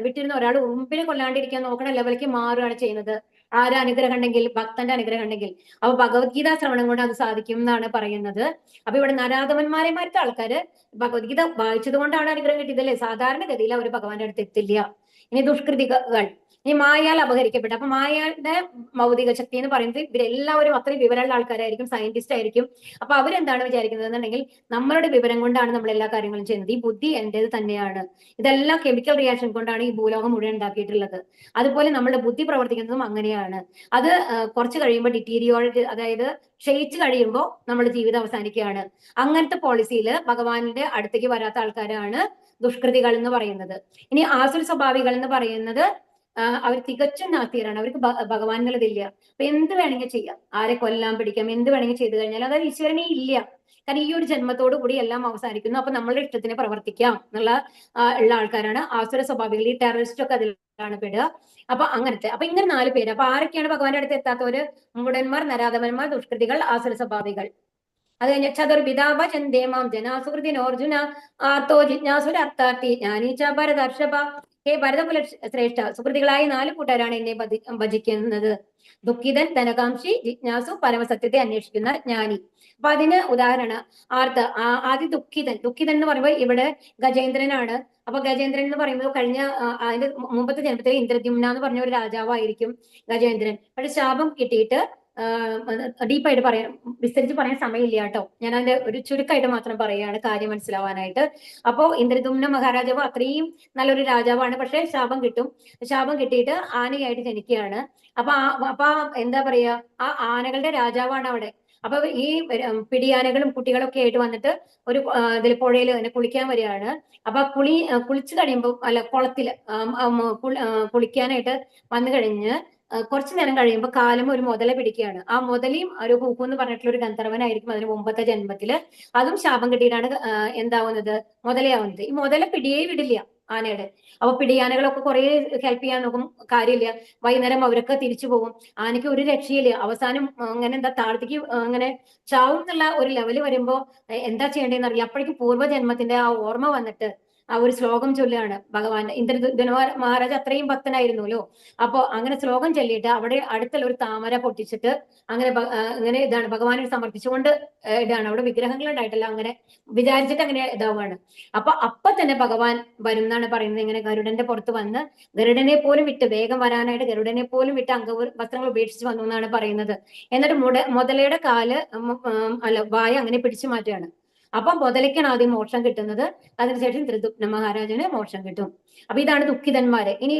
വിട്ടിരുന്ന ഒരാൾ ഉറുമ്പിനെ കൊല്ലാണ്ടിരിക്കാൻ നോക്കണ ലെവലിലേക്ക് മാറുകയാണ് ചെയ്യുന്നത്. ആരുടെ അനുഗ്രഹം ഉണ്ടെങ്കിൽ? ഭക്തന്റെ അനുഗ്രഹം ഉണ്ടെങ്കിൽ. അപ്പൊ ഭഗവത്ഗീത ശ്രവണം കൊണ്ട് അത് സാധിക്കും എന്നാണ് പറയുന്നത്. അപ്പൊ ഇവിടെ നരാധമന്മാരെമാരത്തെ ആൾക്കാര് ഭഗവത്ഗീത വായിച്ചത് കൊണ്ടാണ് അനുഗ്രഹം കിട്ടിയതല്ലേ, സാധാരണഗതിയിൽ അവർ ഭഗവാന്റെ അടുത്ത് എത്തില്ല. ഇനി ദുഷ്കൃതികൾ, ഈ മായയാൽ അപഹരിക്കപ്പെട്ടു. അപ്പൊ മായയുടെ ഭൗതിക ശക്തി എന്ന് പറയുന്നത് ഇവരെല്ലാവരും അത്രയും വിവരമുള്ള ആൾക്കാരായിരിക്കും, സയന്റിസ്റ്റ് ആയിരിക്കും. അപ്പൊ അവരെന്താണ് വിചാരിക്കുന്നത് എന്നുണ്ടെങ്കിൽ നമ്മളുടെ വിവരം കൊണ്ടാണ് നമ്മൾ എല്ലാ കാര്യങ്ങളും ചെയ്യുന്നത്, ഈ ബുദ്ധി എന്റേത് തന്നെയാണ്, ഇതെല്ലാം കെമിക്കൽ റിയാക്ഷൻ കൊണ്ടാണ് ഈ ഭൂലോകം മുഴുവൻ ഉണ്ടാക്കിയിട്ടുള്ളത്, അതുപോലെ നമ്മുടെ ബുദ്ധി പ്രവർത്തിക്കുന്നതും അങ്ങനെയാണ്. അത് കുറച്ച് കഴിയുമ്പോൾ ഡിറ്റീരിയോറേറ്റ്, അതായത് ക്ഷയിച്ചു കഴിയുമ്പോൾ നമ്മുടെ ജീവിതം അവസാനിക്കുകയാണ്. അങ്ങനത്തെ പോളിസിയിൽ ഭഗവാന്റെ അടുത്തേക്ക് വരാത്ത ആൾക്കാരാണ് ദുഷ്കൃതികൾ എന്ന് പറയുന്നത്. ഇനി ആസുര സ്വഭാവികൾ എന്ന് പറയുന്നത് അവർ തികച്ചും നാസ്തികരാണ്, അവർക്ക് ഭഗവാൻ എന്നുള്ളതില്ല. അപ്പൊ എന്ത് വേണമെങ്കിൽ ചെയ്യാം, ആരെ കൊല്ലാൻ പിടിക്കാം, എന്ത് വേണമെങ്കിൽ ചെയ്തു കഴിഞ്ഞാൽ അതായത് ഈശ്വരനെ ഇല്ല. കാരണം ഈ ഒരു ജന്മത്തോടു കൂടി എല്ലാം അവസാനിക്കുന്നു, അപ്പൊ നമ്മളുടെ ഇഷ്ടത്തിന് പ്രവർത്തിക്കാം എന്നുള്ള ഉള്ള ആൾക്കാരാണ് ആസുര സ്വഭാവികൾ. ഈ ടെററിസ്റ്റ് ഒക്കെ അതിലാണ് പെടുക. അപ്പൊ അങ്ങനത്തെ, അപ്പൊ ഇങ്ങനെ 4 പേര്. അപ്പൊ ആരൊക്കെയാണ് ഭഗവാന്റെ അടുത്ത് എത്താത്തവര്? മൂഢന്മാർ, നരാധമന്മാർ, ദുഷ്കൃതികൾ, ആസുര സ്വഭാവികൾ. അത് കഴിഞ്ഞ ചതുർവിധാവ ചന്ദേമാം ജനാസുഹൃതിനോർജുന ആർത്തോ ജിജ്ഞാസുരർത്ഥാർത്ഥി ജ്ഞാനീച്ച ഭരതർഷഭ. ഹേ ഭരതകുല ശ്രേഷ്ഠ, സുഹൃതികളായ 4 കൂട്ടരാണ് എന്നെ ഭജിക്കുന്നത്. ദുഃഖിതൻ, ധനകാംക്ഷി, ജിജ്ഞാസു, പരമസത്യത്തെ അന്വേഷിക്കുന്ന ജ്ഞാനി. അപ്പൊ അതിന് ഉദാഹരണ ആദ്യ ദുഃഖിതൻ. ദുഃഖിതൻ എന്ന് പറയുമ്പോൾ ഇവിടെ ഗജേന്ദ്രനാണ്. അപ്പൊ ഗജേന്ദ്രൻ എന്ന് പറയുമ്പോൾ കഴിഞ്ഞ അതിന്റെ മുമ്പത്തെ ജന്മത്തിൽ ഇന്ദ്രദ്യുമ്ന എന്ന് പറഞ്ഞ ഒരു രാജാവായിരിക്കും ഗജേന്ദ്രൻ. പക്ഷെ ശാപം കിട്ടിയിട്ട് ഡീപ്പായിട്ട് പറയാൻ, വിസ്തരിച്ച് പറയാൻ സമയമില്ല കേട്ടോ, ഞാൻ അതിന്റെ ഒരു ചുരുക്കമായിട്ട് മാത്രം പറയുകയാണ് കാര്യം മനസ്സിലാവാനായിട്ട്. അപ്പോ ഇന്ദ്രദുമ്ന മഹാരാജാവ് അത്രയും നല്ലൊരു രാജാവാണ്, പക്ഷെ ശാപം കിട്ടും. ശാപം കിട്ടിയിട്ട് ആനയായിട്ട് ജനിക്കുകയാണ്. അപ്പൊ എന്താ പറയാ, ആ ആനകളുടെ രാജാവാണ് അവിടെ. അപ്പൊ ഈ പിടിയാനകളും കുട്ടികളൊക്കെ ആയിട്ട് വന്നിട്ട് ഒരു ഇതിൽ പുഴയിൽ തന്നെ കുളിക്കാൻ വരികയാണ്. അപ്പൊ കുളിച്ചു കഴിയുമ്പോൾ, അല്ല കുളത്തില് കുളിക്കാനായിട്ട് വന്നു കഴിഞ്ഞ് കുറച്ചു നേരം കഴിയുമ്പോൾ കാലം ഒരു മുതല പിടിക്കുകയാണ്. ആ മുതലയും ഒരു ഹൂക്കു എന്ന് പറഞ്ഞിട്ടുള്ള ഒരു ഗന്ധർവനായിരിക്കും അതിന് മുമ്പത്തെ ജന്മത്തില്. അതും ശാപം കിട്ടിയിട്ടാണ് എന്താവുന്നത്, മുതലയാവുന്നത്. ഈ മുതല പിടിയേ വിടില്ല ആനയുടെ. അപ്പൊ പിടിയാനകളൊക്കെ കുറെ ഹെൽപ്പ് ചെയ്യാൻ നോക്കും, കാര്യമില്ല. വൈകുന്നേരം അവരൊക്കെ തിരിച്ചു പോകും. ആനയ്ക്ക് ഒരു രക്ഷയില്ല. അവസാനം അങ്ങനെ എന്താ താഴത്തേക്ക് അങ്ങനെ ചാവും എന്നുള്ള ഒരു ലെവല് വരുമ്പോ എന്താ ചെയ്യേണ്ടതെന്ന് അറിയില്ല. അപ്പോഴേക്കും പൂർവ്വജന്മത്തിന്റെ ആ ഓർമ്മ വന്നിട്ട് ആ ഒരു ശ്ലോകം ചൊല്ലുകയാണ് ഭഗവാൻ. ഇന്ദ്രദുന മഹാരാജ് അത്രയും ഭക്തനായിരുന്നല്ലോ. അപ്പൊ അങ്ങനെ ശ്ലോകം ചൊല്ലിയിട്ട് അവിടെ അടുത്തുള്ള ഒരു താമര പൊട്ടിച്ചിട്ട് അങ്ങനെ ഇതാണ് ഭഗവാനെ സമർപ്പിച്ചുകൊണ്ട് ഇതാണ്. അവിടെ വിഗ്രഹങ്ങൾ ഉണ്ടായിട്ടല്ല, അങ്ങനെ വിചാരിച്ചിട്ട് അങ്ങനെ ഇതാവാണ്. അപ്പൊ തന്നെ ഭഗവാൻ വരും എന്നാണ് പറയുന്നത്. ഇങ്ങനെ ഗരുഡന്റെ പുറത്ത് വന്ന് ഗരുഡനെ പോലും വിട്ട്, വേഗം വരാനായിട്ട് ഗരുഡനെ പോലും വിട്ട് വസ്ത്രങ്ങൾ ഉപേക്ഷിച്ച് വന്നു എന്നാണ് പറയുന്നത്. എന്നിട്ട് മുതലയുടെ കാല് അല്ല വായ അങ്ങനെ പിടിച്ചു മാറ്റുകയാണ്. അപ്പൊ മുതലയ്ക്കാണ് ആദ്യം മോക്ഷം കിട്ടുന്നത്, അതിനുശേഷം ത്രിദുപ്ന മഹാരാജന് മോക്ഷം കിട്ടും. അപ്പൊ ഇതാണ് ദുഃഖിതന്മാര്. ഇനി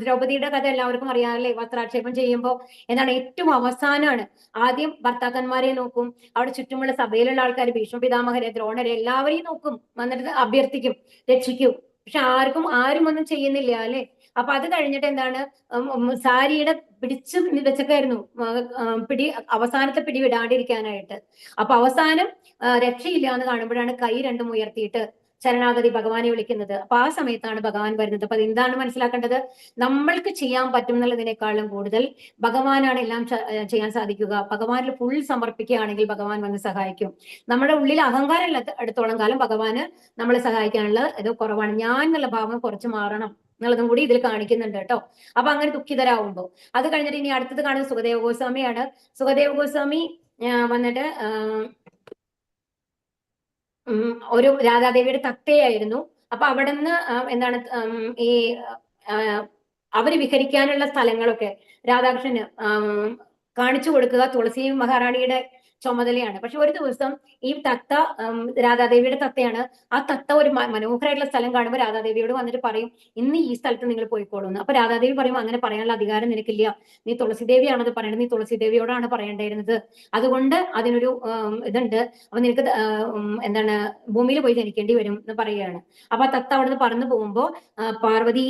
ദ്രൗപദിയുടെ കഥ എല്ലാവർക്കും അറിയാമല്ലേ, വസ്ത്രാക്ഷേപം ചെയ്യുമ്പോൾ എന്താണ് ഏറ്റവും അവസാനമാണ്. ആദ്യം ഭർത്താക്കന്മാരെ നോക്കും, അവിടെ ചുറ്റുമുള്ള സഭയിലുള്ള ആൾക്കാർ, ഭീഷ്മ പിതാമഹരെ, ദ്രോണരെ എല്ലാവരെയും നോക്കും, വന്നിട്ട് അഭ്യർത്ഥിക്കും, രക്ഷിക്കും. പക്ഷെ ആരും ഒന്നും ചെയ്യുന്നില്ല അല്ലെ. അപ്പൊ അത് കഴിഞ്ഞിട്ട് എന്താണ്, സാരിയുടെ പിടിച്ചു വെച്ചൊക്കെയായിരുന്നു അവസാനത്തെ പിടി വിടാണ്ടിരിക്കാനായിട്ട്. അപ്പൊ അവസാനം രക്ഷയില്ല എന്ന് കാണുമ്പോഴാണ് കൈ രണ്ടും ഉയർത്തിയിട്ട് ശരണാഗതി ഭഗവാനെ വിളിക്കുന്നത്. അപ്പൊ ആ സമയത്താണ് ഭഗവാൻ വരുന്നത്. അപ്പൊ അതെന്താണ് മനസ്സിലാക്കേണ്ടത്, നമ്മൾക്ക് ചെയ്യാൻ പറ്റും എന്നുള്ളതിനേക്കാളും കൂടുതൽ ഭഗവാനാണ് എല്ലാം ചെയ്യാൻ സാധിക്കുക. ഭഗവാനിൽ ഫുൾ സമർപ്പിക്കുകയാണെങ്കിൽ ഭഗവാൻ വന്ന് സഹായിക്കും. നമ്മുടെ ഉള്ളിൽ അഹങ്കാരം അടുത്തോളം കാലം ഭഗവാന് നമ്മളെ സഹായിക്കാനുള്ള ഇത് കുറവാണ്. ഞാൻ എന്നുള്ള ഭാവം കുറച്ച് മാറണം എന്നുള്ളതും കൂടി ഇതിൽ കാണിക്കുന്നുണ്ട് കേട്ടോ. അപ്പൊ അങ്ങനെ ദുഃഖിതരാകുമ്പോൾ അത് കഴിഞ്ഞിട്ട് ഇനി അടുത്തത് കാണുന്നത് സുഖദേവ ഗോസ്വാമിയാണ്. സുഖദേവ ഗോസ്വാമി വന്നിട്ട് ഒരു രാധാദേവിയുടെ തത്തയായിരുന്നു. അപ്പൊ അവിടെ നിന്ന് എന്താണ് ഈ അവര് വിഹരിക്കാനുള്ള സ്ഥലങ്ങളൊക്കെ രാധാകൃഷ്ണന് കാണിച്ചു കൊടുക്കുക തുളസി മഹാറാണിയുടെ ചുമതലയാണ്. പക്ഷെ ഒരു ദിവസം ഈ തത്ത, രാധാദേവിയുടെ തത്തയാണ്, ആ തത്ത ഒരു മനോഹരമായിട്ടുള്ള സ്ഥലം കാണുമ്പോൾ രാധാദേവിയോട് വന്നിട്ട് പറയും, ഇന്ന് ഈ സ്ഥലത്ത് നിങ്ങൾ പോയിക്കോളൂന്ന്. അപ്പൊ രാധാദേവി പറയും, അങ്ങനെ പറയാനുള്ള അധികാരം നിനക്കില്ല, നീ തുളസി ദേവിയാണത് പറയണത്, നീ തുളസി ദേവിയോടാണ് പറയേണ്ടിയിരുന്നത്, അതുകൊണ്ട് അതിനൊരു ഇതുണ്ട്, അപ്പൊ നിനക്ക് എന്താണ് ഭൂമിയിൽ പോയി ജനിക്കേണ്ടി വരും എന്ന് പറയുകയാണ്. അപ്പൊ ആ തത്ത അവിടുന്ന് പറന്നു പോകുമ്പോ പാർവതി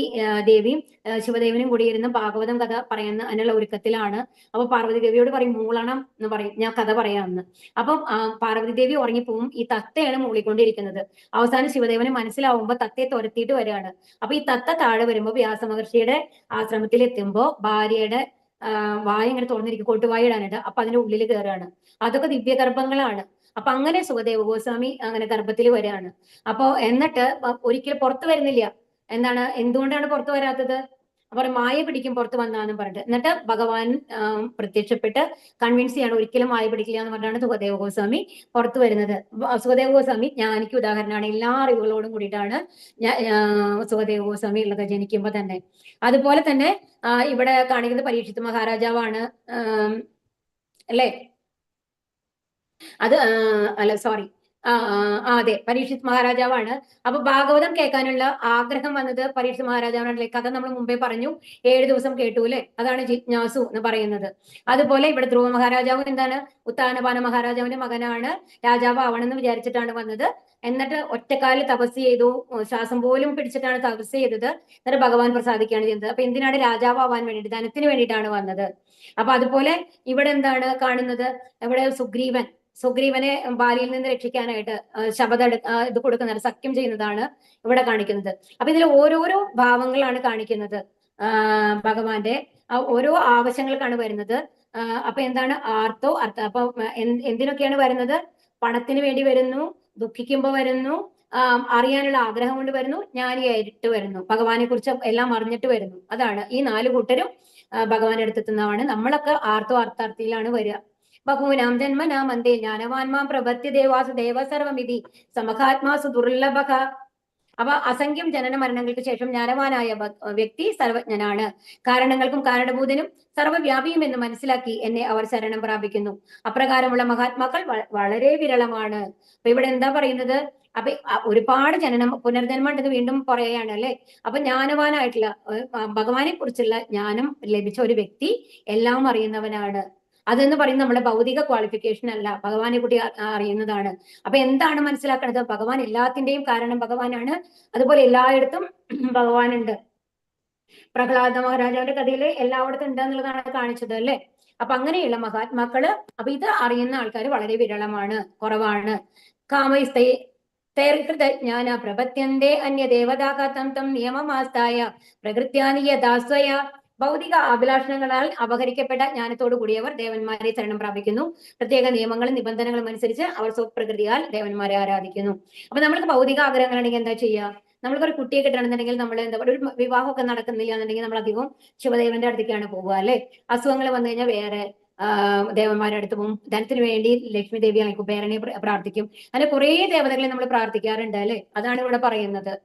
ദേവിയും ശിവദേവനും കൂടി ഇരുന്ന് ഭാഗവതം കഥ പറയുന്ന അതിനുള്ള ഒരുക്കത്തിലാണ്. അപ്പൊ പാർവതി ദേവിയോട് പറയും, മൂളണം എന്ന് പറയും, ഞാൻ കഥ പറയാമെന്ന്. അപ്പം പാർവതി ദേവി ഉറങ്ങിപ്പോവും, ഈ തത്തയാണ് മൂളിക്കൊണ്ടിരിക്കുന്നത്. അവസാനം ശിവദേവന് മനസ്സിലാവുമ്പോ തത്തയെ തുരത്തിയിട്ട് വരികയാണ്. അപ്പൊ ഈ തത്ത താഴെ വരുമ്പോ വ്യാസമഹർഷിയുടെ ആശ്രമത്തിൽ എത്തുമ്പോ ഭാര്യയുടെ വായ ഇങ്ങനെ തുറന്നിരിക്കും, കൊട്ടുവായ ഇടാനായിട്ട്. അപ്പൊ അതിന്റെ ഉള്ളിൽ കയറുകയാണ്. അതൊക്കെ ദിവ്യഗർഭങ്ങളാണ്. അപ്പൊ അങ്ങനെ സുഖദേവ ഗോസ്വാമി അങ്ങനെ ഗർഭത്തിൽ വരികയാണ്. അപ്പൊ എന്നിട്ട് ഒരിക്കലും പുറത്തു വരുന്നില്ല. എന്തുകൊണ്ടാണ് പുറത്തു വരാത്തത്? അപ്പോൾ മായ പിടിക്കും പുറത്ത് വന്നാന്നും പറഞ്ഞിട്ട്. എന്നിട്ട് ഭഗവാൻ പ്രത്യക്ഷപ്പെട്ട് കൺവിൻസ് ചെയ്യാണ് ഒരിക്കലും മായ പിടിക്കില്ല എന്ന് പറഞ്ഞാണ് സുഖദേവ ഗോസ്വാമി പുറത്തു വരുന്നത്. സുഖദേവ ഗോസ്വാമി ജ്ഞാനിക്ക് ഉദാഹരണമാണ്. എല്ലാ അറിവുകളോടും കൂടിയിട്ടാണ് സുഖദേവ ഗോസ്വാമി ഉള്ളത് ജനിക്കുമ്പോൾ തന്നെ. അതുപോലെ തന്നെ ഇവിടെ കാണിക്കുന്നത് പരീക്ഷിത്ത് മഹാരാജാവാണ് അല്ലേ? അത് അല്ല സോറി അതെ, പരീക്ഷിത് മഹാരാജാവാണ്. അപ്പൊ ഭാഗവതം കേൾക്കാനുള്ള ആഗ്രഹം വന്നത് പരീക്ഷിത് മഹാരാജാവാണല്ലേ. കഥ നമ്മൾ മുമ്പേ പറഞ്ഞു, 7 ദിവസം കേട്ടു അല്ലെ, അതാണ് ജിജ്ഞാസു എന്ന് പറയുന്നത്. അതുപോലെ ഇവിടെ ധ്രുവ മഹാരാജാവ് എന്താണ്, ഉത്താനപാന മഹാരാജാവിന്റെ മകനാണ്, രാജാവ് ആവണമെന്ന് വിചാരിച്ചിട്ടാണ് വന്നത്. എന്നിട്ട് ഒറ്റക്കാലിൽ തപസ് ചെയ്തു, ശ്വാസം പോലും പിടിച്ചിട്ടാണ് തപസ് ചെയ്തത്. എന്നിട്ട് ഭഗവാൻ പ്രസാദിക്കുകയാണ് ചെയ്തത്. അപ്പൊ എന്തിനാണ് രാജാവ് ആവാൻ വേണ്ടിയിട്ട്, ധനത്തിന് വേണ്ടിയിട്ടാണ് വന്നത്. അപ്പൊ അതുപോലെ ഇവിടെ എന്താണ് കാണുന്നത്, ഇവിടെ സുഗ്രീവനെ ബാലിയിൽ നിന്ന് രക്ഷിക്കാനായിട്ട് ഇത് കൊടുക്കുന്നത്, സഖ്യം ചെയ്യുന്നതാണ് ഇവിടെ കാണിക്കുന്നത്. അപ്പൊ ഇതിൽ ഓരോരോ ഭാവങ്ങളാണ് കാണിക്കുന്നത്. ഭഗവാന്റെ ഓരോ ആവശ്യങ്ങൾക്കാണ് വരുന്നത്. അപ്പൊ എന്താണ് ആർത്തോ അർത്ഥ, അപ്പൊ എന്തിനൊക്കെയാണ് വരുന്നത്? പണത്തിന് വേണ്ടി വരുന്നു, ദുഃഖിക്കുമ്പോ വരുന്നു, അറിയാനുള്ള ആഗ്രഹം കൊണ്ട് വരുന്നു, ജ്ഞാനിയായിട്ട് വരുന്നു, ഭഗവാനെ കുറിച്ച് എല്ലാം അറിഞ്ഞിട്ട് വരുന്നു. അതാണ് ഈ 4 കൂട്ടരും ഭഗവാന്റെ അടുത്തെത്തുന്നതാണ്. നമ്മളൊക്കെ ആർത്തോ അർത്ഥാർത്ഥിയിലാണ് വരിക. ബഹൂനാം ജന്മനാം അന്തേ ജ്ഞാനവാൻമാം പ്രപത്യ ദേവാസു ദേവ സർവമിതി സമഹാത്മാസു ദുർലഭക. അപ്പൊ അസംഖ്യം ജനന മരണങ്ങൾക്ക് ശേഷം ജ്ഞാനവാനായ വ്യക്തി സർവജ്ഞനാണ്. കാരണങ്ങൾക്കും കാരണഭൂതനും സർവ്വവ്യാപിയും എന്ന് മനസ്സിലാക്കി എന്നെ അവർ ശരണം പ്രാപിക്കുന്നു. അപ്രകാരമുള്ള മഹാത്മാക്കൾ വളരെ വിരളമാണ്. അപ്പൊ ഇവിടെ എന്താ പറയുന്നത്? അപ്പൊ ഒരുപാട് പുനർജന്മം ഉണ്ടെന്ന് വീണ്ടും പറയുകയാണ് അല്ലെ. അപ്പൊ ജ്ഞാനവാനായിട്ടുള്ള ഭഗവാനെ കുറിച്ചുള്ള ജ്ഞാനം ലഭിച്ച ഒരു വ്യക്തി എല്ലാം അറിയുന്നവനാണ്. അതെന്ന് പറയുന്നത് നമ്മുടെ ഭൗതിക ക്വാളിഫിക്കേഷൻ അല്ല, ഭഗവാനെ കൂടി അറിയുന്നതാണ്. അപ്പൊ എന്താണ് മനസ്സിലാക്കുന്നത്? ഭഗവാൻ എല്ലാത്തിന്റെയും കാരണം ഭഗവാനാണ്. അതുപോലെ എല്ലായിടത്തും ഭഗവാനുണ്ട്. പ്രഹ്ലാദ മഹാരാജാവിന്റെ കഥയിൽ എല്ലായിടത്തും ഉണ്ട് എന്നുള്ളതാണ് കാണിച്ചത് അല്ലെ. അപ്പൊ അങ്ങനെയുള്ള മഹാത്മാക്കള്, അപ്പൊ ഇത് അറിയുന്ന ആൾക്കാർ വളരെ വിരളമാണ്, കുറവാണ്. കാമൈസ്തേ ജ്ഞാന പ്രപത്യന്തേ അന്യ ദേവതാകാതം തം നിയമമാസ്തായ പ്രകൃത്യാനിയദാസ്വയ. ഭൗതിക അഭിലാഷണങ്ങളാൽ അപഹരിക്കപ്പെട്ട ജ്ഞാനത്തോടു കൂടിയവർ ദേവന്മാരെ ശരണം പ്രാപിക്കുന്നു. പ്രത്യേക നിയമങ്ങളും നിബന്ധനകളും അനുസരിച്ച് അവർ സ്വപ്രകൃതിയാൽ ദേവന്മാരെ ആരാധിക്കുന്നു. അപ്പൊ നമ്മൾക്ക് ഭൗതിക ആഗ്രഹങ്ങളുണ്ടെങ്കിൽ എന്താ ചെയ്യുക? നമ്മൾക്കൊരു കുട്ടിയെ കിട്ടണമെന്നുണ്ടെങ്കിൽ നമ്മൾ എന്താ പറയുക, ഒരു വിവാഹമൊക്കെ നടക്കുന്നില്ല എന്നുണ്ടെങ്കിൽ നമ്മൾ അധികവും ശിവദേവന്റെ അടുത്തേക്കാണ് പോകുക അല്ലെ. അസുഖങ്ങൾ വന്നു കഴിഞ്ഞാൽ വേറെ ദേവന്മാരുടെ അടുത്ത് പോകും. ധനത്തിന് വേണ്ടി ലക്ഷ്മി ദേവി അല്ലെങ്കിൽ കുബേരനെ പ്രാർത്ഥിക്കും. അങ്ങനെ കുറെ ദേവതകളെ നമ്മൾ പ്രാർത്ഥിക്കാറുണ്ട് അല്ലെ. അതാണ് ഇവിടെ പറയുന്നത്.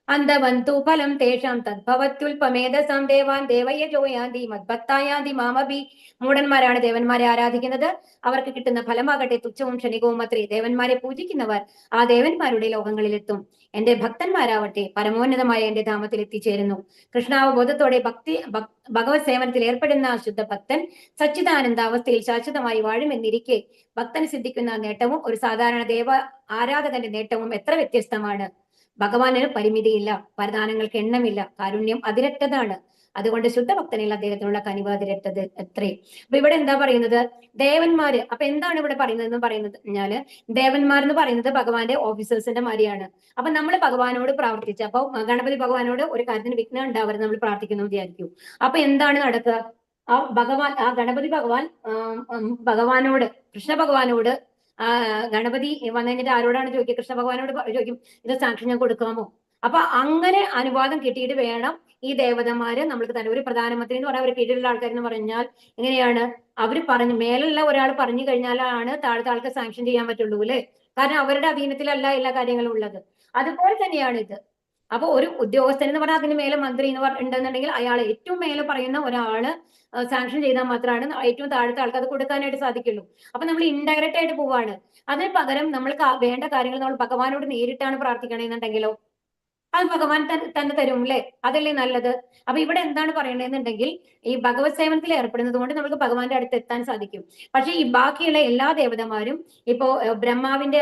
അന്തവന്തു ഫലം തേഷാം തദ്ഭവത്യുൽപമേധസാം ദേവാൻ ദേവയജോ യാന്തി മദ്ഭക്തായാന്തി മാമഭി. മൂഢന്മാരാണ് ദേവന്മാരെ ആരാധിക്കുന്നത്. അവർക്ക് കിട്ടുന്ന ഫലമാകട്ടെ തുച്ഛവും ക്ഷണികവും അത്രേ. ദേവന്മാരെ പൂജിക്കുന്നവർ ആ ദേവന്മാരുടെ ലോകങ്ങളിലെത്തും. എന്റെ ഭക്തന്മാരാവട്ടെ പരമോന്നതമായ എന്റെ ധാമത്തിൽ എത്തിച്ചേരുന്നു. കൃഷ്ണാവബോധത്തോടെ ഭഗവത് സേവനത്തിൽ ഏർപ്പെടുന്ന ശുദ്ധ ഭക്തൻ സച്ചിദാനന്ദ അവസ്ഥയിൽ ശാശ്വതമായി വാഴുമെന്നിരിക്കെ ഭക്തന് സിദ്ധിക്കുന്ന നേട്ടവും ഒരു സാധാരണ ദേവ ആരാധകന്റെ നേട്ടവും എത്ര വ്യത്യസ്തമാണ്. ഭഗവാന് പരിമിതിയില്ല, വരദാനങ്ങൾക്ക് എണ്ണമില്ല, കാരുണ്യം അതിരറ്റതാണ്. അതുകൊണ്ട് ശുദ്ധഭക്തനിൽ അദ്ദേഹത്തിനുള്ള കനിവ് അതിരറ്റത് എത്രേ. അപ്പൊ ഇവിടെ എന്താ പറയുന്നത്? ദേവന്മാര്. അപ്പൊ എന്താണ് ഇവിടെ പറയുന്നത് പറഞ്ഞാല് ദേവന്മാർ എന്ന് പറയുന്നത് ഭഗവാന്റെ ഓഫീസേഴ്സിന്റെ മാതിരിയാണ്. അപ്പൊ നമ്മൾ ഭഗവാനോട് പ്രാർത്ഥിച്ചു, അപ്പൊ ഗണപതി ഭഗവാനോട് ഒരു കാര്യത്തിന് വിഘ്നം ഉണ്ടാവരുത് നമ്മൾ പ്രാർത്ഥിക്കുന്നു വിചാരിക്കും. അപ്പൊ എന്താണ് നടക്കുക? ആ ഗണപതി ഭഗവാനോട് കൃഷ്ണ ഭഗവാനോട് ഗണപതി വന്നു കഴിഞ്ഞിട്ട് ആരോടാണ് ചോദിക്കുക? കൃഷ്ണ ഭഗവാനോട് ചോദിക്കും, ഇത് സാക്ഷ്യം ഞാൻ കൊടുക്കാമോ? അപ്പൊ അങ്ങനെ അനുവാദം കിട്ടിയിട്ട് വേണം ഈ ദേവതമാര് നമ്മൾക്ക് തന്നെ. ഒരു പ്രധാനമന്ത്രി എന്ന് പറഞ്ഞാൽ ഒരു കീഴിലുള്ള ആൾക്കാർ എന്ന് പറഞ്ഞാൽ എങ്ങനെയാണ്? അവര് മേലുള്ള ഒരാൾ പറഞ്ഞു കഴിഞ്ഞാലാണ് താഴത്തെ ആൾക്ക് സാങ്ഷൻ ചെയ്യാൻ പറ്റുള്ളൂ അല്ലെ. കാരണം അവരുടെ അധീനത്തിലല്ല എല്ലാ കാര്യങ്ങളും ഉള്ളത്. അതുപോലെ തന്നെയാണ് ഇത്. അപ്പൊ ഒരു ഉദ്യോഗസ്ഥൻ എന്ന് പറഞ്ഞാൽ അതിന് മേലെ മന്ത്രി എന്ന് ഉണ്ടെന്നുണ്ടെങ്കിൽ അയാൾ ഏറ്റവും മേലെ പറയുന്ന ഒരാള് സാങ്ഷൻ ചെയ്താൽ മാത്രമാണ് ഏറ്റവും താഴത്തെ ആൾക്ക് അത് കൊടുക്കാനായിട്ട് സാധിക്കുള്ളൂ. അപ്പൊ നമ്മൾ ഇൻഡയറക്റ്റ് ആയിട്ട് പോവാണ്. അതിന് പകരം നമ്മൾക്ക് വേണ്ട കാര്യങ്ങൾ നമ്മൾ ഭഗവാനോട് നേരിട്ടാണ് പ്രാർത്ഥിക്കണമെന്നുണ്ടെങ്കിലോ അത് ഭഗവാൻ തന്നെ തരും അല്ലെ. അതല്ലേ നല്ലത്. അപ്പൊ ഇവിടെ എന്താണ് പറയണെന്നുണ്ടെങ്കിൽ ഈ ഭഗവത് സേവനത്തിൽ ഏർപ്പെടുന്നത് കൊണ്ട് നമുക്ക് ഭഗവാന്റെ അടുത്ത് എത്താൻ സാധിക്കും. പക്ഷെ ഈ ബാക്കിയുള്ള എല്ലാ ദേവതമാരും ഇപ്പോ ബ്രഹ്മാവിന്റെ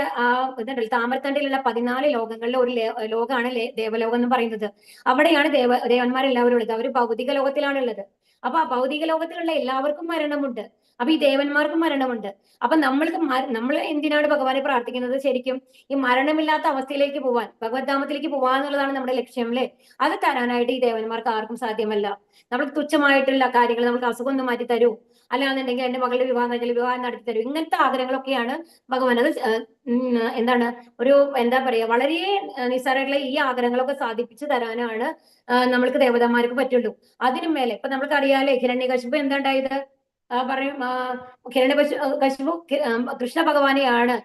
ഇതുണ്ടല്ലോ താമരത്തണ്ടിലുള്ള 14 ലോകങ്ങളിലെ ഒരു ലോകമാണ് ദേവലോകം എന്ന് പറയുന്നത്. അവിടെയാണ് ദേവന്മാരെല്ലാവരും ഉള്ളത്. അവർ ഭൗതിക ലോകത്തിലാണുള്ളത്. അപ്പൊ ആ ഭൗതിക ലോകത്തിലുള്ള എല്ലാവർക്കും മരണമുണ്ട്. അപ്പൊ ഈ ദേവന്മാർക്കും മരണമുണ്ട്. അപ്പൊ നമ്മൾ എന്തിനാണ് ഭഗവാനെ പ്രാർത്ഥിക്കുന്നത്? ശരിക്കും ഈ മരണമില്ലാത്ത അവസ്ഥയിലേക്ക് പോവാൻ, ഭഗവത് ധാമത്തിലേക്ക് പോവാന്നുള്ളതാണ് നമ്മുടെ ലക്ഷ്യം അല്ലെ. അത് തരാനായിട്ട് ഈ ദേവന്മാർക്ക് ആർക്കും സാധ്യമല്ല. നമ്മൾക്ക് തുച്ഛമായിട്ടുള്ള കാര്യങ്ങൾ, നമുക്ക് അസുഖം ഒന്ന് മാറ്റി തരൂ, അല്ലാന്നുണ്ടെങ്കിൽ എന്റെ മകളുടെ വിവാഹം കഴിഞ്ഞാൽ വിവാഹം നടത്തി തരും. ഇങ്ങനത്തെ ആഗ്രഹങ്ങളൊക്കെയാണ് ഭഗവാൻ. അത് എന്താണ് ഒരു എന്താ പറയാ വളരെ നിസ്സാരമായിട്ടുള്ള ഈ ആഗ്രഹങ്ങളൊക്കെ സാധിപ്പിച്ചു തരാനാണ് നമ്മൾക്ക് ദേവതന്മാർക്ക് പറ്റുള്ളൂ. അതിനും മേലെ ഇപ്പൊ നമ്മൾക്ക് അറിയാലേ ഹിരണ്യകശിപു എന്താ ഉണ്ടായത്? പറയും ഹിരണ്യകശിപു കൃഷ്ണ ഭഗവാനെയാണ്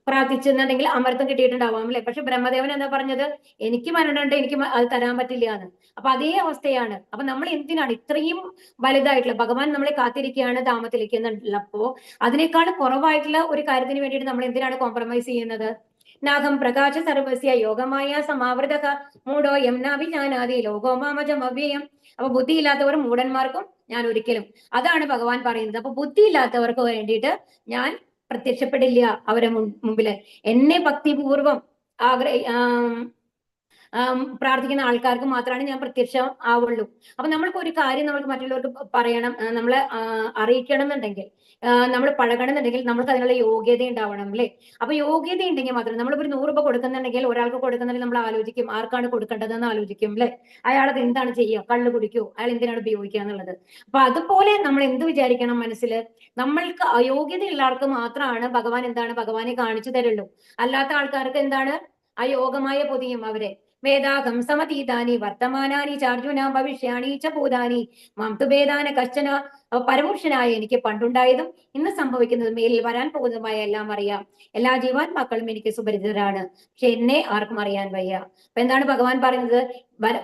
പ്രാർത്ഥിച്ചെന്നുണ്ടെങ്കിൽ അമൃതം കിട്ടിയിട്ടുണ്ടാവാം അല്ലെ. പക്ഷെ ബ്രഹ്മദേവൻ എന്താ പറഞ്ഞത്? എനിക്ക് മരണമുണ്ട്, എനിക്ക് അത് തരാൻ പറ്റില്ല എന്ന്. അപ്പൊ അതേ അവസ്ഥയാണ്. അപ്പൊ നമ്മൾ എന്തിനാണ് ഇത്രയും വലുതായിട്ടുള്ള ഭഗവാൻ നമ്മളെ കാത്തിരിക്കുകയാണ് ധാമത്തിലേക്ക് എന്നുള്ളപ്പോ അതിനേക്കാൾ കുറവായിട്ടുള്ള ഒരു കാര്യത്തിന് വേണ്ടിയിട്ട് നമ്മൾ എന്തിനാണ് കോംപ്രമൈസ് ചെയ്യുന്നത്? നാഗം പ്രകാശ സർവസ്യ യോഗമായ സമാവൃത മൂഢോ യംനാഭി ജ്ഞാനാദി ലോകോ മാമജം അവ്യയം. അപ്പൊ ബുദ്ധിയില്ലാത്തവർ മൂഢന്മാർക്കും ഞാൻ ഒരിക്കലും, അതാണ് ഭഗവാൻ പറയുന്നത്. അപ്പൊ ബുദ്ധിയില്ലാത്തവർക്ക് വേണ്ടിയിട്ട് ഞാൻ പ്രത്യക്ഷപ്പെടില്ല അവരെ മുമ്പില്. എന്നെ ഭക്തിപൂർവം പ്രാർത്ഥിക്കുന്ന ആൾക്കാർക്ക് മാത്രമാണ് ഞാൻ പ്രത്യക്ഷം ആവുള്ളൂ. അപ്പൊ നമ്മൾക്ക് ഒരു കാര്യം നമ്മൾക്ക് മറ്റുള്ളവർക്ക് പറയണം, നമ്മളെ അറിയിക്കണം എന്നുണ്ടെങ്കിൽ, നമ്മൾ പഴകണം എന്നുണ്ടെങ്കിൽ നമ്മൾക്ക് അതിനുള്ള യോഗ്യത ഉണ്ടാവണം അല്ലേ. അപ്പൊ യോഗ്യത ഉണ്ടെങ്കിൽ മാത്രം നമ്മളിപ്പോ ഒരു 100 രൂപ കൊടുക്കുന്നുണ്ടെങ്കിൽ ഒരാൾക്ക് കൊടുക്കുന്നുണ്ടെങ്കിൽ നമ്മൾ ആലോചിക്കും ആർക്കാണ് കൊടുക്കേണ്ടതെന്ന് ആലോചിക്കും അല്ലെ. അയാളത് എന്താണ് ചെയ്യുക, കള്ളു കുടിക്കൂ, അയാൾ എന്തിനാണ് ഉപയോഗിക്കുക എന്നുള്ളത്. അപ്പൊ അതുപോലെ നമ്മൾ എന്ത് വിചാരിക്കണം മനസ്സിൽ? നമ്മൾക്ക് അയോഗ്യതയുള്ള ആൾക്ക് മാത്രമാണ് ഭഗവാൻ എന്താണ് ഭഗവാനെ കാണിച്ചു തരുള്ളൂ. അല്ലാത്ത ആൾക്കാർക്ക് എന്താണ് അയോഗമായ പൊതിയും അവരെ. വേദാകം സമതീതാനി വർത്തമാനാനി ചാർജുന ഭവിഷ്യാണി ച ഭൂതാനി മാം തു ഭേദാന കശ്ചന. പരമപുരുഷനായ എനിക്ക് പണ്ടുണ്ടായതും ഇന്ന് സംഭവിക്കുന്നതും മേലിൽ വരാൻ പോകുന്നതുമായ എല്ലാം അറിയാം. എല്ലാ ജീവാത്മാക്കളും എനിക്ക് സുപരിചിതരാണ്, പക്ഷെ എന്നെ ആർക്കും അറിയാൻ വയ്യ. അപ്പൊ എന്താണ് ഭഗവാൻ പറയുന്നത്?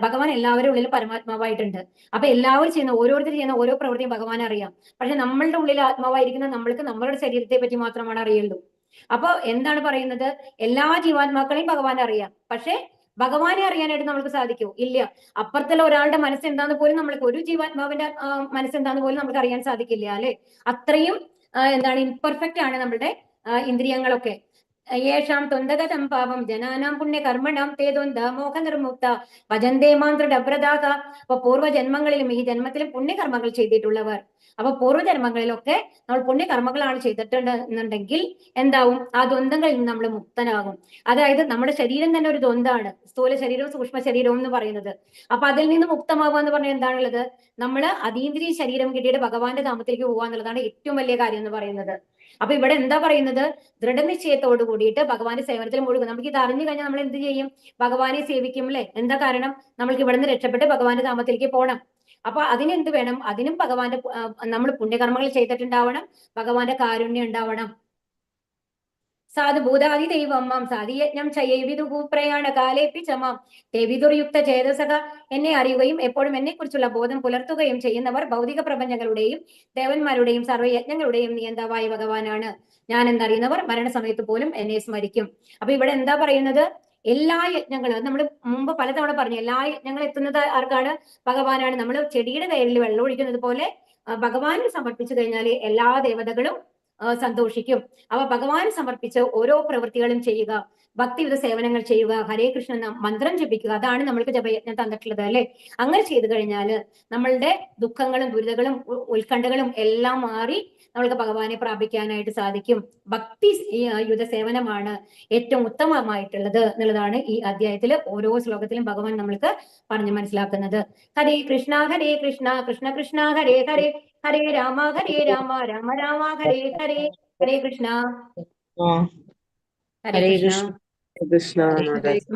ഭഗവാൻ എല്ലാവരുടെ ഉള്ളിൽ പരമാത്മാവായിട്ടുണ്ട്. അപ്പൊ എല്ലാവരും ചെയ്യുന്ന ഓരോരുത്തർ ചെയ്യുന്ന ഓരോ പ്രവൃത്തിയും ഭഗവാൻ അറിയാം. പക്ഷെ നമ്മളുടെ ഉള്ളിൽ ആത്മാവായിരിക്കുന്ന നമ്മൾക്ക് നമ്മളുടെ ശരീരത്തെ പറ്റി മാത്രമാണ് അറിയുള്ളൂ. അപ്പൊ എന്താണ് പറയുന്നത്? എല്ലാ ജീവാത്മാക്കളെയും ഭഗവാൻ അറിയാം, പക്ഷെ ഭഗവാനെ അറിയാനായിട്ട് നമുക്ക് സാധിക്കൂ? ഇല്ല. അപ്പുറത്തുള്ള ഒരാളുടെ മനസ്സെന്താന്ന് പോലും നമ്മൾക്ക്, ഒരു ജീവാത്മാവിന്റെ മനസ്സെന്താന്ന് പോലും നമുക്ക് അറിയാൻ സാധിക്കില്ല അല്ലെ. അത്രയും എന്താണ് ഇംപെർഫെക്റ്റ് ആണ് നമ്മളുടെ ഇന്ദ്രിയങ്ങളൊക്കെ. യേഷാം ത്വന്തഗതം പാപം ജനാനാം പുണ്യകർമ്മണം തേ ദ്വന്ദ് മോഹ നിർമുക്ത ഭജന്തേ മാം ദൃഢവ്രതാഃ. അപ്പൊ പൂർവ്വജന്മങ്ങളിലും ഈ ജന്മത്തിലും പുണ്യകർമ്മങ്ങൾ ചെയ്തിട്ടുള്ളവർ, അപ്പൊ പൂർവ്വജന്മങ്ങളിലൊക്കെ നമ്മൾ പുണ്യകർമ്മങ്ങളാണ് ചെയ്തിട്ടുണ്ടെന്നുണ്ടെങ്കിൽ എന്താവും? ആ ദ്വന്ദ്ങ്ങളിൽ നിന്ന് നമ്മൾ മുക്തനാകും. അതായത് നമ്മുടെ ശരീരം തന്നെ ഒരു ദ്വന്ദ്മാണ്, സ്ഥൂല ശരീരവും സൂക്ഷ്മ ശരീരവും എന്ന് പറയുന്നത്. അപ്പൊ അതിൽ നിന്ന് മുക്തമാവുക എന്ന് പറഞ്ഞാൽ എന്താണുള്ളത്? നമ്മൾ അതീന്ദ്രിയ ശരീരം കിട്ടിയിട്ട് ഭഗവാന്റെ ധാമത്തിലേക്ക് പോകുക എന്നുള്ളതാണ് ഏറ്റവും വലിയ കാര്യം എന്ന് പറയുന്നത്. അപ്പൊ ഇവിടെ എന്താ പറയുന്നത്? ദൃഢനിശ്ചയത്തോട് കൂടിയിട്ട് ഭഗവാന്റെ സേവനത്തിൽ മുഴുകും. നമുക്ക് ഇത് അറിഞ്ഞു കഴിഞ്ഞാൽ നമ്മൾ എന്ത് ചെയ്യും? ഭഗവാനെ സേവിക്കും അല്ലെ. എന്താ കാരണം? നമ്മൾക്ക് ഇവിടെ നിന്ന് രക്ഷപ്പെട്ട് ഭഗവാന്റെ ധാമത്തിലേക്ക് പോകണം. അപ്പൊ അതിനെന്ത് വേണം? അതിനും ഭഗവാന്റെ നമ്മൾ പുണ്യകർമ്മങ്ങൾ ചെയ്തിട്ടുണ്ടാവണം, ഭഗവാന്റെ കാരുണ്യം ഉണ്ടാവണം. സാധുഭൂതാദി ദൈവം മാം സാധിയജ്ഞം ചയവിദുഹു പ്രയാണ കാലേപ്പി ചമാം തേ വിദുർയുക്ത ചേതസക. എന്നെ അറിയുകയും എപ്പോഴും എന്നെ കുറിച്ചുള്ള ബോധം പുലർത്തുകയും ചെയ്യുന്നവർ ഭൗതിക പ്രപഞ്ചങ്ങളുടെയും ദേവന്മാരുടെയും സർവ്വയജ്ഞങ്ങളുടെയും നിയന്താവായ ഭഗവാനാണ്. ഞാൻ എന്നറിയുന്നവർ മരണസമയത്ത് പോലും എന്നെ സ്മരിക്കും. അപ്പൊ ഇവിടെ എന്താ പറയുന്നത്? എല്ലാ യജ്ഞങ്ങളും നമ്മൾ മുമ്പ് പലതവണ പറഞ്ഞു, എല്ലാ യജ്ഞങ്ങളും എത്തുന്നത് ആർക്കാണ്? ഭഗവാനാണ്. നമ്മൾ ചെടിയുടെ വേരിൽ വെള്ളം ഒഴിക്കുന്നത് പോലെ ഭഗവാന് സമർപ്പിച്ചു കഴിഞ്ഞാൽ എല്ലാ ദേവതകളും സന്തോഷിക്കും. അവ ഭഗവാൻ സമർപ്പിച്ച് ഓരോ പ്രവൃത്തികളും ചെയ്യുക, ഭക്തിയുത സേവനങ്ങൾ ചെയ്യുക, ഹരേ കൃഷ്ണ മന്ത്രം ജപിക്കുക, അതാണ് നമ്മൾക്ക് ജപയജ്ഞം തന്നിട്ടുള്ളത് അല്ലെ. അങ്ങനെ ചെയ്തു കഴിഞ്ഞാൽ നമ്മളുടെ ദുഃഖങ്ങളും ദുരിതങ്ങളും ഉത്കണ്ഠകളും എല്ലാം മാറി നമ്മൾക്ക് ഭഗവാനെ പ്രാപിക്കാനായിട്ട് സാധിക്കും. ഭക്തി യുത സേവനമാണ് ഏറ്റവും ഉത്തമമായിട്ടുള്ളത് എന്നുള്ളതാണ് ഈ അധ്യായത്തിൽ ഓരോ ശ്ലോകത്തിലും ഭഗവാൻ നമ്മൾക്ക് പറഞ്ഞു മനസ്സിലാക്കുന്നത്. ഹരേ കൃഷ്ണ കൃഷ്ണ കൃഷ്ണ ഹരേ ഹരേ, ഹരേ രാമ രാമ രാമ ഹരേ ഹരേ. ഹരേ കൃഷ്ണ. ഹരേ ഹരേ കൃഷ്ണ. കൃഷ്ണ. ഹരേ കൃഷ്ണ.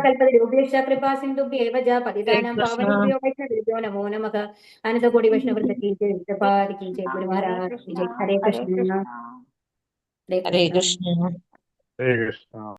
കൽപതരുഭ്യശ്ച കൃപാ സിന്ധുഭ്യേവ ച പതിതാനാം പാവനേഭ്യോ വൈഷ്ണവേഭ്യോ നമോ നമഃ. അനന്തകോടി വൈഷ്ണവൃന്ദ കീ ജയ, വിഷ്ണുപാദ കീ ജയ, ഗുരു മഹാരാജ് കീ ജയ. ഹരേ കൃഷ്ണ. ഹരേ കൃഷ്ണ. ഹരേ കൃഷ്ണ.